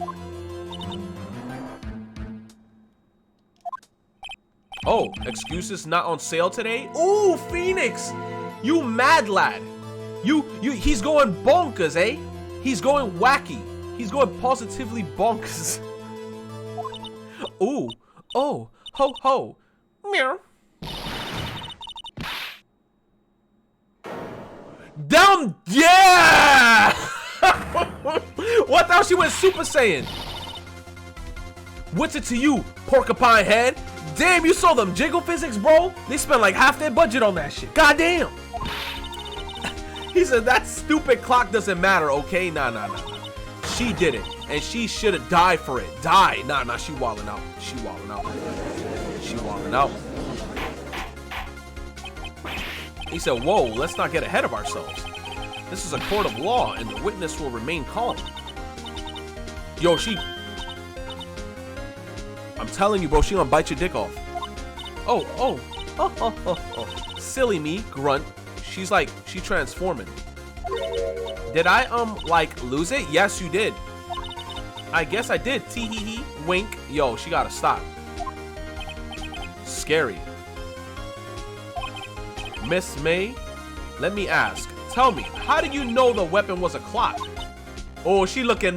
Speaker 1: Oh, excuses not on sale today? Ooh, Phoenix! You mad lad. He's going bonkers, eh? He's going wacky. He's going positively bonkers. Ooh. Oh. Ho ho. Meow. Damn. Yeah! What the hell? She went Super Saiyan. What's it to you, porcupine head? Damn, you saw them jiggle physics, bro? They spent like half their budget on that shit. Goddamn. He said that stupid clock doesn't matter, okay? Nah. She did it, and she should have died for it. Die. Nah, she wildin' out. She wildin' out. He said, whoa, let's not get ahead of ourselves. This is a court of law, and the witness will remain calm. Yo, I'm telling you, bro, she gonna bite your dick off. Oh. Silly me, grunt. She's like, she transforming. Did I, like, lose it? Yes, you did. I guess I did. Tee-hee-hee. Wink. Yo, she gotta stop. Scary. Miss May, let me ask. Tell me, how did you know the weapon was a clock? Oh, she looking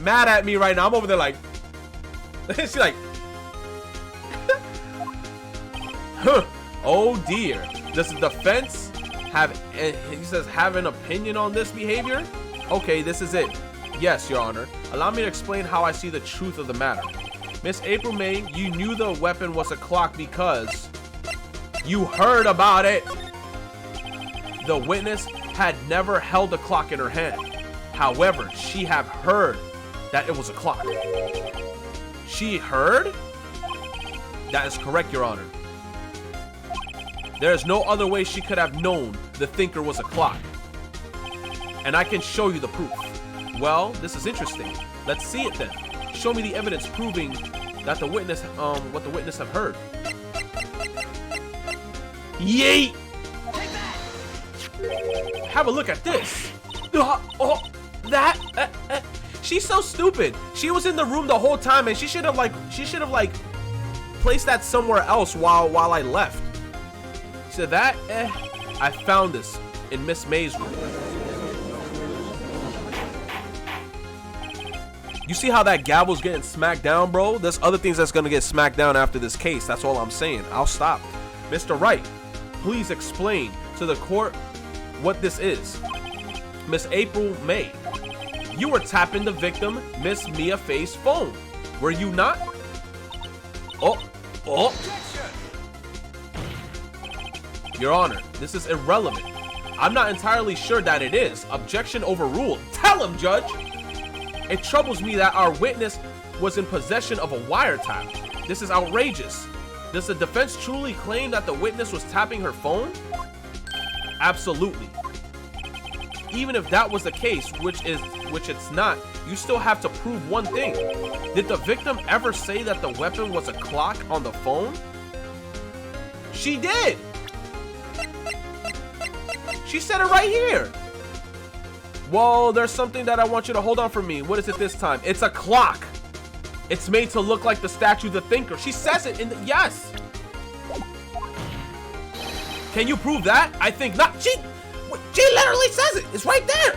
Speaker 1: mad at me right now. I'm over there like, she's like, huh. Oh dear. Does the defense he says, have an opinion on this behavior? Okay, this is it. Yes, Your Honor. Allow me to explain how I see the truth of the matter. Miss April May, you knew the weapon was a clock because you heard about it. The witness had never held a clock in her hand. However, she had heard that it was a clock. She heard? That is correct, Your Honor. There is no other way she could have known the thinker was a clock. And I can show you the proof. Well, this is interesting. Let's see it then. Show me the evidence proving that the witness, what the witness have heard. Yeet! Have a look at this. She's so stupid. She was in the room the whole time, and she should have like placed that somewhere else while I left. So that, I found this in Miss May's room. You see how that gavel's getting smacked down, bro? There's other things that's gonna get smacked down after this case. That's all I'm saying. I'll stop. Mr. Wright, please explain to the court what this is. Miss April May, you were tapping the victim, Miss Mia Faye's phone. Were you not? Oh. Your Honor, this is irrelevant. I'm not entirely sure that it is. Objection overruled. Tell him, Judge! It troubles me that our witness was in possession of a wiretap. This is outrageous. Does the defense truly claim that the witness was tapping her phone? Absolutely. Even if that was the case, which it's not, you still have to prove one thing. Did the victim ever say that the weapon was a clock on the phone? She did! She said it right here. Whoa, there's something that I want you to hold on for me. What is it this time? It's a clock. It's made to look like the statue of the thinker. She says it in the, yes. Can you prove that? I think not. She literally says it. It's right there.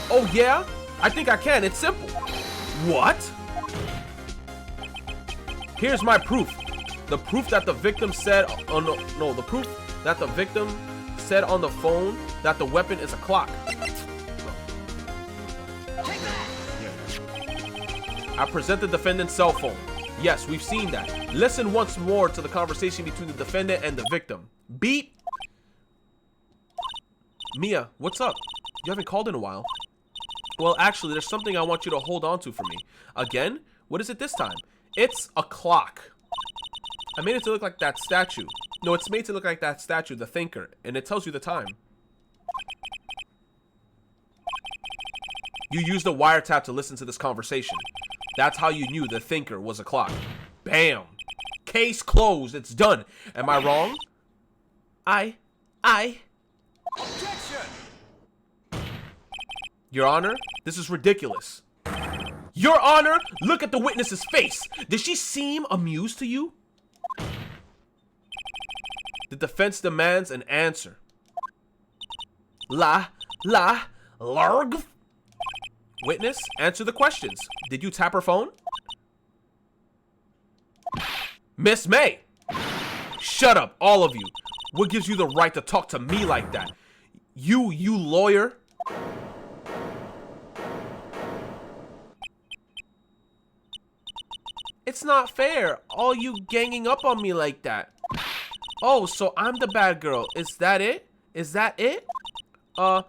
Speaker 1: Oh yeah? I think I can. It's simple. What? Here's my proof. The proof that the victim said, the proof that the victim said on the phone that the weapon is a clock. I present the defendant's cell phone. Yes, we've seen that. Listen once more to the conversation between the defendant and the victim. Beep. Mia, what's up? You haven't called in a while. Well, actually, there's something I want you to hold on to for me. Again? What is it this time? It's a clock. I made it to look like that statue. No, it's made to look like that statue, the thinker, and it tells you the time. You used a wiretap to listen to this conversation. That's how you knew the thinker was a clock. Bam. Case closed. It's done. Am I wrong?
Speaker 3: Objection!
Speaker 1: Your Honor, this is ridiculous. Your Honor, look at the witness's face. Did she seem amused to you? The defense demands an answer. Larg. Witness, answer the questions. Did you tap her phone? Miss May. Shut up, all of you. What gives you the right to talk to me like that? You lawyer. It's not fair, all you ganging up on me like that. Oh, so I'm the bad girl. Is that it? Is that it? Oh,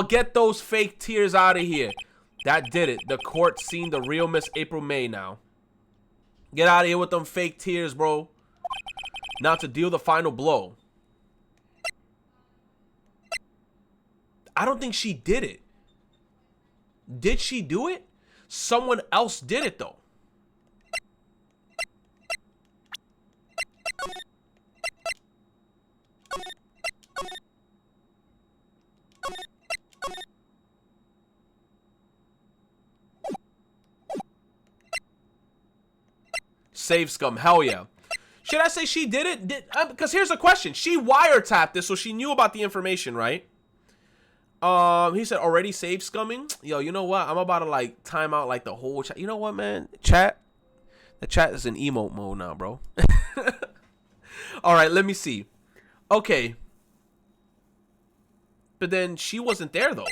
Speaker 1: get those fake tears out of here. That did it. The court's seen the real Miss April May now. Get out of here with them fake tears, bro. Now to deal the final blow. I don't think she did it. Did she do it? Someone else did it, though. Save scum, hell yeah. Should I say she did it? Because here's the question. She wiretapped this, so she knew about the information, right? He said already save scumming. Yo, you know what? I'm about to like time out like the whole chat. You know what, man? Chat. The chat is in emote mode now, bro. All right, let me see. Okay. But then she wasn't there though.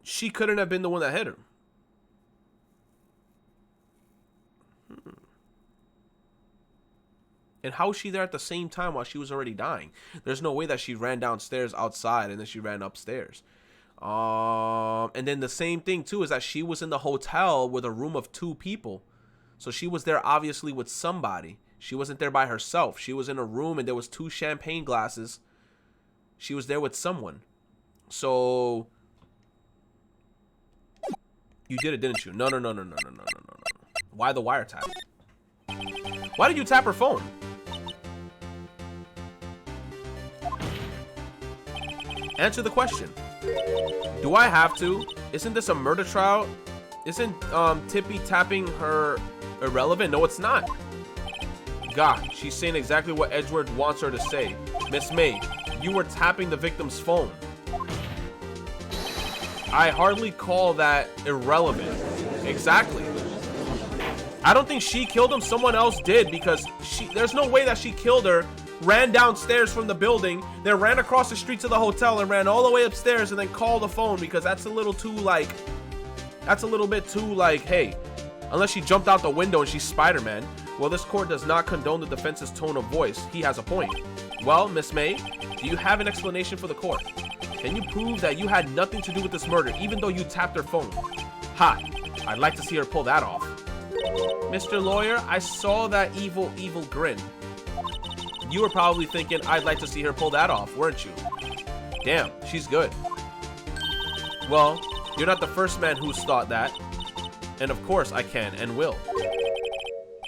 Speaker 1: She couldn't have been the one that hit her. And how was she there at the same time while she was already dying? There's no way that she ran downstairs outside and then she ran upstairs. And then the same thing too is that she was in the hotel with a room of 2 people. So she was there obviously with somebody. She wasn't there by herself. She was in a room and there was 2 champagne glasses. She was there with someone. So you did it, didn't you? No. Why the wiretap? Why did you tap her phone? Answer the question. Do I have to? Isn't this a murder trial? Isn't Tippy tapping her irrelevant? No, it's not. God, she's saying exactly what Edgeworth wants her to say. Miss May, you were tapping the victim's phone. I hardly call that irrelevant. Exactly. I don't think she killed him. Someone else did because there's no way that she killed her, ran downstairs from the building, then ran across the street to the hotel and ran all the way upstairs and then called the phone because that's a little bit too like, hey, unless she jumped out the window and she's Spider-Man. Well, this court does not condone the defense's tone of voice. He has a point. Well, Miss May, do you have an explanation for the court? Can you prove that you had nothing to do with this murder even though you tapped her phone? Ha! I'd like to see her pull that off. Mr. Lawyer, I saw that evil grin. You were probably thinking, I'd like to see her pull that off, weren't you? Damn, she's good. Well, you're not the first man who's thought that. And of course I can and will.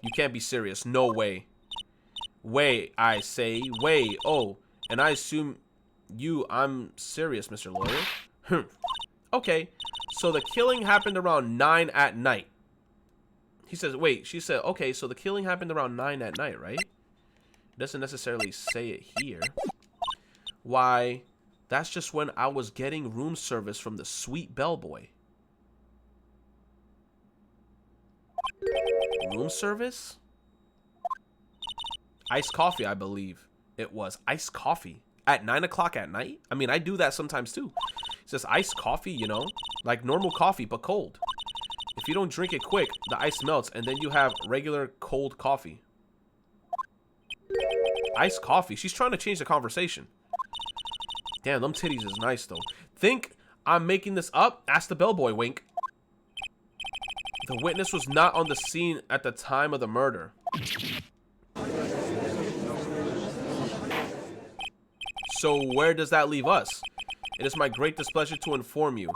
Speaker 1: You can't be serious. No way. Way, I say. Way. Oh, and I assume I'm serious, Mr. Lawyer. Okay, so the killing happened around 9 at night. He says, wait, she said, okay, so the killing happened around 9 at night, right? It doesn't necessarily say it here. Why, that's just when I was getting room service from the sweet bellboy. Room service? Iced coffee, I believe it was. Iced coffee at 9 o'clock at night? I mean, I do that sometimes too. It says iced coffee, you know? Like normal coffee, but cold. If you don't drink it quick, the ice melts, and then you have regular cold coffee. Iced coffee? She's trying to change the conversation. Damn, them titties is nice, though. Think I'm making this up? Ask the bellboy, wink. The witness was not on the scene at the time of the murder. So where does that leave us? It is my great displeasure to inform you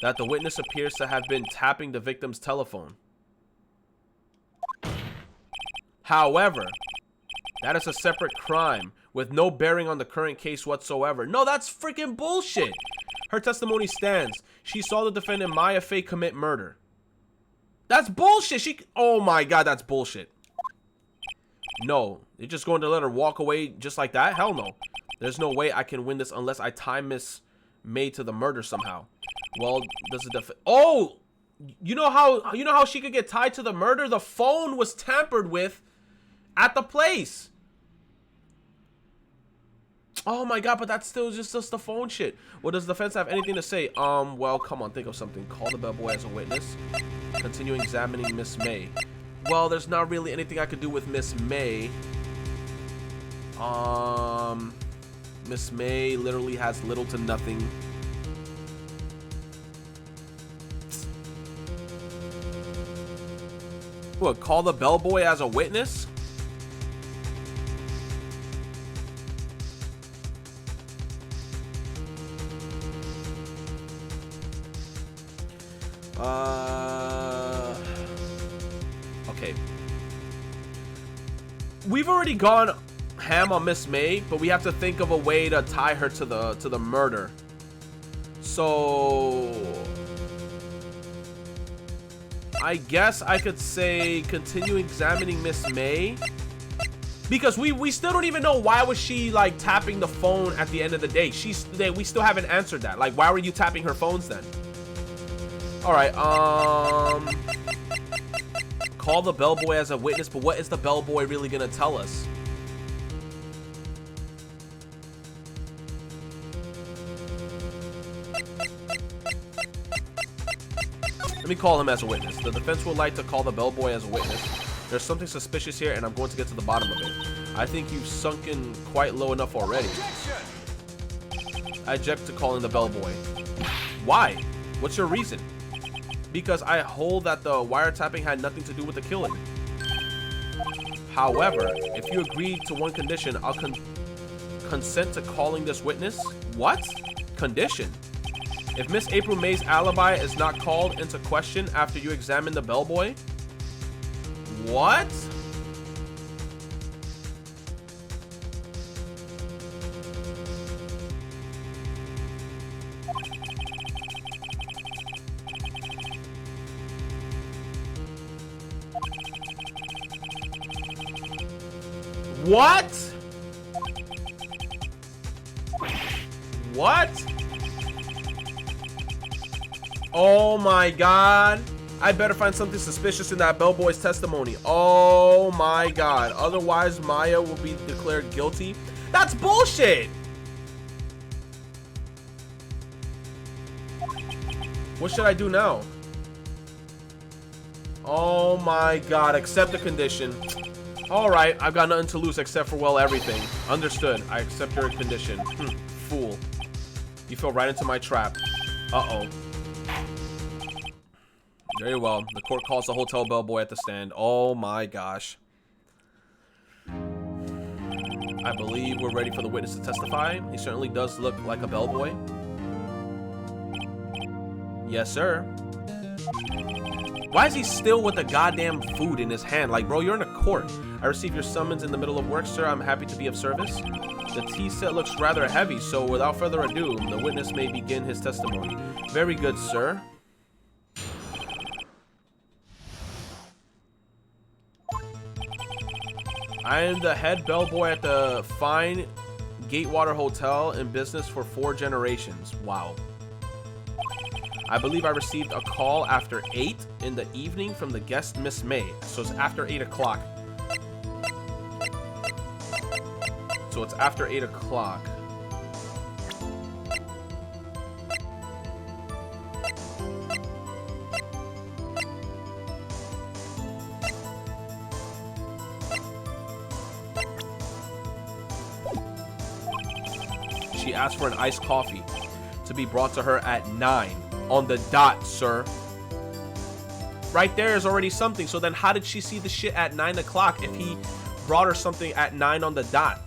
Speaker 1: that the witness appears to have been tapping the victim's telephone. However, that is a separate crime with no bearing on the current case whatsoever. No, that's freaking bullshit. Her testimony stands. She saw the defendant Maya Fey commit murder. That's bullshit. Oh my god, that's bullshit. No, you're just going to let her walk away just like that? Hell no. There's no way I can win this unless I tie Miss May to the murder somehow. Well, does the oh, you know how she could get tied to the murder? The phone was tampered with at the place. Oh my god, but that's still just the phone shit. Well, does the defense have anything to say? Well, come on, think of something. Call the bellboy as a witness. Continue examining Miss May. Well, there's not really anything I could do with Miss May. Miss May literally has little to nothing. What, call the bellboy as a witness? Okay. We've already gone ham on Miss May, but we have to think of a way to tie her to the murder. So I guess I could say continue examining Miss May, because we still don't even know why was she like tapping the phone at the end of the day. We still haven't answered that. Like, why were you tapping her phones then? All right, call the bellboy as a witness, but what is the bellboy really gonna tell us? Let me call him as a witness. The defense would like to call the bellboy as a witness. There's something suspicious here, and I'm going to get to the bottom of it. I think you've sunken quite low enough already. I object to calling the bellboy. Why? What's your reason? Because I hold that the wiretapping had nothing to do with the killing. However, if you agree to one condition, I'll consent to calling this witness. What? Condition? If Miss April May's alibi is not called into question after you examine the bellboy. What? What? What? Oh my god. I better find something suspicious in that bellboy's testimony. Oh my god. Otherwise, Maya will be declared guilty. That's bullshit. What should I do now? Oh my god. Accept the condition. Alright, I've got nothing to lose except for, well, everything. Understood. I accept your condition. Fool. You fell right into my trap. Uh-oh. Very well. The court calls the hotel bellboy at the stand. Oh my gosh. I believe we're ready for the witness to testify. He certainly does look like a bellboy. Yes, sir. Why is he still with the goddamn food in his hand? Like, bro, you're in a court. I received your summons in the middle of work, sir. I'm happy to be of service. The tea set looks rather heavy, so without further ado, the witness may begin his testimony. Very good, sir. I am the head bellboy at the fine Gatewater Hotel, in business for 4 generations. Wow. I believe I received a call after 8 in the evening from the guest Miss May. So it's after 8 o'clock. So it's after 8 o'clock. she asked for an iced coffee to be brought to her at 9 on the dot, sir. Right there is already something. So then how did she see the shit at 9 o'clock if he brought her something at 9 on the dot?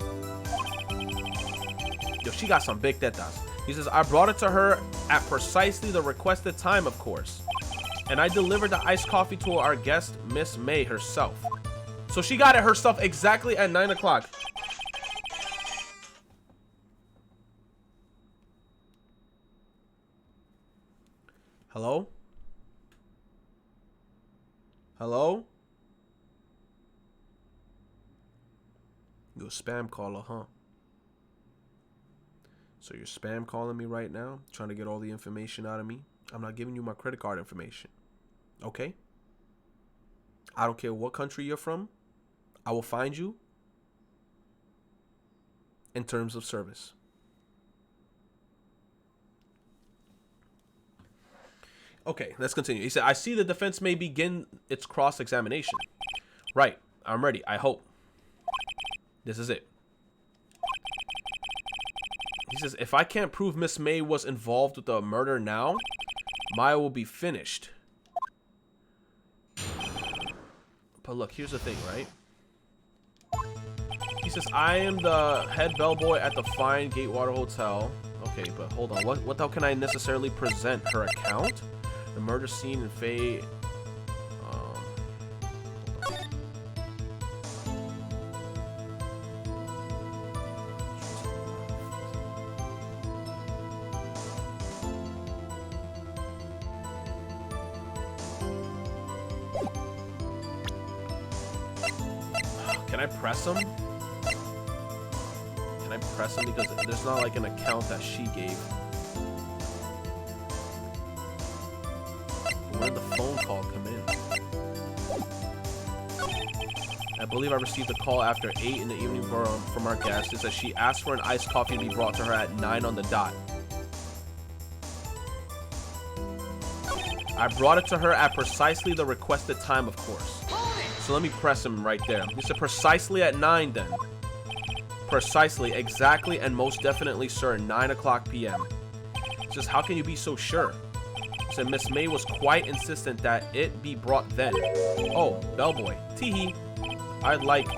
Speaker 1: Yo, she got some big tetas. He says, I brought it to her at precisely the requested time, of course. And I delivered the iced coffee to our guest, Miss May herself. So she got it herself exactly at 9 o'clock. Hello? Hello? You're a spam caller, huh? So you're spam calling me right now, trying to get all the information out of me? I'm not giving you my credit card information. Okay? I don't care what country you're from. I will find you in terms of service. Okay, let's continue. He said, I see the defense may begin its cross-examination. Right. I'm ready. I hope. This is it. He says, if I can't prove Miss May was involved with the murder now, Maya will be finished. But look, here's the thing, right? He says, I am the head bellboy at the fine Gatewater Hotel. Okay, but hold on. What the hell can I necessarily present? Her account? The murder scene in Faye. Can I press him? Can I press him? Because there's not like an account that she gave. Where did the phone call come in? I believe I received a call after 8 in the evening from our guest. It says she asked for an iced coffee to be brought to her at 9 on the dot. I brought it to her at precisely the requested time, of course. So let me press him right there. He said precisely at 9 then. Precisely, exactly, and most definitely, sir, 9 o'clock p.m. He says, how can you be so sure? He said Miss May was quite insistent that it be brought then. Oh, bellboy. Teehee. I'd like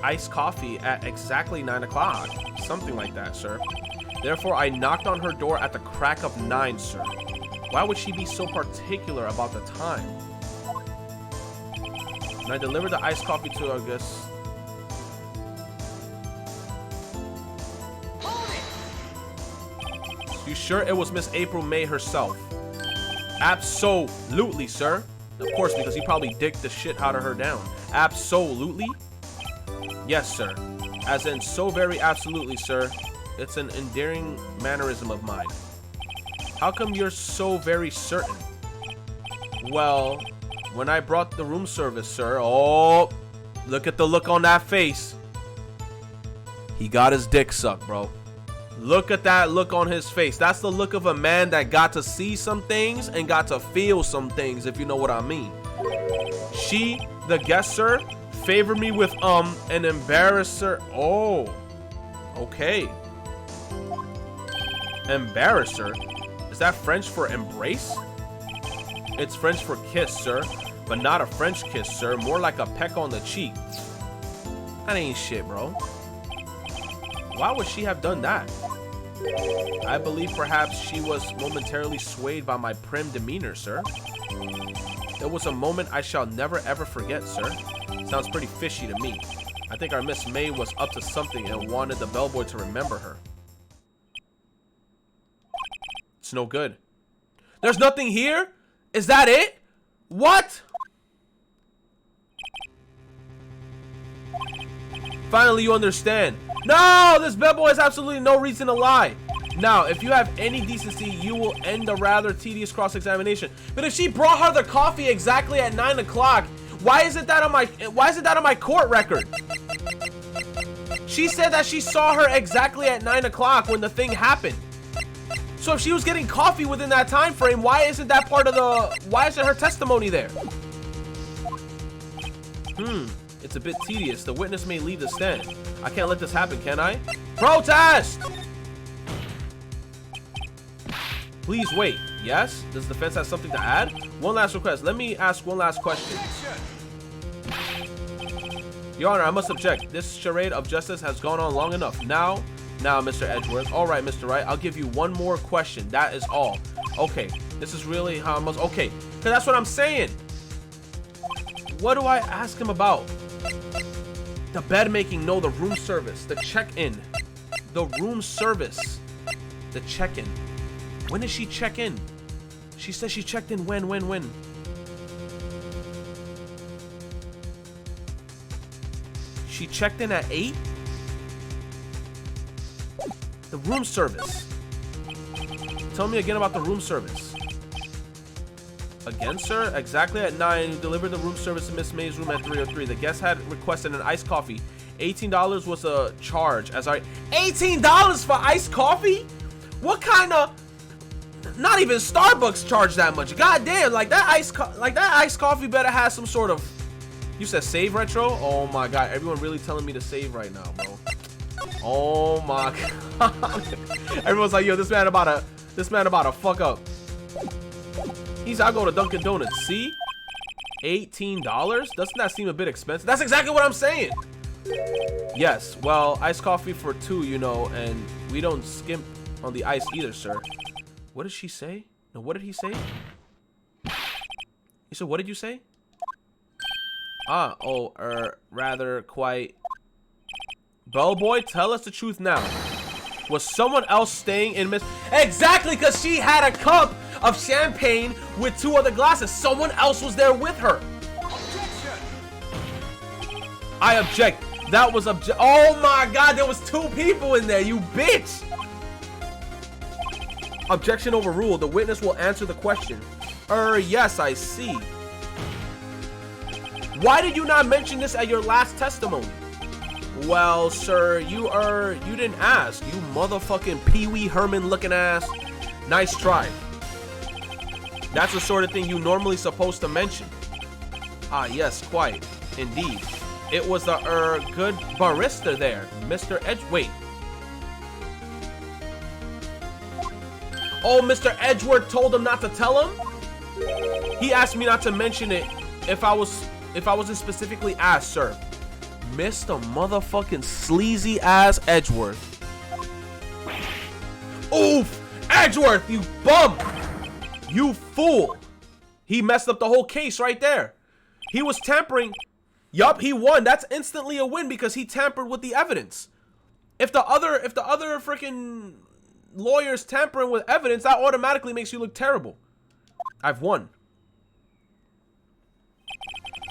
Speaker 1: iced coffee at exactly 9 o'clock. Something like that, sir. Therefore, I knocked on her door at the crack of 9, sir. Why would she be so particular about the time? And I delivered the iced coffee to her, I guess. You sure it was Miss April May herself? Absolutely, sir. Of course, because he probably dicked the shit out of her down. Absolutely? Yes, sir. As in, so very absolutely, sir. It's an endearing mannerism of mine. How come you're so very certain? Well, when I brought the room service, sir. Oh, look at the look on that face. He got his dick sucked, bro. Look at that look on his face. That's the look of a man that got to see some things and got to feel some things, if you know what I mean. She, the guest, sir, favored me with an embarrasser. Oh, okay. Embarrasser? Is that French for embrace? It's French for kiss, sir, but not a French kiss, sir. More like a peck on the cheek. That ain't shit, bro. Why would she have done that? I believe perhaps she was momentarily swayed by my prim demeanor, sir. It was a moment I shall never ever forget, sir. Sounds pretty fishy to me. I think our Miss May was up to something and wanted the bellboy to remember her. It's no good. There's nothing here? Is that it? What? Finally, you understand. No, this bellboy has absolutely no reason to lie. Now, if you have any decency, you will end a rather tedious cross-examination. But if she brought her the coffee exactly at 9 o'clock, why isn't that on my court record? She said that she saw her exactly at 9 o'clock when the thing happened. So if she was getting coffee within that time frame, why isn't that part of why isn't her testimony there? It's a bit tedious. The witness may leave the stand. I can't let this happen, can I? Protest! Please wait. Yes? Does the defense have something to add? One last request. Let me ask one last question. Your Honor, I must object. This charade of justice has gone on long enough. Now, Mr. Edgeworth. All right, Mr. Wright. I'll give you one more question. That is all. Okay. This is really how I must... Okay. Because that's what I'm saying. What do I ask him about? The bed making. No, the room service. The check-in. The room service. The check-in. When did she check in? She said she checked in when? She checked in at 8? The room service. Tell me again about the room service. Again, sir? Exactly at 9, you delivered the room service to Miss May's room at 3:03. The guest had requested an iced coffee. $18 was a charge. $18 for iced coffee? What kind of... Not even Starbucks charge that much. God damn, like that iced coffee better have some sort of... You said save, Retro? Oh my god, everyone really telling me to save right now, bro. Oh my god. Everyone's like, yo, this man about to fuck up. I'll go to Dunkin' Donuts. See? $18? Doesn't that seem a bit expensive? That's exactly what I'm saying. Yes, well, iced coffee for 2, you know, and we don't skimp on the ice either, sir. What did she say? No, what did he say? He said, what did you say? Rather quite. Bellboy, tell us the truth now. Was someone else staying in Miss... Exactly, because she had a cup of champagne with 2 other glasses. Someone else was there with her. I object. That was oh my god, there was 2 people in there, you bitch. Objection overruled. The witness will answer the question. Yes, I see. Why did you not mention this at your last testimony? Well, sir, you didn't ask. You motherfucking Pee-wee Herman looking ass. Nice try. That's the sort of thing you normally supposed to mention. Ah, yes, quite. Indeed. It was the, good barista there, Mr. Wait. Oh, Mr. Edgeworth told him not to tell him? He asked me not to mention it if I wasn't specifically asked, sir. Mr. motherfucking sleazy ass Edgeworth. Oof! Edgeworth, you bum! You fool! He messed up the whole case right there. He was tampering. Yup, he won. That's instantly a win because he tampered with the evidence. If the other freaking lawyers tampering with evidence, that automatically makes you look terrible. I've won.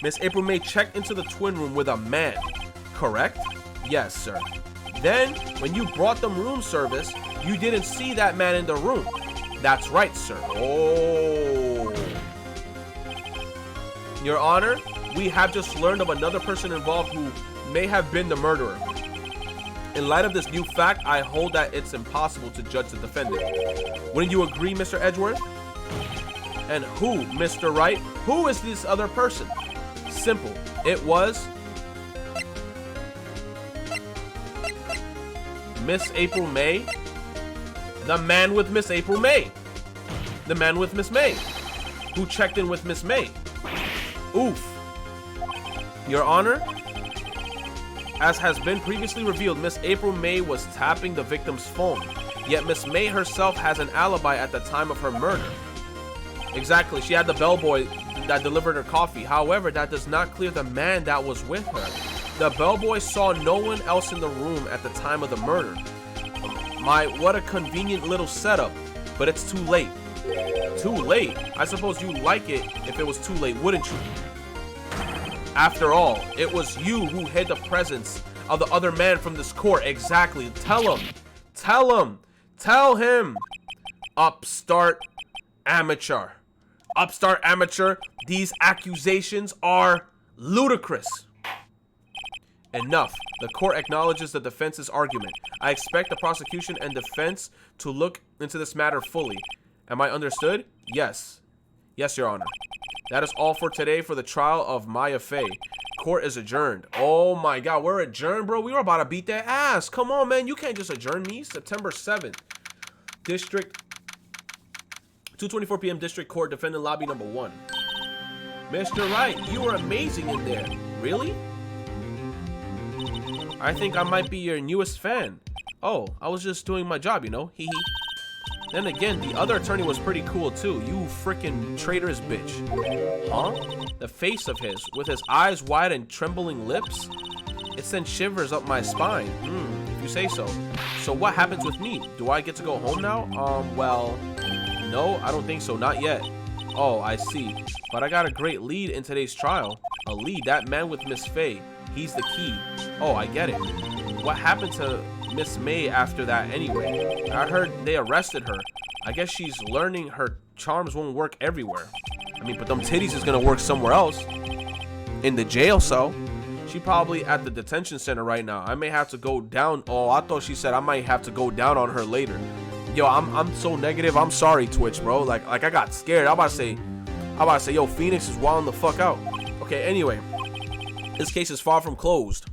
Speaker 1: Miss April May checked into the twin room with a man, correct? Yes, sir. Then, when you brought them room service, you didn't see that man in the room. That's right, sir. Oh. Your Honor, we have just learned of another person involved who may have been the murderer. In light of this new fact, I hold that it's impossible to judge the defendant. Wouldn't you agree, Mr. Edgeworth? And who, Mr. Wright? Who is this other person? Simple. It was Miss April May. The man with Miss April May. The man with Miss May. Who checked in with Miss May. Oof. Your Honor, as has been previously revealed, Miss April May was tapping the victim's phone. Yet Miss May herself has an alibi at the time of her murder. Exactly, she had the bellboy that delivered her coffee. However, that does not clear the man that was with her. The bellboy saw no one else in the room at the time of the murder. What a convenient little setup. But it's too late. Too late? I suppose you'd like it if it was too late, wouldn't you? After all, it was you who hid the presence of the other man from this court. Exactly. Tell him. Tell him. Tell him. Upstart amateur. Upstart amateur. These accusations are ludicrous. Enough. The court acknowledges the defense's argument. I expect the prosecution and defense to look into this matter fully. Am I understood? Yes. Yes, Your Honor. That is all for today for the trial of Maya Fey. court is adjourned. Oh my god, we're adjourned, bro. We were about to beat their ass. Come on, man. You can't just adjourn me. September 7th. District 2:24 p.m. District Court, defendant lobby number 1. Mr. Wright, you were amazing in there. Really? I think I might be your newest fan. Oh, I was just doing my job, you know. Hee hee. Then again, the other attorney was pretty cool too. You freaking traitorous bitch. Huh? The face of his, with his eyes wide and trembling lips? It sent shivers up my spine. If you say so. So what happens with me? Do I get to go home now? Well, no, I don't think so. Not yet. Oh, I see. But I got a great lead in today's trial. A lead? That man with Miss Faye. He's the key. Oh, I get it. What happened to Miss May after that anyway? I heard they arrested her. I guess she's learning her charms won't work everywhere. I mean, but them titties is gonna work somewhere else. In the jail cell. She probably at the detention center right now. I may have to go down. Oh, I thought she said I might have to go down on her later. Yo, I'm so negative. I'm sorry, Twitch, bro. Like I got scared. I'm about to say, yo, Phoenix is wilding the fuck out. Okay, anyway. This case is far from closed.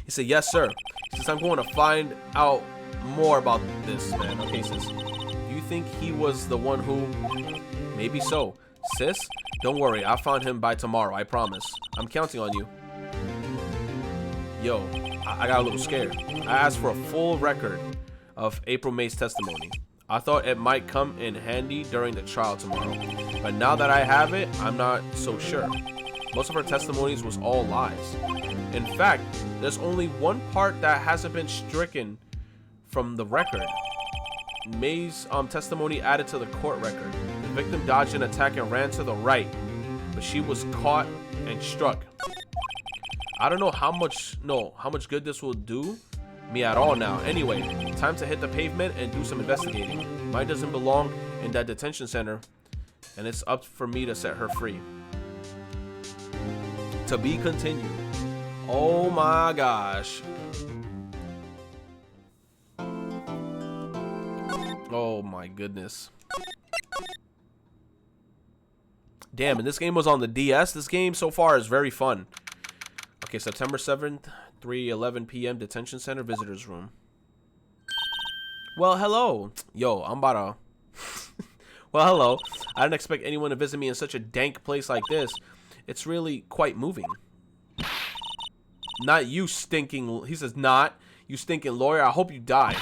Speaker 1: He said, yes, sir. Since I'm going to find out more about this, man. Okay, sis. Do you think he was the one who... Maybe so. Sis, don't worry. I'll find him by tomorrow. I promise. I'm counting on you. Yo, I got a little scared. I asked for a full record of April May's testimony. I thought it might come in handy during the trial tomorrow. But now that I have it, I'm not so sure. Most of her testimonies was all lies. In fact, there's only one part that hasn't been stricken from the record. May's testimony added to the court record. The victim dodged an attack and ran to the right, but she was caught and struck. I don't know how much good this will do me at all now. Anyway, time to hit the pavement and do some investigating. Mine doesn't belong in that detention center, and it's up for me to set her free. To be continued. Oh my gosh. Oh my goodness. Damn, and this game was on the DS. This game so far is very fun. Okay, September 7th, 3:11 p.m. Detention Center Visitors Room. Well, hello. Yo, I'm about to... Well, hello. I didn't expect anyone to visit me in such a dank place like this. It's really quite moving. Not you stinking... He says, not. You stinking lawyer. I hope you die.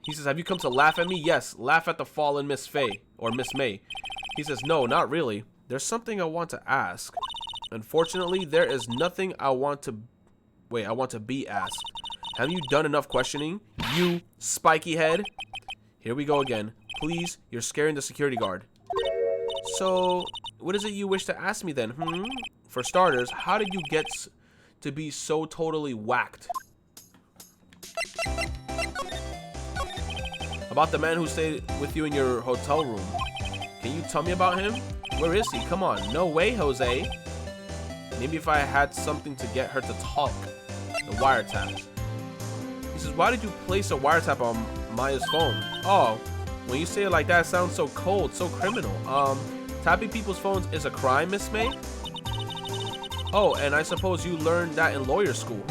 Speaker 1: He says, have you come to laugh at me? Yes, laugh at the fallen Miss Faye. Or Miss May. He says, no, not really. There's something I want to ask. Unfortunately, there is nothing I want to... Wait, I want to be asked. Have you done enough questioning? You spiky head? Here we go again. Please, you're scaring the security guard. So, what is it you wish to ask me then? For starters, how did you get to be so totally whacked? About the man who stayed with you in your hotel room. Can you tell me about him? Where is he? Come on. No way, Jose. Maybe if I had something to get her to talk. The wiretap. He says, why did you place a wiretap on Maya's phone? Oh, when you say it like that, it sounds so cold, so criminal. Tapping people's phones is a crime, Miss May? Oh, and I suppose you learned that in lawyer school.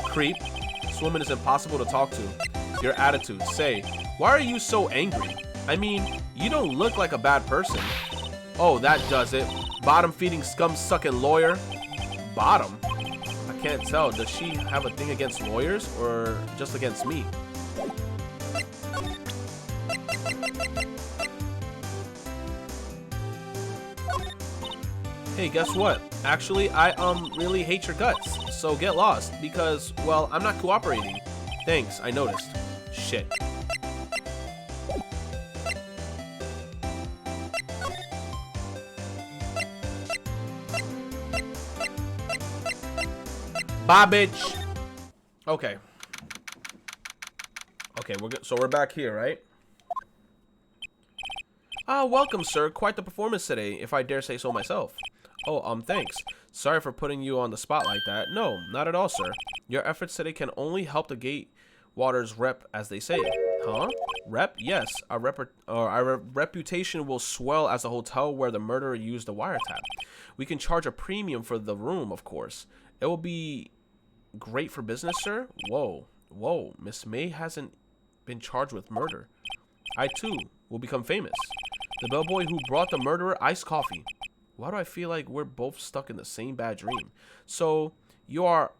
Speaker 1: Creep. This woman is impossible to talk to. Your attitude. Say, why are you so angry? I mean, you don't look like a bad person. Oh, that does it. Bottom-feeding, scum-sucking lawyer. Bottom? I can't tell. Does she have a thing against lawyers or just against me? Hey, guess what? Actually, I really hate your guts. So get lost because, well, I'm not cooperating. Thanks, I noticed. Shit. Bye, bitch. Okay. Okay, so we're back here, right? Ah, welcome, sir. Quite the performance today, if I dare say so myself. Oh, thanks. Sorry for putting you on the spot like that. No, not at all, sir. Your efforts today can only help the Gatewaters rep, as they say. Huh? Rep? Yes. Our reputation will swell as a hotel where the murderer used the wiretap. We can charge a premium for the room, of course. It will be great for business, sir. Whoa. Whoa. Miss May hasn't been charged with murder. I, too, will become famous. The bellboy who brought the murderer iced coffee. Why do I feel like we're both stuck in the same bad dream? So, you are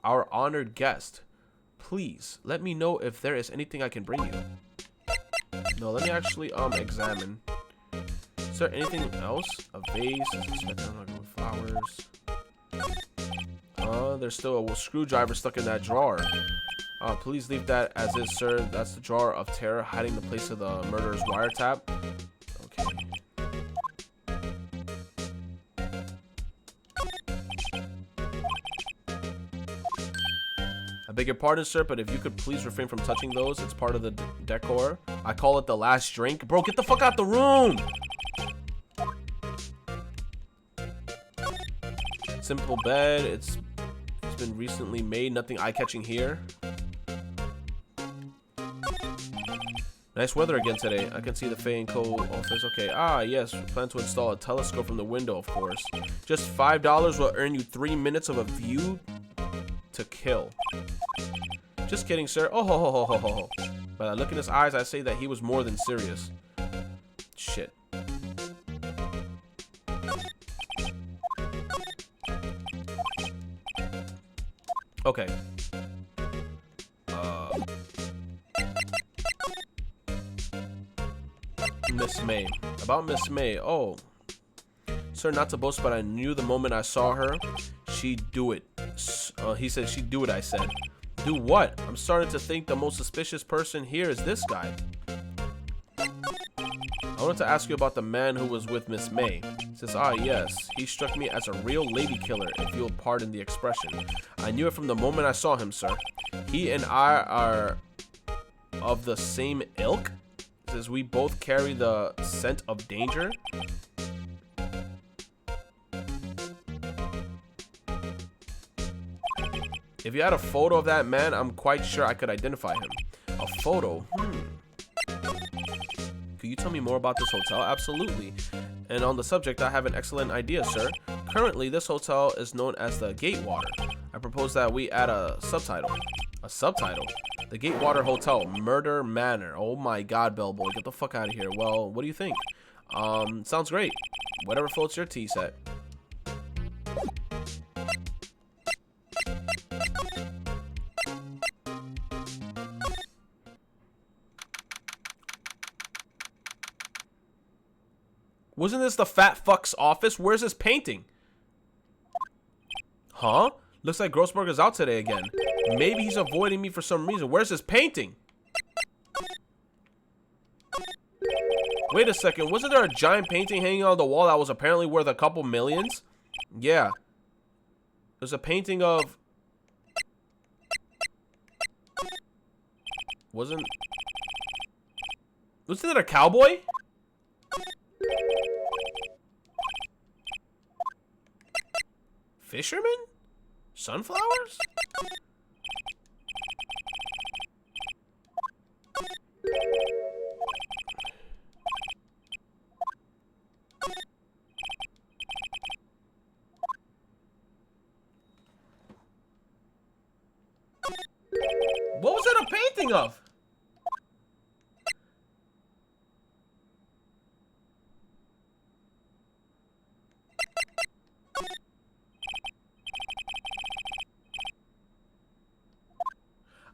Speaker 1: our honored guest. Please, let me know if there is anything I can bring you. No, let me actually, examine. Is there anything else? A vase, flowers. There's still a screwdriver stuck in that drawer. Please leave that as is, sir. That's the drawer of terror hiding the place of the murderer's wiretap. Okay. I beg your pardon, sir, but if you could please refrain from touching those, it's part of the decor. I call it the last drink. Bro, get the fuck out the room! Simple bed. It's been recently made. Nothing eye-catching here. Nice weather again today. I can see the Fay & Co. office. Okay. Ah, yes. We plan to install a telescope from the window, of course. Just $5 will earn you 3 minutes of a view to kill. Just kidding, sir. Oh, ho, ho, ho, ho, ho, ho. By the look in his eyes, I say that he was more than serious. Shit. Okay. Miss May. About Miss May. Oh. Sir, not to boast, but I knew the moment I saw her, she'd do it. He said she'd do it, I said. Do what? I'm starting to think the most suspicious person here is this guy. I wanted to ask you about the man who was with Miss May. He says, ah, yes. He struck me as a real lady killer, if you'll pardon the expression. I knew it from the moment I saw him, sir. He and I are of the same ilk. He says, we both carry the scent of danger. If you had a photo of that man, I'm quite sure I could identify him. A photo? Could you tell me more about this hotel? Absolutely. And on the subject, I have an excellent idea, sir. Currently, this hotel is known as the Gatewater. I propose that we add a subtitle. A subtitle? The Gatewater Hotel, Murder Manor. Oh my god, bellboy, get the fuck out of here. Well, what do you think? Sounds great. Whatever floats your tea set. Wasn't this the fat fuck's office? Where's his painting? Huh? Looks like Grossberger's out today again. Maybe he's avoiding me for some reason. Where's his painting? Wait a second. Wasn't there a giant painting hanging on the wall that was apparently worth a couple millions? Yeah. There's a painting of... Wasn't it a cowboy? Fisherman? Sunflowers? What was it a painting of?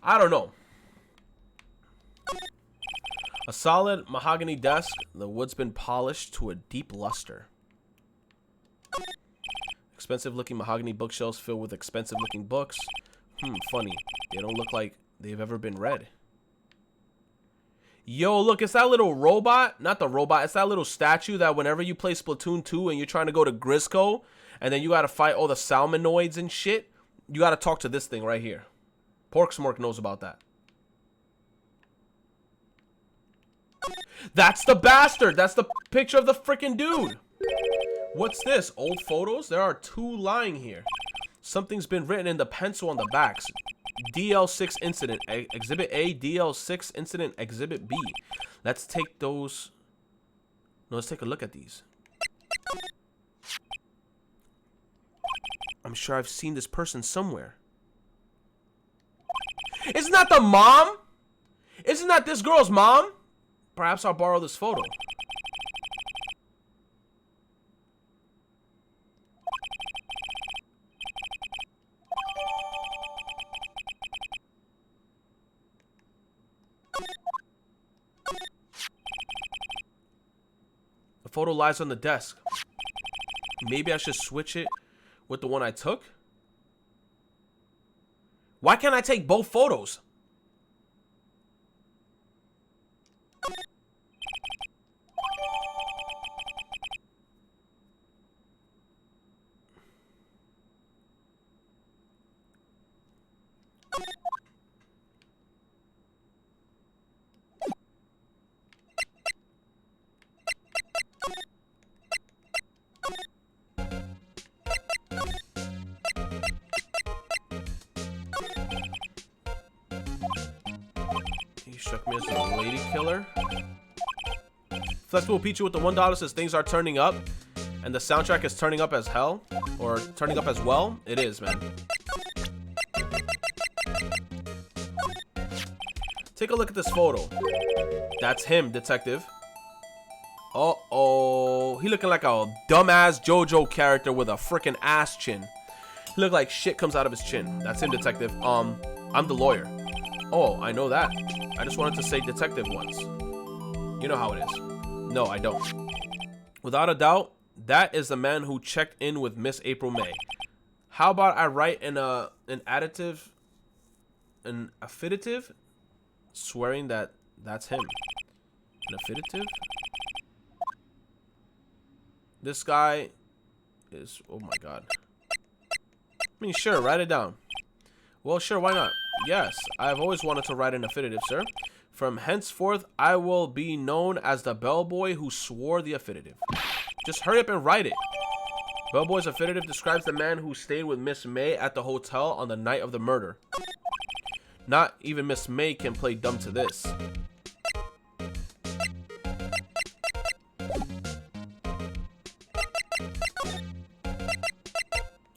Speaker 1: I don't know. A solid mahogany desk. The wood's been polished to a deep luster. Expensive looking mahogany bookshelves filled with expensive looking books. Funny. They don't look like they've ever been read. Yo, look, it's that little robot. Not the robot. It's that little statue that whenever you play Splatoon 2 and you're trying to go to Grisco, and then you gotta fight all the Salmonoids and shit, you gotta talk to this thing right here. Pork Smork knows about that. That's the bastard. That's the picture of the freaking dude. What's this? Old photos? There are 2 lying here. Something's been written in the pencil on the backs. DL6 incident. Exhibit A, DL6 incident, Exhibit B. Let's take those. No, let's take a look at these. I'm sure I've seen this person somewhere. Isn't that the mom? Isn't that this girl's mom? Perhaps I'll borrow this photo. The photo lies on the desk. Maybe I should switch it with the one I took? Why can't I take both photos? He shook me as a lady killer. Flexible Pichu with the $1 says things are turning up, and the soundtrack is turning up as hell, or turning up as well. It is, man. Take a look at this photo. That's him, detective. Uh-oh. He looking like a dumbass JoJo character with a freaking ass chin. He look like shit comes out of his chin. That's him, detective. I'm the lawyer. Oh, I know that. I just wanted to say detective once. You know how it is. No, I don't. Without a doubt, that is the man who checked in with Miss April May. How about I write an affidavit, swearing that that's him. An affidavit? This guy is, oh my god. I mean, sure, write it down. Well, sure, why not? Yes, I've always wanted to write an affidavit, sir. From henceforth, I will be known as the bellboy who swore the affidavit. Just hurry up and write it. Bellboy's affidavit describes the man who stayed with Miss May at the hotel on the night of the murder. Not even Miss May can play dumb to this.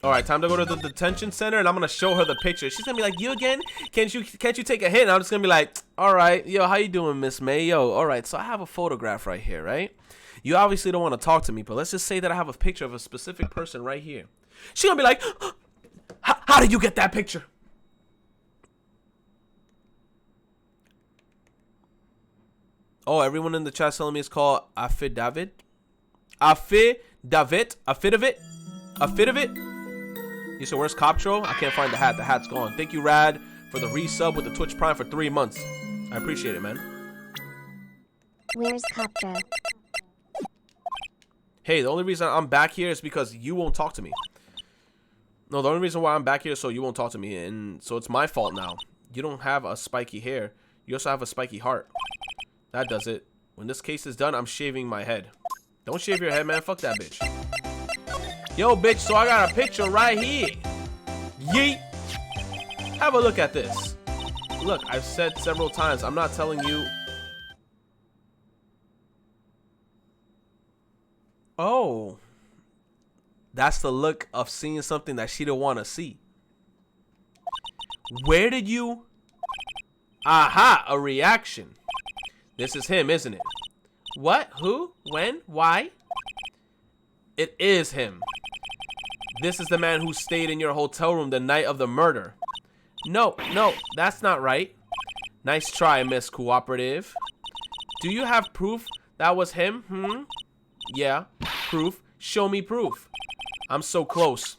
Speaker 1: All right, time to go to the detention center, and I'm gonna show her the picture. She's gonna be like, "You again? Can't you take a hint?" And I'm just gonna be like, "All right, yo, how you doing, Miss May? Yo, all right. So I have a photograph right here, right? You obviously don't want to talk to me, but let's just say that I have a picture of a specific person right here." She's gonna be like, "How did you get that picture?" Oh, everyone in the chat telling me it's called affidavit. Affidavit. You said, where's Coptro? I can't find the hat. The hat's gone. Thank you, Rad, for the resub with the Twitch Prime for 3 months. I appreciate it, man.
Speaker 4: Where's Coptro?
Speaker 1: Hey, the only reason I'm back here is because you won't talk to me. No, the only reason why I'm back here is so you won't talk to me. And so it's my fault now. You don't have a spiky hair. You also have a spiky heart. That does it. When this case is done, I'm shaving my head. Don't shave your head, man. Fuck that bitch. Yo, bitch, so I got a picture right here. Yeet. Have a look at this. Look, I've said several times, I'm not telling you. Oh. That's the look of seeing something that she didn't want to see. Where did you? Aha, a reaction. This is him, isn't it? What? Who? When? Why? It is him. This is the man who stayed in your hotel room the night of the murder. No, that's not right. Nice try, Miss Cooperative. Do you have proof that was him? Yeah, proof. Show me proof. I'm so close.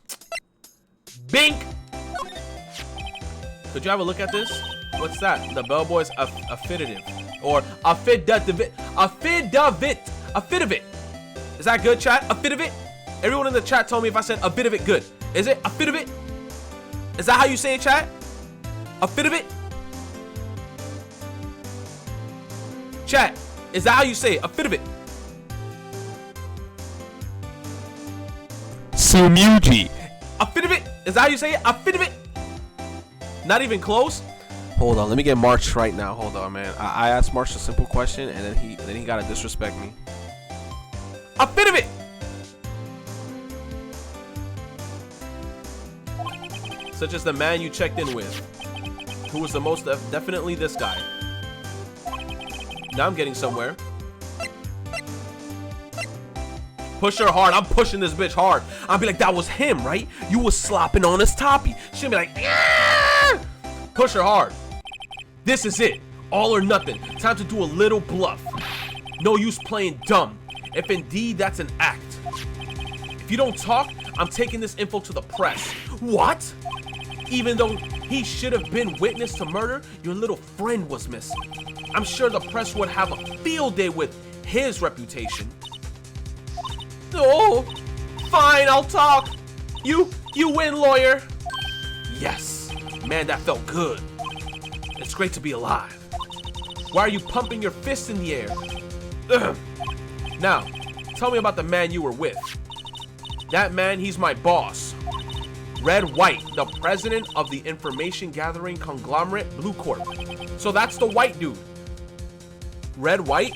Speaker 1: Bink! Could you have a look at this? What's that? The bellboy's affidavit. Or affidavit. Affidavit. Is that good, chat? Affidavit? Everyone in the chat told me if I said a bit of it good. Is it affidavit? Is that how you say it, chat? Affidavit? Chat, is that how you say it? Affidavit? Sumuji. Affidavit? Is that how you say it? Affidavit? Not even close. Hold on, let me get March right now. Hold on, man. I asked March a simple question, and then he gotta disrespect me. A bit of it. Such as the man you checked in with, who was the most definitely this guy. Now I'm getting somewhere. Push her hard. I'm pushing this bitch hard. I'll be like, that was him, right? You was slopping on his toppy. She'll be like, yeah! Push her hard. This is it. All or nothing. Time to do a little bluff. No use playing dumb. If indeed that's an act. If you don't talk, I'm taking this info to the press. What? Even though he should have been witness to murder, your little friend was missing. I'm sure the press would have a field day with his reputation. Oh, fine, I'll talk. You win, lawyer. Yes, man, that felt good. It's great to be alive. Why are you pumping your fist in the air? Ugh. Now, tell me about the man you were with. That man, he's my boss. Red White, the president of the information gathering conglomerate Blue Corp. So that's the white dude. Red White?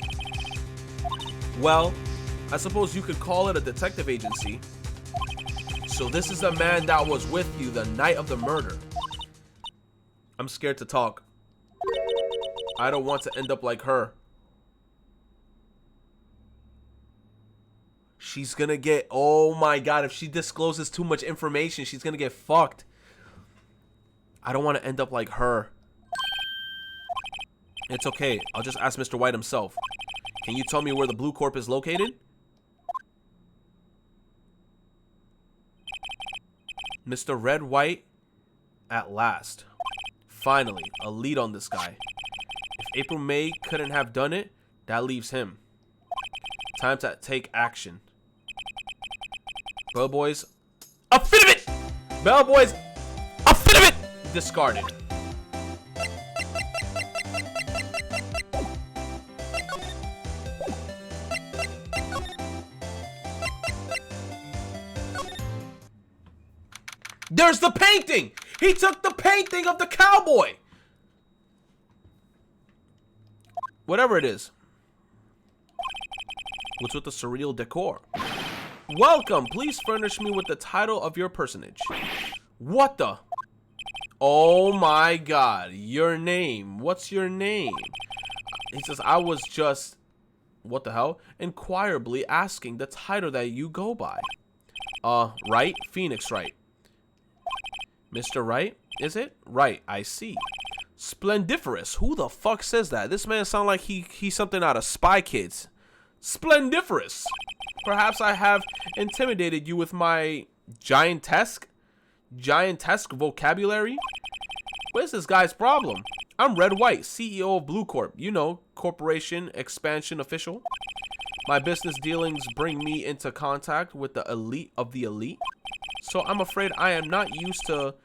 Speaker 1: Well, I suppose you could call it a detective agency. So this is the man that was with you the night of the murder. I'm scared to talk. I don't want to end up like her. She's gonna get, oh my god, if she discloses too much information, she's gonna get fucked. I don't want to end up like her. It's okay, I'll just ask Mr. White himself. Can you tell me where the Blue Corp is located? Mr. Red White, at last. Finally, a lead on this guy. If April May couldn't have done it, that leaves him. Time to take action. Bellboys, a fit of it! Bellboys, a fit of it! Discarded. There's the painting! He took the painting of the cowboy! Whatever it is. What's with the surreal decor? Welcome! Please furnish me with the title of your personage. What the? Oh my god. Your name. What's your name? He says, I was just... What the hell? Inquirably asking the title that you go by. Wright? Phoenix Wright. Mr. Wright? Is it? Right, I see. Splendiferous. Who the fuck says that? This man sound like he's something out of Spy Kids. Splendiferous. Perhaps I have intimidated you with my giantesque vocabulary? What is this guy's problem? I'm Red White, CEO of Blue Corp. You know, corporation expansion official. My business dealings bring me into contact with the elite of the elite. So I'm afraid I am not used to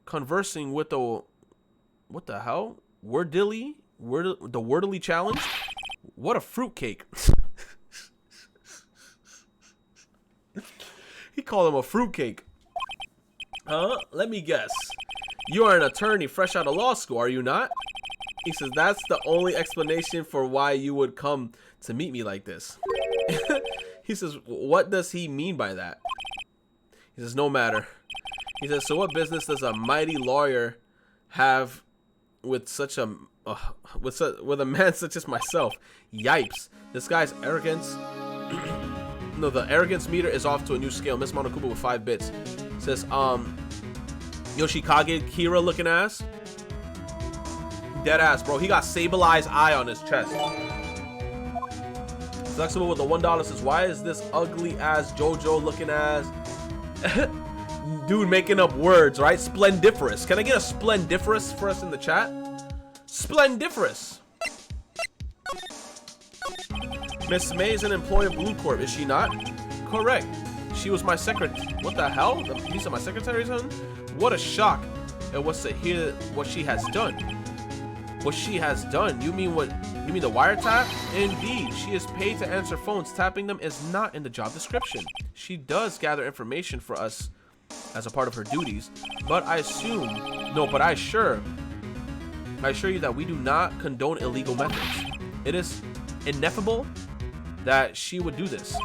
Speaker 1: conversing with the... What the hell? The Wordily challenge? What a fruitcake. He called him a fruitcake. Let me guess. You are an attorney fresh out of law school, are you not? He says, that's the only explanation for why you would come to meet me like this. He says, what does he mean by that? He says, no matter. He says, so what business does a mighty lawyer have with such a with a man such as myself? Yipes. This guy's arrogance. No, the arrogance meter is off to a new scale. Miss Monokuba with 5 bits. Says, Yoshikage Kira looking ass. Dead ass, bro. He got Sableye eye on his chest. Flexible with the $1 says, why is this ugly ass JoJo looking ass dude making up words, right? Splendiferous. Can I get a splendiferous for us in the chat? Splendiferous. Miss May is an employee of Blue Corp, is she not? Correct. She was my secretary. What the hell? These are my secretary's son? What a shock. It was to hear what she has done. What she has done? You mean what? You mean the wiretap? Indeed, she is paid to answer phones. Tapping them is not in the job description. She does gather information for us as a part of her duties, but I assure you that we do not condone illegal methods. It is ineffable that she would do this.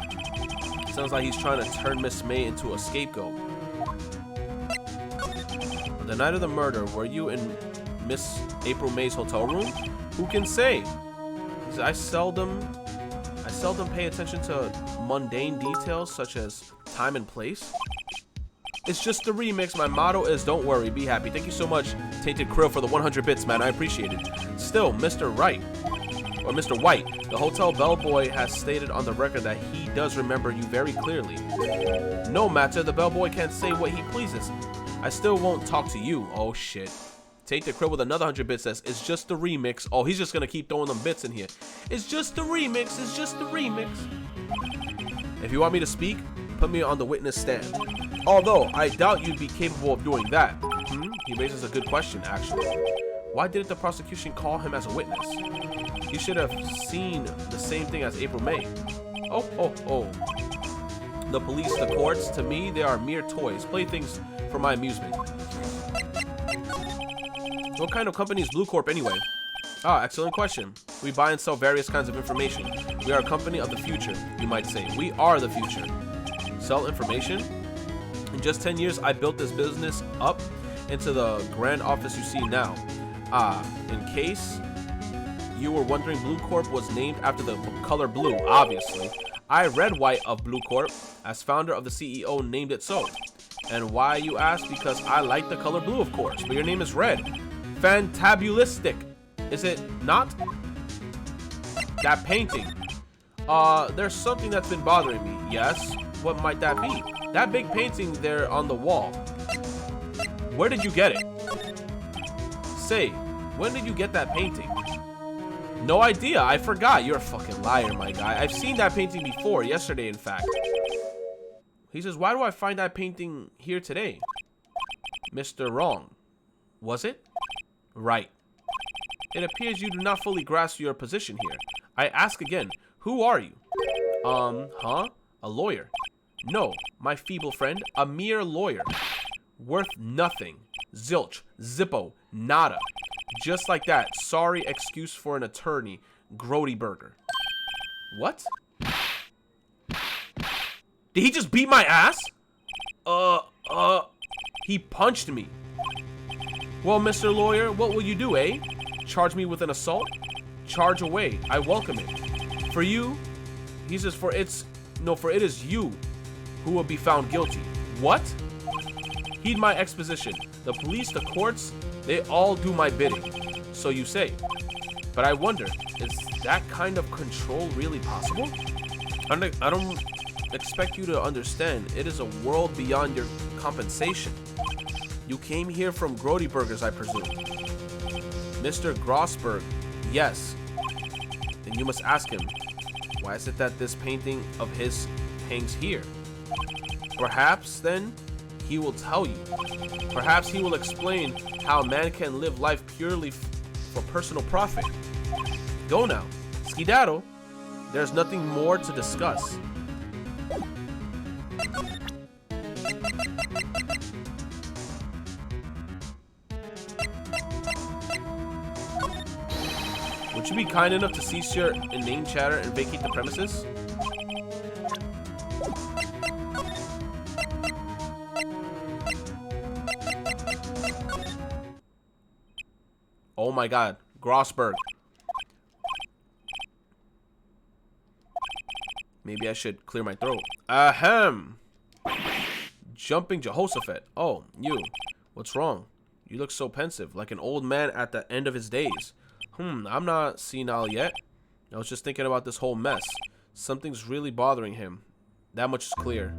Speaker 1: Sounds like he's trying to turn Miss May into a scapegoat. On the night of the murder, were you in Miss April May's hotel room? Who can say? I seldom pay attention to mundane details such as time and place. It's just the remix. My motto is don't worry, be happy. Thank you so much, Tainted Krill, for the 100 bits, man. I appreciate it. Still, Mr. Wright, or Mr. White, the hotel bellboy has stated on the record that he does remember you very clearly. No matter, the bellboy can't say what he pleases. I still won't talk to you. Oh, shit. Tainted Krill with another 100 bits says, it's just the remix. Oh, he's just gonna keep throwing them bits in here. It's just the remix. It's just the remix. If you want me to speak, put me on the witness stand. Although, I doubt you'd be capable of doing that. He raises a good question, actually. Why didn't the prosecution call him as a witness? He should have seen the same thing as April May. Oh. The police, the courts, to me, they are mere toys, playthings for my amusement. What kind of company is Blue Corp anyway? Ah, excellent question. We buy and sell various kinds of information. We are a company of the future, you might say. We are the future. Sell information? In just 10 years, I built this business up into the grand office you see now. In case you were wondering, Blue Corp was named after the color blue, obviously. I, Red White of Blue Corp, as founder of the CEO, named it so. And why, you ask? Because I like the color blue, of course. But your name is Red. Fantabulistic. Is it not? That painting. There's something that's been bothering me. Yes? What might that be? That big painting there on the wall. Where did you get it? Say, when did you get that painting? No idea, I forgot. You're a fucking liar, my guy. I've seen that painting before, yesterday in fact. He says, why do I find that painting here today? Mr. Wrong. Was it? Right. It appears you do not fully grasp your position here. I ask again, who are you? A lawyer. No, my feeble friend, a mere lawyer. Worth nothing. Zilch. Zippo. Nada. Just like that. Sorry excuse for an attorney. Grody Burger. What? Did he just beat my ass? He punched me. Well, Mr. Lawyer, what will you do, eh? Charge me with an assault? Charge away. I welcome it. For you, he says, for it is you who will be found guilty. What? Heed my exposition. The police, the courts, they all do my bidding. So you say. But I wonder, is that kind of control really possible? I don't expect you to understand. It is a world beyond your compensation. You came here from Grody Burgers, I presume. Mr. Grossberg, yes. Then you must ask him, why is it that this painting of his hangs here? Perhaps, then, he will tell you. Perhaps he will explain how man can live life purely for personal profit. Go now. Skedaddle. There's nothing more to discuss. Would you be kind enough to cease your inane chatter and vacate the premises? Oh my god, Grossberg. Maybe I should clear my throat. Ahem. Jumping Jehoshaphat. Oh, you. What's wrong? You look so pensive, like an old man at the end of his days. I'm not senile yet. I was just thinking about this whole mess. Something's really bothering him. That much is clear.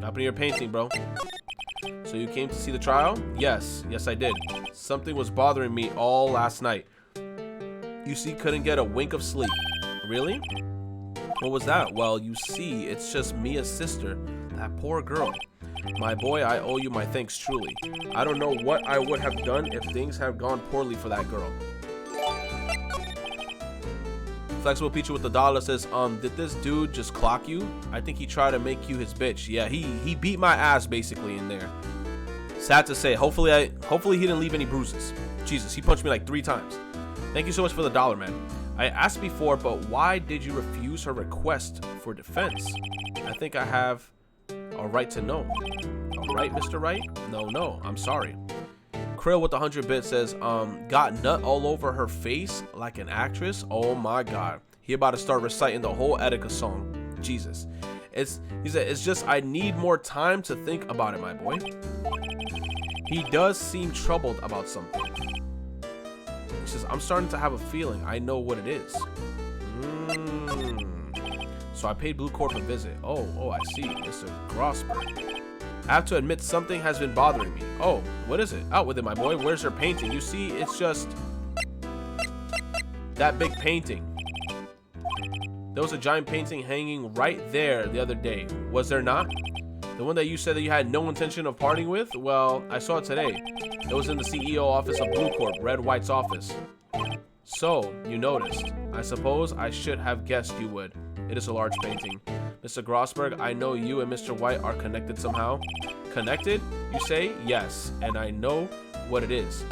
Speaker 1: Up in your painting, bro. So you came to see the trial? Yes, I did. Something was bothering me all last night. You see, couldn't get a wink of sleep. Really? What was that? Well, you see, it's just Mia's sister. That poor girl. My boy, I owe you my thanks truly. I don't know what I would have done if things had gone poorly for that girl. Flexible Pichu with the dollar says, did this dude just clock you? I think he tried to make you his bitch. Yeah, he beat my ass basically in there. Sad to say. Hopefully he didn't leave any bruises. Jesus, he punched me like 3 times. Thank you so much for the dollar, man. I asked before, but why did you refuse her request for defense? I think I have a right to know. A right, Mr. Right? No, I'm sorry. Krill with the 100 bits says, got nut all over her face like an actress. Oh my god. He about to start reciting the whole Etika song. Jesus. He said, it's just I need more time to think about it, my boy. He does seem troubled about something. He says, I'm starting to have a feeling I know what it is. So I paid Blue Corp a visit. Oh, I see. Mr. Grossberg. I have to admit something has been bothering me. Oh, what is it? Out with it, my boy. Where's her painting? You see, it's just that big painting. There was a giant painting hanging right there the other day. Was there not? The one that you said that you had no intention of parting with? Well, I saw it today. It was in the CEO office of Blue Corp, Red White's office. So, you noticed. I suppose I should have guessed you would. It is a large painting. Mr. Grossberg, I know you and Mr. White are connected somehow. Connected? You say? Yes, and I know what it is.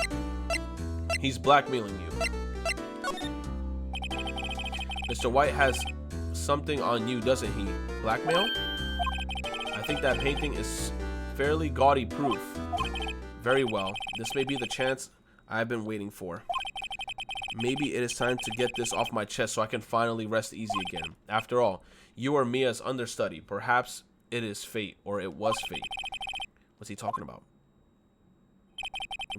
Speaker 1: He's blackmailing you. Mr. White has something on you, doesn't he? Blackmail? I think that painting is fairly gaudy proof. Very well. This may be the chance I've been waiting for. Maybe it is time to get this off my chest so I can finally rest easy again. After all, you are Mia's understudy. Perhaps it is fate, or it was fate. What's he talking about?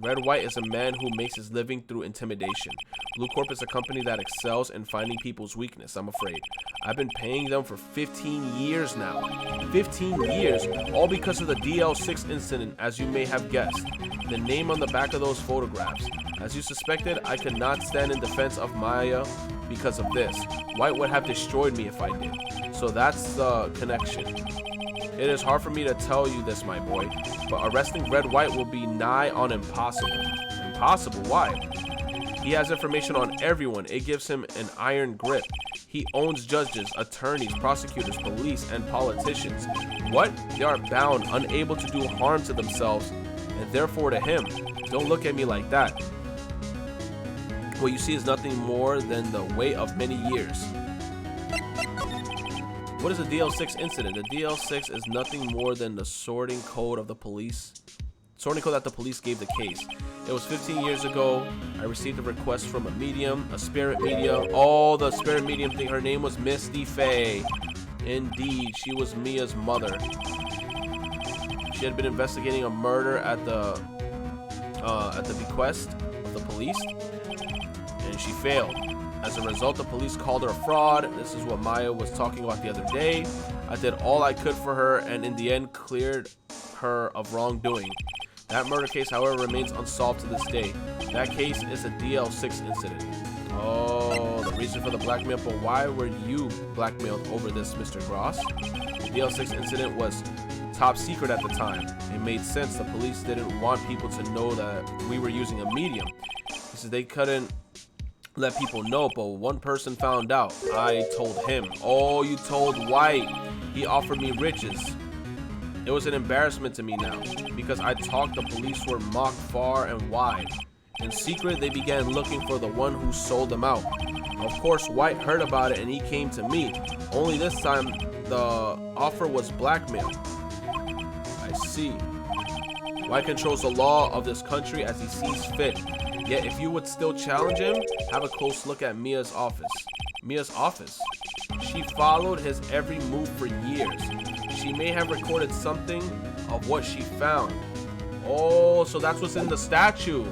Speaker 1: Red White is a man who makes his living through intimidation. Blue Corp is a company that excels in finding people's weakness, I'm afraid. I've been paying them for 15 years now. 15 years, all because of the DL6 incident, as you may have guessed. The name on the back of those photographs. As you suspected, I could not stand in defense of Maya because of this. White would have destroyed me if I did. So that's the connection. It is hard for me to tell you this, my boy, but arresting Red White will be nigh on impossible. Impossible? Why? He has information on everyone. It gives him an iron grip. He owns judges, attorneys, prosecutors, police, and politicians. What? They are bound, unable to do harm to themselves, and therefore to him. Don't look at me like that. What you see is nothing more than the weight of many years. What is the DL6 incident? The DL6 is nothing more than the sorting code of the police. Sorting code that the police gave the case. It was 15 years ago. I received a request from a medium, a spirit medium. Oh, the spirit medium thing. Her name was Misty Faye. Indeed, she was Mia's mother. She had been investigating a murder at the bequest of the police, and she failed. As a result, the police called her a fraud. This is what Maya was talking about the other day. I did all I could for her, and in the end cleared her of wrongdoing. That murder case, however, remains unsolved to this day. That case is a DL6 incident. Oh, the reason for the blackmail, but why were you blackmailed over this, Mr. Gross? The DL6 incident was top secret at the time. It made sense. The police didn't want people to know that we were using a medium. He said they couldn't let people know, but one person found out. I told him. Oh, you told White. He offered me riches. It was an embarrassment to me now, because I talked, the police were mocked far and wide. In secret, they began looking for the one who sold them out. Of course, White heard about it and he came to me. Only this time, the offer was blackmail. I see. White controls the law of this country as he sees fit. Yet, if you would still challenge him, have a close look at Mia's office. Mia's office? She followed his every move for years. She may have recorded something of what she found. Oh, so that's what's in the statue.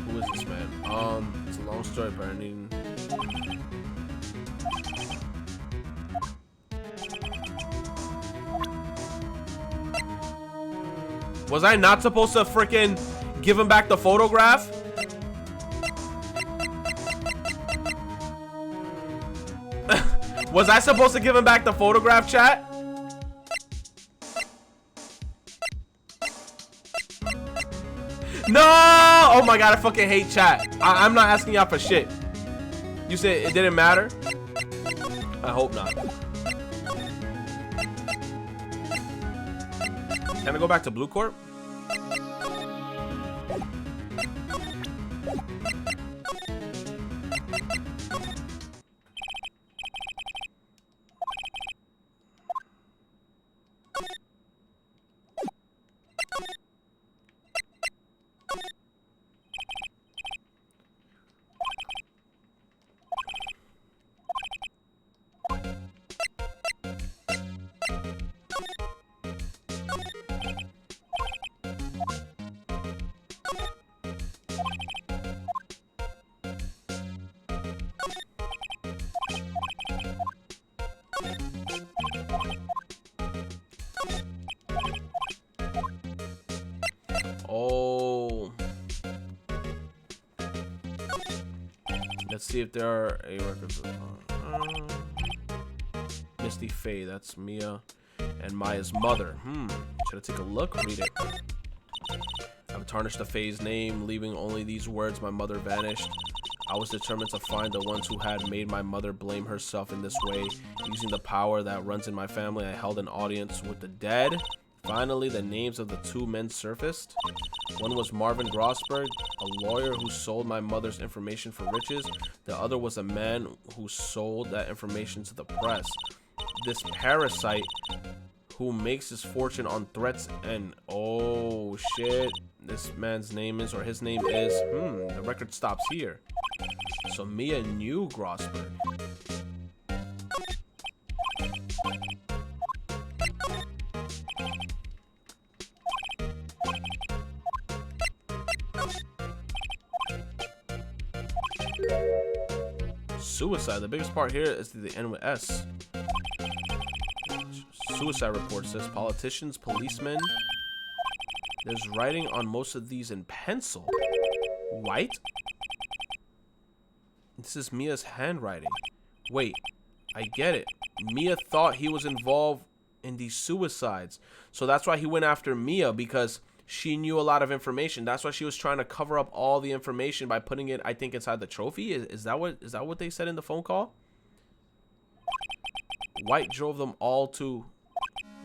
Speaker 1: Who is this man? It's a long story, but I need... Was I not supposed to freaking give him back the photograph? Was I supposed to give him back the photograph, chat? No! Oh my god, I fucking hate chat. I'm not asking y'all for shit. You said it didn't matter? I hope not. Can I go back to Blue Corp? Oh. Let's see if there are a records. Misty Faye, that's Mia and Maya's mother. Should I take a look? Read it. I've tarnished the Faye's name, leaving only these words: my mother vanished. I was determined to find the ones who had made my mother blame herself in this way. Using the power that runs in my family, I held an audience with the dead. Finally, the names of the two men surfaced. One was Marvin Grossberg, a lawyer who sold my mother's information for riches. The other was a man who sold that information to the press. This parasite who makes his fortune on threats and... Oh, shit. This man's name is, or his name is... the record stops here. So Mia knew Grossberg. Suicide. The biggest part here is the end with S. Suicide report says politicians, policemen. There's writing on most of these in pencil. White? This is Mia's handwriting. Wait, I get it. Mia thought he was involved in these suicides. So that's why he went after Mia, because she knew a lot of information. That's why she was trying to cover up all the information by putting it, I think, inside the trophy. Is that what they said in the phone call? White drove them all to...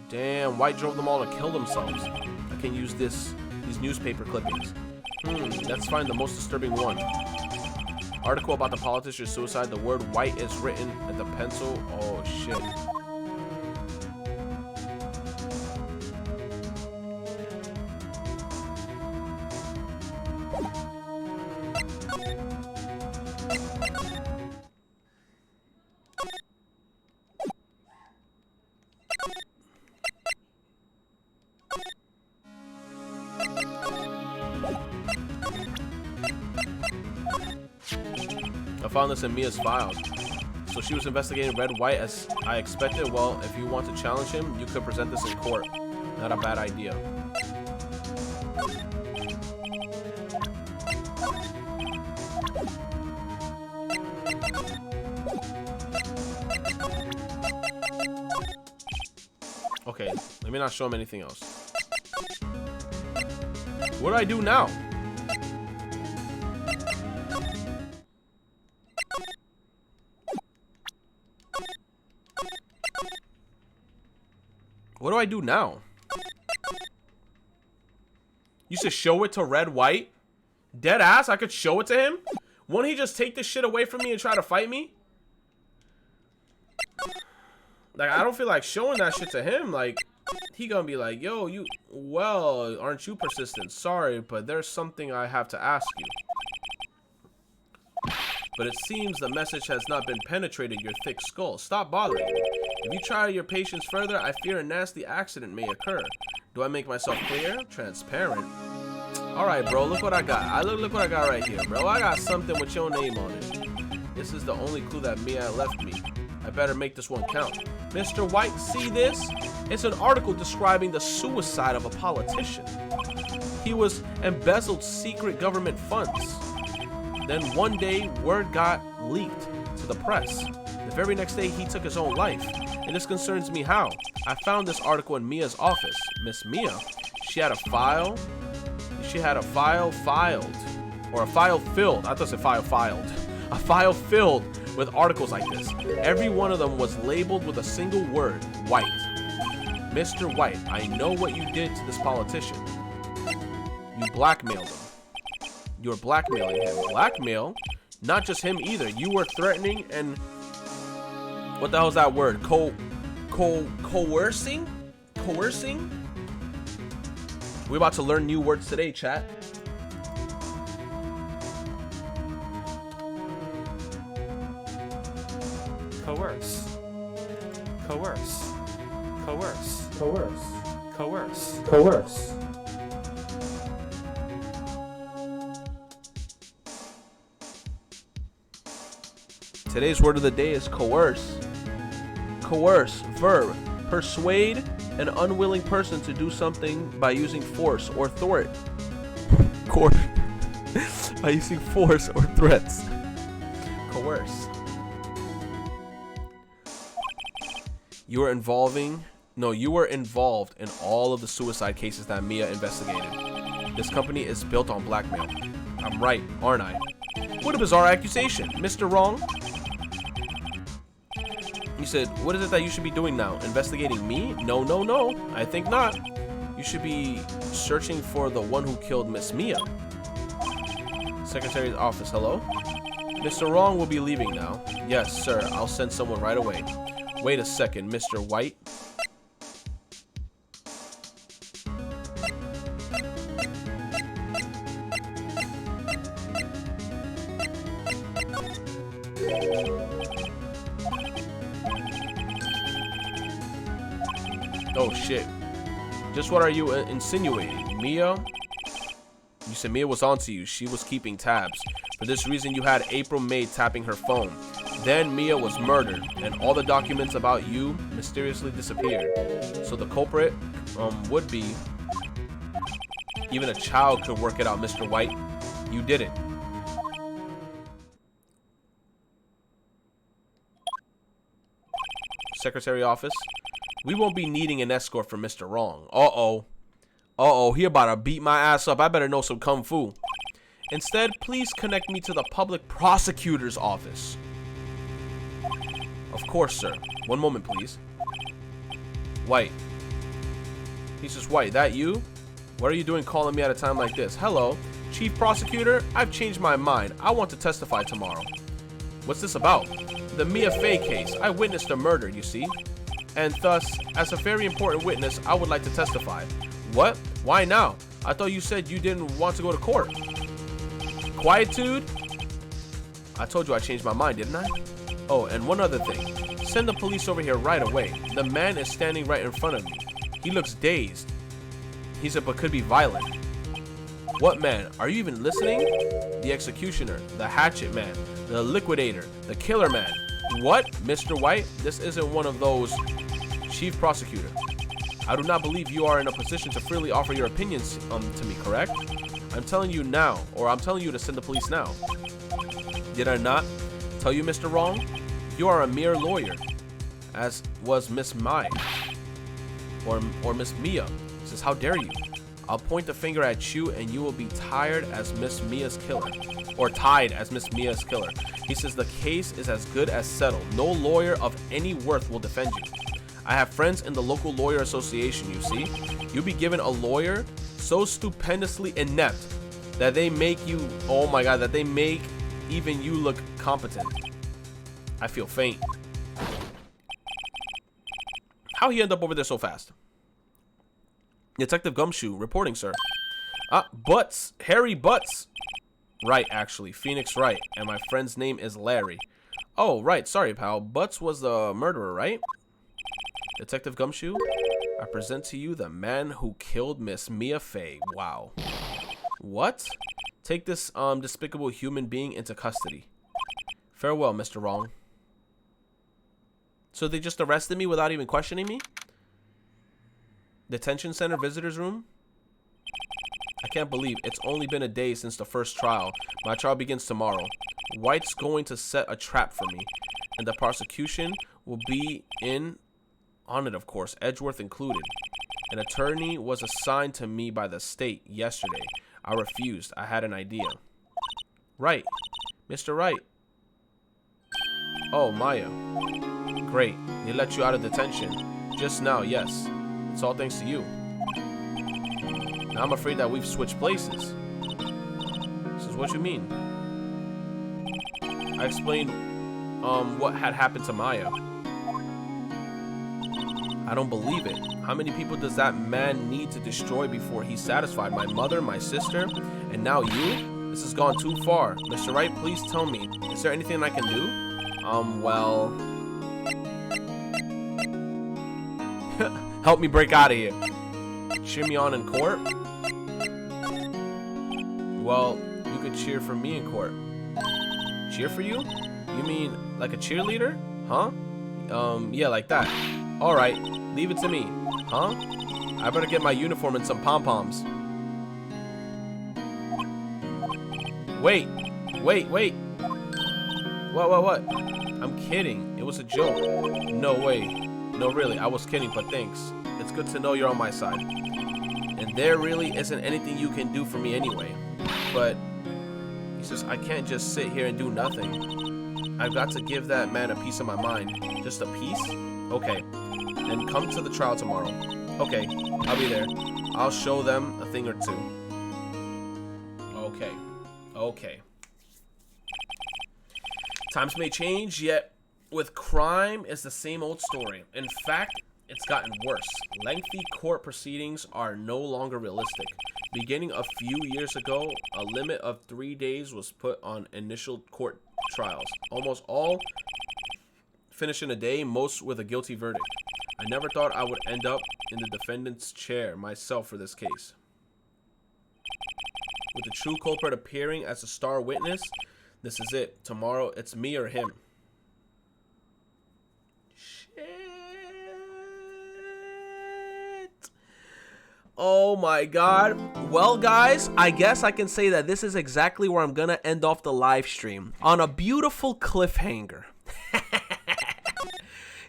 Speaker 1: Damn, White drove them all to kill themselves. I can use these newspaper clippings. Let's find the most disturbing one. Article about the politician's suicide. The word white is written in the pencil. Oh, shit. I found this in Mia's files. So she was investigating Red White as I expected. Well, if you want to challenge him, you could present this in court. Not a bad idea. Okay, let me not show him anything else. What do I do now? What do I do now? You should show it to Red White? Dead ass? I could show it to him? Won't he just take this shit away from me and try to fight me? Like, I don't feel like showing that shit to him. Like, he gonna be like, yo, well, aren't you persistent? Sorry, but there's something I have to ask you. But it seems the message has not been penetrated your thick skull. Stop bothering me. If you try your patience further, I fear a nasty accident may occur. Do I make myself clear? Transparent? Alright, bro, look what I got. Look what I got right here, bro. I got something with your name on it. This is the only clue that Mia left me. I better make this one count. Mr. White, see this? It's an article describing the suicide of a politician. He was embezzled secret government funds. Then one day, word got leaked to the press. The very next day, he took his own life. And this concerns me how. I found this article in Mia's office. Miss Mia, she had a file filed. Or a file filled. I thought it said file filed. A file filled with articles like this. Every one of them was labeled with a single word, White. Mr. White, I know what you did to this politician. You blackmailed him. You were blackmailing him. Blackmail? Not just him either. You were threatening and... What the hell is that word? Coercing? Coercing? We're about to learn new words today, chat.
Speaker 7: Coerce. Coerce. Coerce.
Speaker 8: Coerce.
Speaker 7: Coerce.
Speaker 8: Coerce.
Speaker 1: Today's word of the day is coerce. Coerce, verb, persuade an unwilling person to do something by using force or threat. By using force or threats. Coerce. You were involved in all of the suicide cases that Mia investigated. This company is built on blackmail. I'm right, aren't I? What a bizarre accusation. Mr. Wrong? He said, what is it that you should be doing now? Investigating me? No, no, no. I think not. You should be searching for the one who killed Miss Mia. Secretary's office, hello? Mr. Wrong will be leaving now. Yes, sir. I'll send someone right away. Wait a second, Mr. White. Oh shit. Just what are you insinuating? Mia? You said Mia was onto you. She was keeping tabs. For this reason, you had April May tapping her phone. Then Mia was murdered, and all the documents about you mysteriously disappeared. So the culprit would be... Even a child could work it out, Mr. White. You did it. Secretary office. We won't be needing an escort for Mr. Wrong. Uh-oh. Uh-oh, he about to beat my ass up. I better know some kung fu. Instead, please connect me to the public prosecutor's office. Of course, sir. One moment, please. White. He says, White, that you? What are you doing calling me at a time like this? Hello, Chief Prosecutor. I've changed my mind. I want to testify tomorrow. What's this about? The Mia Fey case. I witnessed a murder, you see. And thus, as a very important witness, I would like to testify. What? Why now? I thought you said you didn't want to go to court. Quietude? I told you I changed my mind, didn't I? Oh, and one other thing. Send the police over here right away. The man is standing right in front of me. He looks dazed. He said, but could be violent. What man? Are you even listening? The executioner, the hatchet man, the liquidator, the killer man. What? Mr. White? This isn't one of those. Chief Prosecutor. I do not believe you are in a position to freely offer your opinions to me, correct? I'm telling you now, or I'm telling you to send the police now. Did I not tell you, Mr. Wrong? You are a mere lawyer, as was Miss Mai, or Miss Mia. He says, how dare you? I'll point the finger at you and you will be tired as Miss Mia's killer. Or tied as Miss Mia's killer. He says the case is as good as settled. No lawyer of any worth will defend you. I have friends in the local lawyer association, you see. You'll be given a lawyer so stupendously inept that they make you, oh my god, that they make even you look competent. I feel faint. How he end up over there so fast? Detective Gumshoe reporting, sir. Butts. Harry Butts. Right, actually. Phoenix Wright. And my friend's name is Larry. Oh, right. Sorry, pal. Butts was the murderer, right? Detective Gumshoe, I present to you the man who killed Miss Mia Fey. Wow. What? Take this despicable human being into custody. Farewell, Mr. Wrong. So they just arrested me without even questioning me? Detention center visitors room? I can't believe it's only been a day since the first trial. My trial begins tomorrow. White's going to set a trap for me. and the prosecution will be in on it, of course, Edgeworth included. An attorney was assigned to me by the state yesterday. I refused. I had an idea. Right. Mr. Wright. Oh, Maya. Great. They let you out of detention. Just now, yes. It's all thanks to you. Now I'm afraid that we've switched places. This is what you mean. I explained what had happened to Maya. I don't believe it. How many people does that man need to destroy before he's satisfied? My mother, my sister, and now you? This has gone too far. Mr. Wright, please tell me. Is there anything I can do? Well... help me break out of here. Cheer me on in court? Well, you could cheer for me in court. Cheer for you? You mean like a cheerleader? Huh? Yeah, like that. Alright, leave it to me. Huh? I better get my uniform and some pom-poms. Wait. What? I'm kidding. It was a joke. No way. No, really, I was kidding, but thanks. It's good to know you're on my side. And there really isn't anything you can do for me anyway. But, he says, I can't just sit here and do nothing. I've got to give that man a piece of my mind. Just a piece? Okay. Then come to the trial tomorrow. Okay, I'll be there. I'll show them a thing or two. Okay. Times may change, yet with crime, it's the same old story. In fact, it's gotten worse. Lengthy court proceedings are no longer realistic. Beginning a few years ago, a limit of 3 days was put on initial court trials. Almost all finish in a day, most with a guilty verdict. I never thought I would end up in the defendant's chair myself for this case. With the true culprit appearing as a star witness, this is it. Tomorrow, it's me or him. Shit. Oh my god. Well, guys, I guess I can say that this is exactly where I'm gonna end off the live stream. On a beautiful cliffhanger.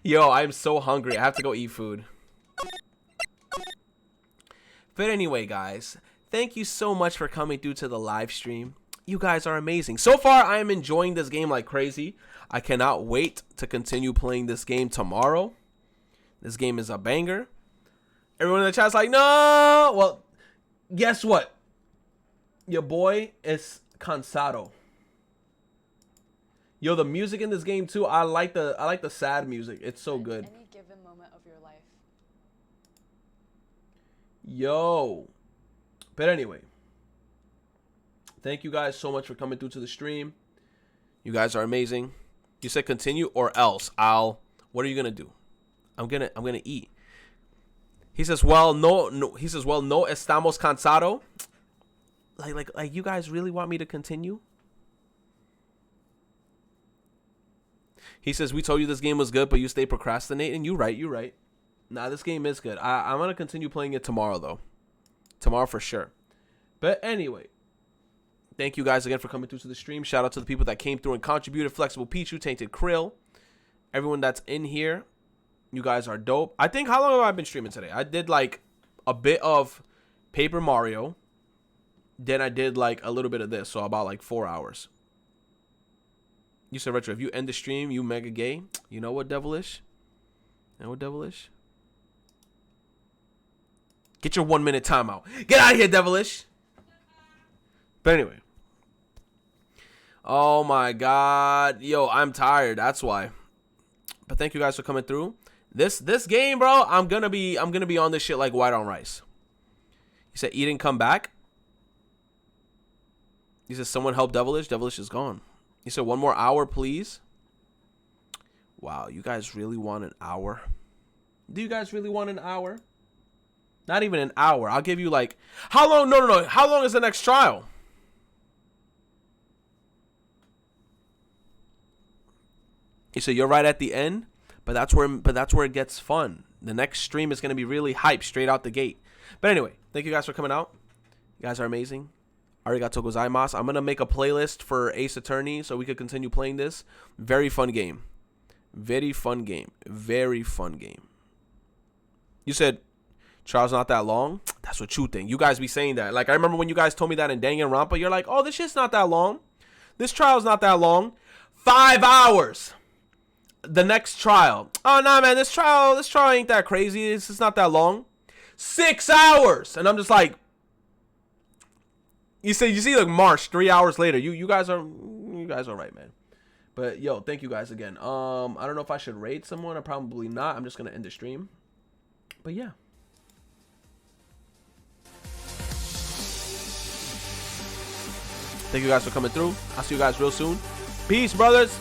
Speaker 1: Yo, I'm so hungry. I have to go eat food. But anyway, guys, thank you so much for coming through to the live stream. You guys are amazing. So far, I am enjoying this game like crazy. I cannot wait to continue playing this game tomorrow. This game is a banger. Everyone in the chat's like, no. Well, guess what? Your boy is cansado. Yo, the music in this game too. I like the sad music. It's so good.
Speaker 8: Any given moment of your life.
Speaker 1: Yo. But anyway, thank you guys so much for coming through to the stream. You guys are amazing. You said continue or else. What are you gonna do? I'm gonna eat. He says, well, no. He says, well, no estamos cansado. Like you guys really want me to continue? He says, we told you this game was good, but you stay procrastinating. You're right. Nah, this game is good. I'm going to continue playing it tomorrow, though. Tomorrow for sure. But anyway, thank you guys again for coming through to the stream. Shout out to the people that came through and contributed. Flexible Pichu, Tainted Krill. Everyone that's in here. You guys are dope. I think, how long have I been streaming today? I did like a bit of Paper Mario. Then I did like a little bit of this. So about like 4 hours. You said, Retro, if you end the stream, you mega gay. You know what, Devilish? Get your 1 minute timeout. Get out of here, Devilish. But anyway. Oh my god. Yo, I'm tired. That's why. But thank you guys for coming through. This game, bro, I'm gonna be on this shit like white on rice. He said Eden come back. He said someone help Devilish. Devilish is gone. He said 1 more hour, please. Wow, you guys really want an hour? Do you guys really want an hour? Not even an hour. I'll give you like... How long? No. How long is the next trial? He said you're right at the end, but that's where it gets fun. The next stream is going to be really hype straight out the gate. But anyway, thank you guys for coming out. You guys are amazing. Arigato gozaimasu. I'm going to make a playlist for Ace Attorney so we could continue playing this. Very fun game. Very fun game. Very fun game. You said trial's not that long? That's what you think. You guys be saying that. Like, I remember when you guys told me that in Danganronpa, you're like, oh, this shit's not that long. This trial's not that long. 5 hours. The next trial. Oh, nah, man, this trial ain't that crazy. It's not that long. 6 hours. And I'm just like, you see, like, March, 3 hours later. You guys are right, man. But, yo, thank you guys again. I don't know if I should raid someone or probably not. I'm just going to end the stream. But, yeah. Thank you guys for coming through. I'll see you guys real soon. Peace, brothers.